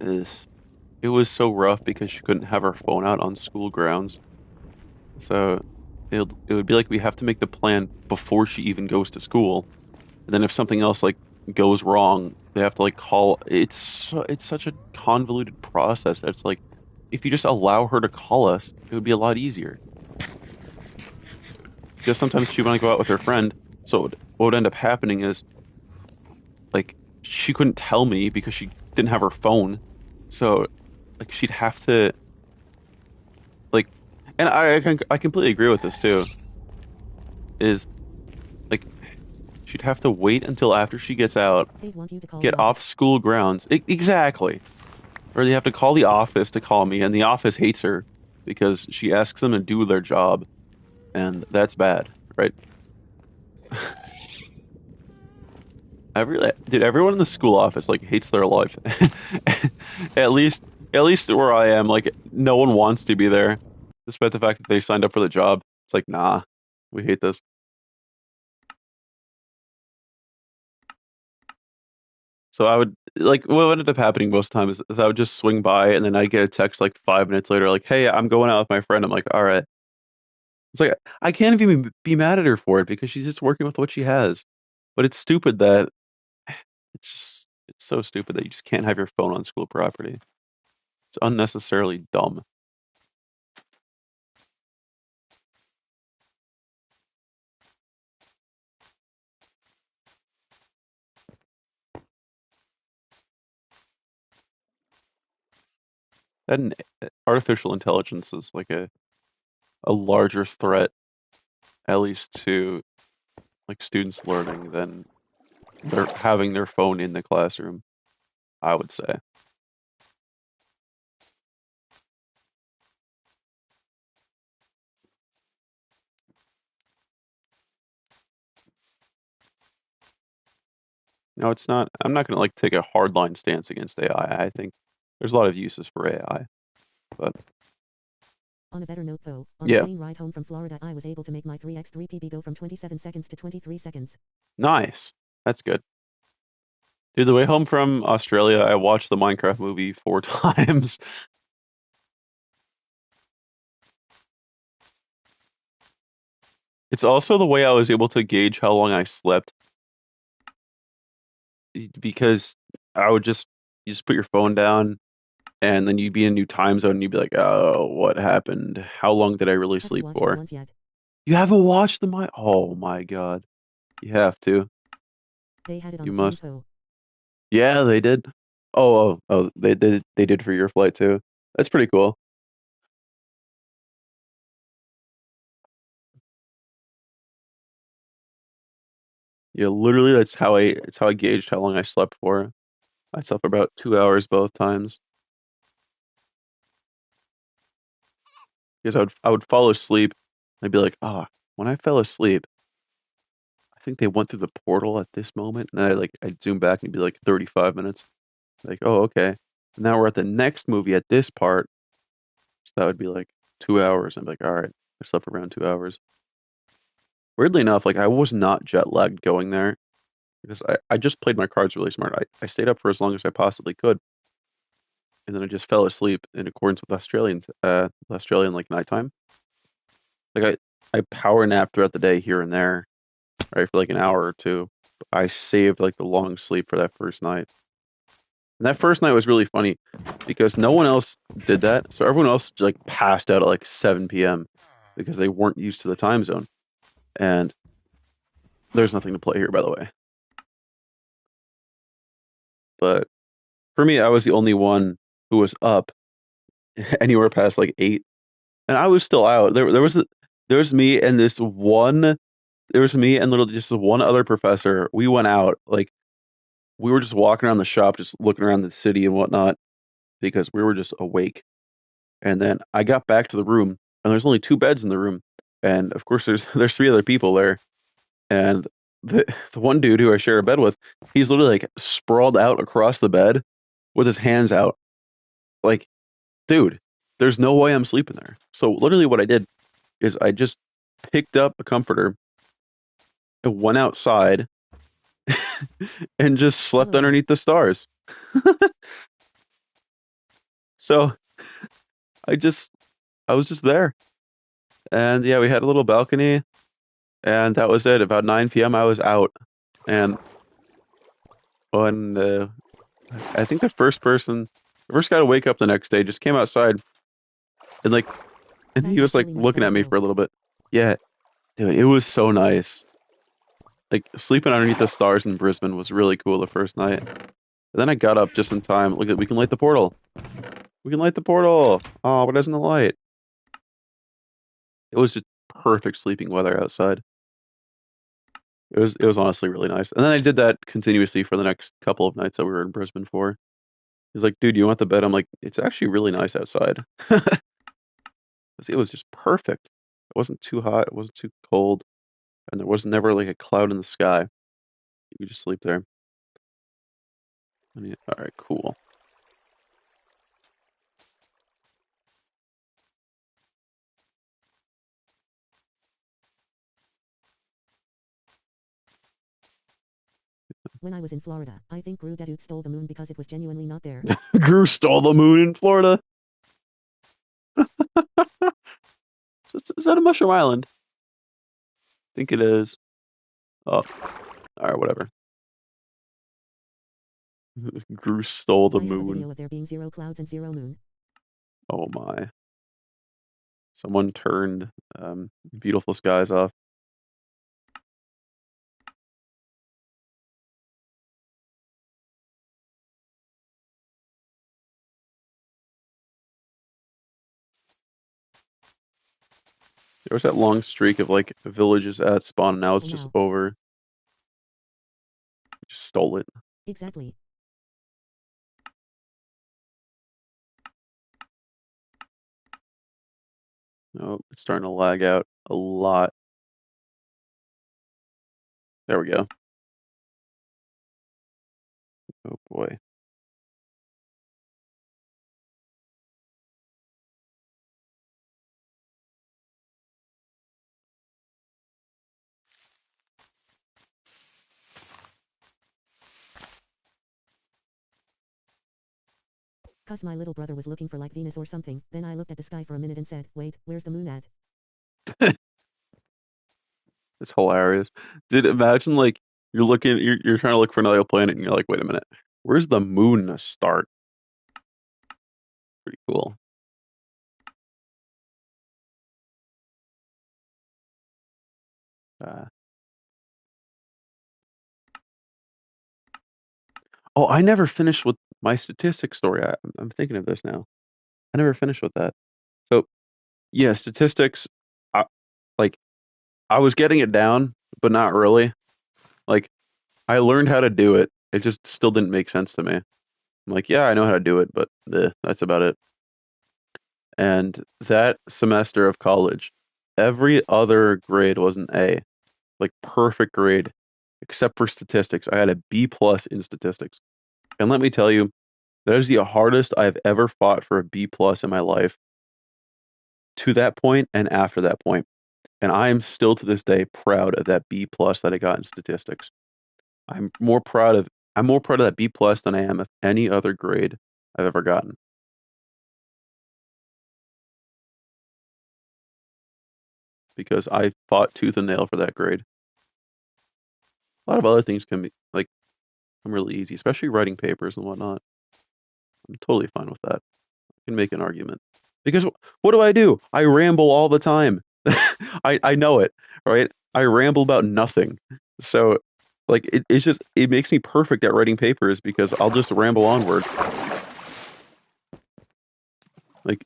uh, it was so rough because she couldn't have her phone out on school grounds. So it would be like we have to make the plan before she even goes to school, and then if something else like goes wrong, they have to like call. It's such a convoluted process. It's like if you just allow her to call us, it would be a lot easier. Because sometimes she would want to go out with her friend, so what would end up happening is like she couldn't tell me because she didn't have her phone. So like she'd have to like, and I completely agree with this too. Is like she'd have to wait until after she gets out, They'd want you to call the get off office. school grounds. Exactly. Or they have to call the office to call me, and the office hates her because she asks them to do their job, and that's bad, right? Dude, everyone in the school office like hates their life. At least, at least where I am, like no one wants to be there, despite the fact that they signed up for the job. It's like, nah, we hate this. So I would like what ended up happening most times is I would just swing by and then I'd get a text like 5 minutes later, like, "Hey, I'm going out with my friend." I'm like, "All right." It's like I can't even be mad at her for it because she's just working with what she has. But it's stupid that it's so stupid that you just can't have your phone on school property. It's unnecessarily dumb. And artificial intelligence is like a larger threat, at least to like students learning than they're having their phone in the classroom, I would say. No, it's not. I'm not going to like take a hardline stance against AI. I think there's a lot of uses for AI, but On a better note though, on the yeah, plane ride home from Florida I was able to make my 3x3 PB go from 27 seconds to 23 seconds. nice. That's good. Dude, the way home from Australia, I watched the Minecraft movie 4 times. It's also the way I was able to gauge how long I slept because I would just you just put your phone down and then you'd be in a new time zone and you'd be like, "Oh, what happened? How long did I really Have you sleep watched it for?" once yet? You haven't watched the My Oh my God. You have to. They had it on You the plane must. too. Yeah, they did. Oh, they did for your flight too. That's pretty cool. Yeah, literally that's how I gauged how long I slept for. I slept for about 2 hours both times. Because I would fall asleep. I'd be like, when I fell asleep, I think they went through the portal at this moment. And I'd zoom back and it'd be like 35 minutes. Like, oh, okay. Now we're at the next movie at this part. So that would be like 2 hours. I'm like, all right, I slept for around 2 hours. Weirdly enough, like I was not jet lagged going there because I just played my cards really smart. I stayed up for as long as I possibly could, and then I just fell asleep in accordance with Australian like nighttime. Like I power nap throughout the day here and there, right, for like an hour or two. I saved like the long sleep for that first night. And that first night was really funny because no one else did that. So everyone else like passed out at like 7 p.m. because they weren't used to the time zone. And there's nothing to play here, by the way. But for me, I was the only one who was up anywhere past like 8, and I was still out. There was me and this one. There was me and literally just one other professor. We went out like we were just walking around the shop, just looking around the city and whatnot because we were just awake. And then I got back to the room, and there's only 2 beds in the room, and of course there's 3 other people there, and the one dude who I share a bed with, he's literally like sprawled out across the bed with his hands out, like, dude, there's no way I'm sleeping there. So literally, what I did is I just picked up a comforter and went outside and just slept LOL. underneath the stars. So I just I was just there, and yeah, we had a little balcony, and that was it. About 9 p.m. I was out, and when I think the first guy to wake up the next day, just came outside and like, and That's he was like actually much looking at better me though. for a little bit. Yeah, dude, it was so nice. Like sleeping underneath the stars in Brisbane was really cool the first night. And then I got up just in time. Look at, we can light the portal. We can light the portal. Oh, but isn't the light? It was just perfect sleeping weather outside. It was honestly really nice. And then I did that continuously for the next couple of nights that we were in Brisbane for. He's like, dude, you want the bed? I'm like, it's actually really nice outside. It was just perfect. It wasn't too hot, it wasn't too cold, and there was never like a cloud in the sky. You could just sleep there. All right, cool. When I was in Florida, I think Gru Dadut stole the moon because it was genuinely not there. Gru stole the moon in Florida. Is that a mushroom island? I think it is. Oh, all right, whatever. Gru stole the I have a moon. video of there being 0 clouds and 0 moon. Oh my. Someone turned beautiful skies off. There was that long streak of like villages at spawn, now it's Oh just wow. over. Just stole it. Exactly. Oh, it's starting to lag out a lot. There we go. Oh boy. Cause my little brother was looking for like Venus or something, then I looked at the sky for a minute and said, wait, where's the moon at? It's hilarious. Did imagine like you're trying to look for another planet and you're like, wait a minute, where's the moon start? Pretty cool. Uh, oh, I never finished with my statistics story. I'm thinking of this now. I never finished with that. So yeah, statistics. I, like I was getting it down, but not really. Like I learned how to do it. It just still didn't make sense to me. I'm like, yeah, I know how to do it, but that's about it. And that semester of college, every other grade was an A, like perfect grade, except for statistics. I had a B plus in statistics. And let me tell you, that is the hardest I've ever fought for a B plus in my life to that point and after that point. And I am still to this day proud of that B plus that I got in statistics. I'm more proud of I'm more proud of that B plus than I am of any other grade I've ever gotten because I fought tooth and nail for that grade. A lot of other things can be like come really easy, especially writing papers and whatnot. I'm totally fine with that. I can make an argument because what do? I ramble all the time. I know it, right? I ramble about nothing. So like it's just it makes me perfect at writing papers because I'll just ramble onward. Like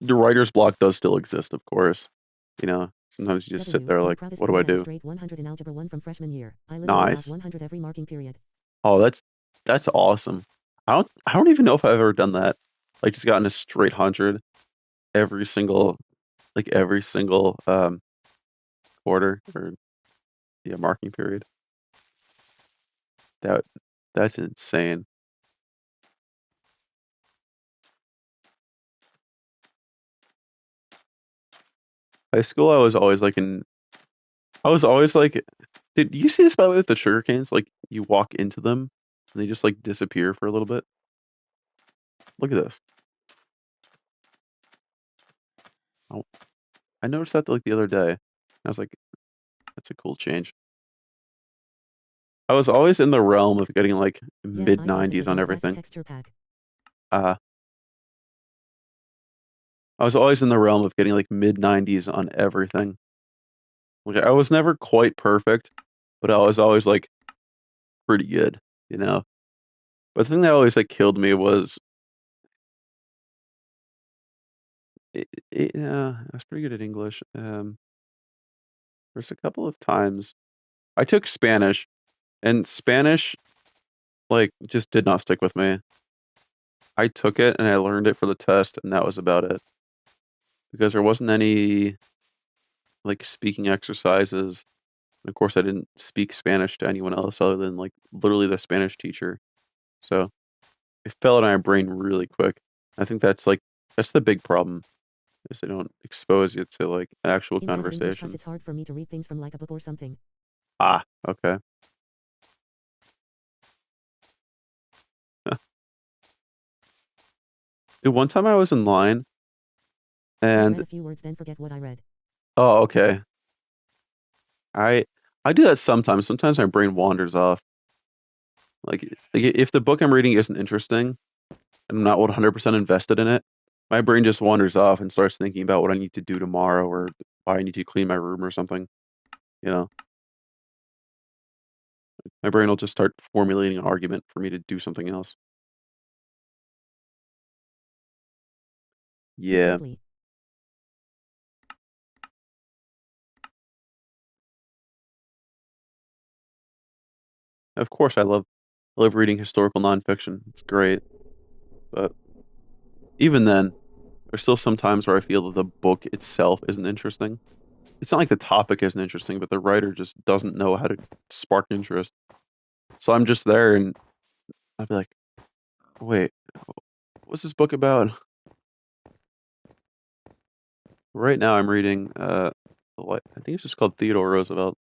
the writer's block does still exist, of course. You know, sometimes you just sit W. there My like, proudest what do I moment as a do? straight 100 in Algebra 1 from freshman year. I literally got Nice. 100 every marking period. Oh, that's awesome. I don't even know if I've ever done that. Like just gotten a straight 100 every single every single quarter or yeah, marking period. That that's insane. High school, I was always like, did you see this by the way with the sugar canes? Like you walk into them and they just like disappear for a little bit. Look at this. Oh, I noticed that like the other day. I was like, that's a cool change. I was always in the realm of getting like Yeah, mid I bought the 90s on design classic everything. texture pack. Uh, I was always in the realm of getting like mid 90s on everything. Like I was never quite perfect, but I was always like pretty good, you know. But the thing that always like killed me was I was pretty good at English. There's a couple of times I took Spanish, and Spanish like just did not stick with me. I took it and I learned it for the test, and that was about it because there wasn't any like speaking exercises. And of course, I didn't speak Spanish to anyone else other than like literally the Spanish teacher. So it fell out of my brain really quick. I think that's the big problem is they don't expose you to like actual In bad English class, conversations. it's hard for me to read things from like a book or something. Ah, okay. Dude, one time I was in line I read and a few words then forget what I read. oh, okay. I I do that sometimes. Sometimes my brain wanders off. Like if the book I'm reading isn't interesting and I'm not 100% invested in it, my brain just wanders off and starts thinking about what I need to do tomorrow or why I need to clean my room or something. You know, my brain will just start formulating an argument for me to do something else. Yeah, Exactly. of course I love reading historical nonfiction. It's great, but even then, there's still some times where I feel that the book itself isn't interesting. It's not like the topic isn't interesting, but the writer just doesn't know how to spark interest. So I'm just there and I'd be like, wait, what's this book about? Right now I'm reading I think it's just called Theodore Roosevelt.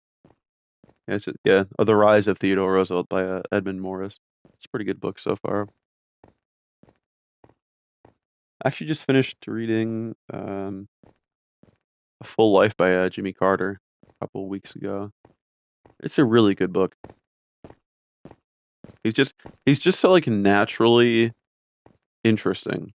The Rise of Theodore Roosevelt by Edmund Morris. It's a pretty good book so far. I actually just finished reading A Full Life by Jimmy Carter a couple of weeks ago. It's a really good book. He's just he's just so like naturally interesting.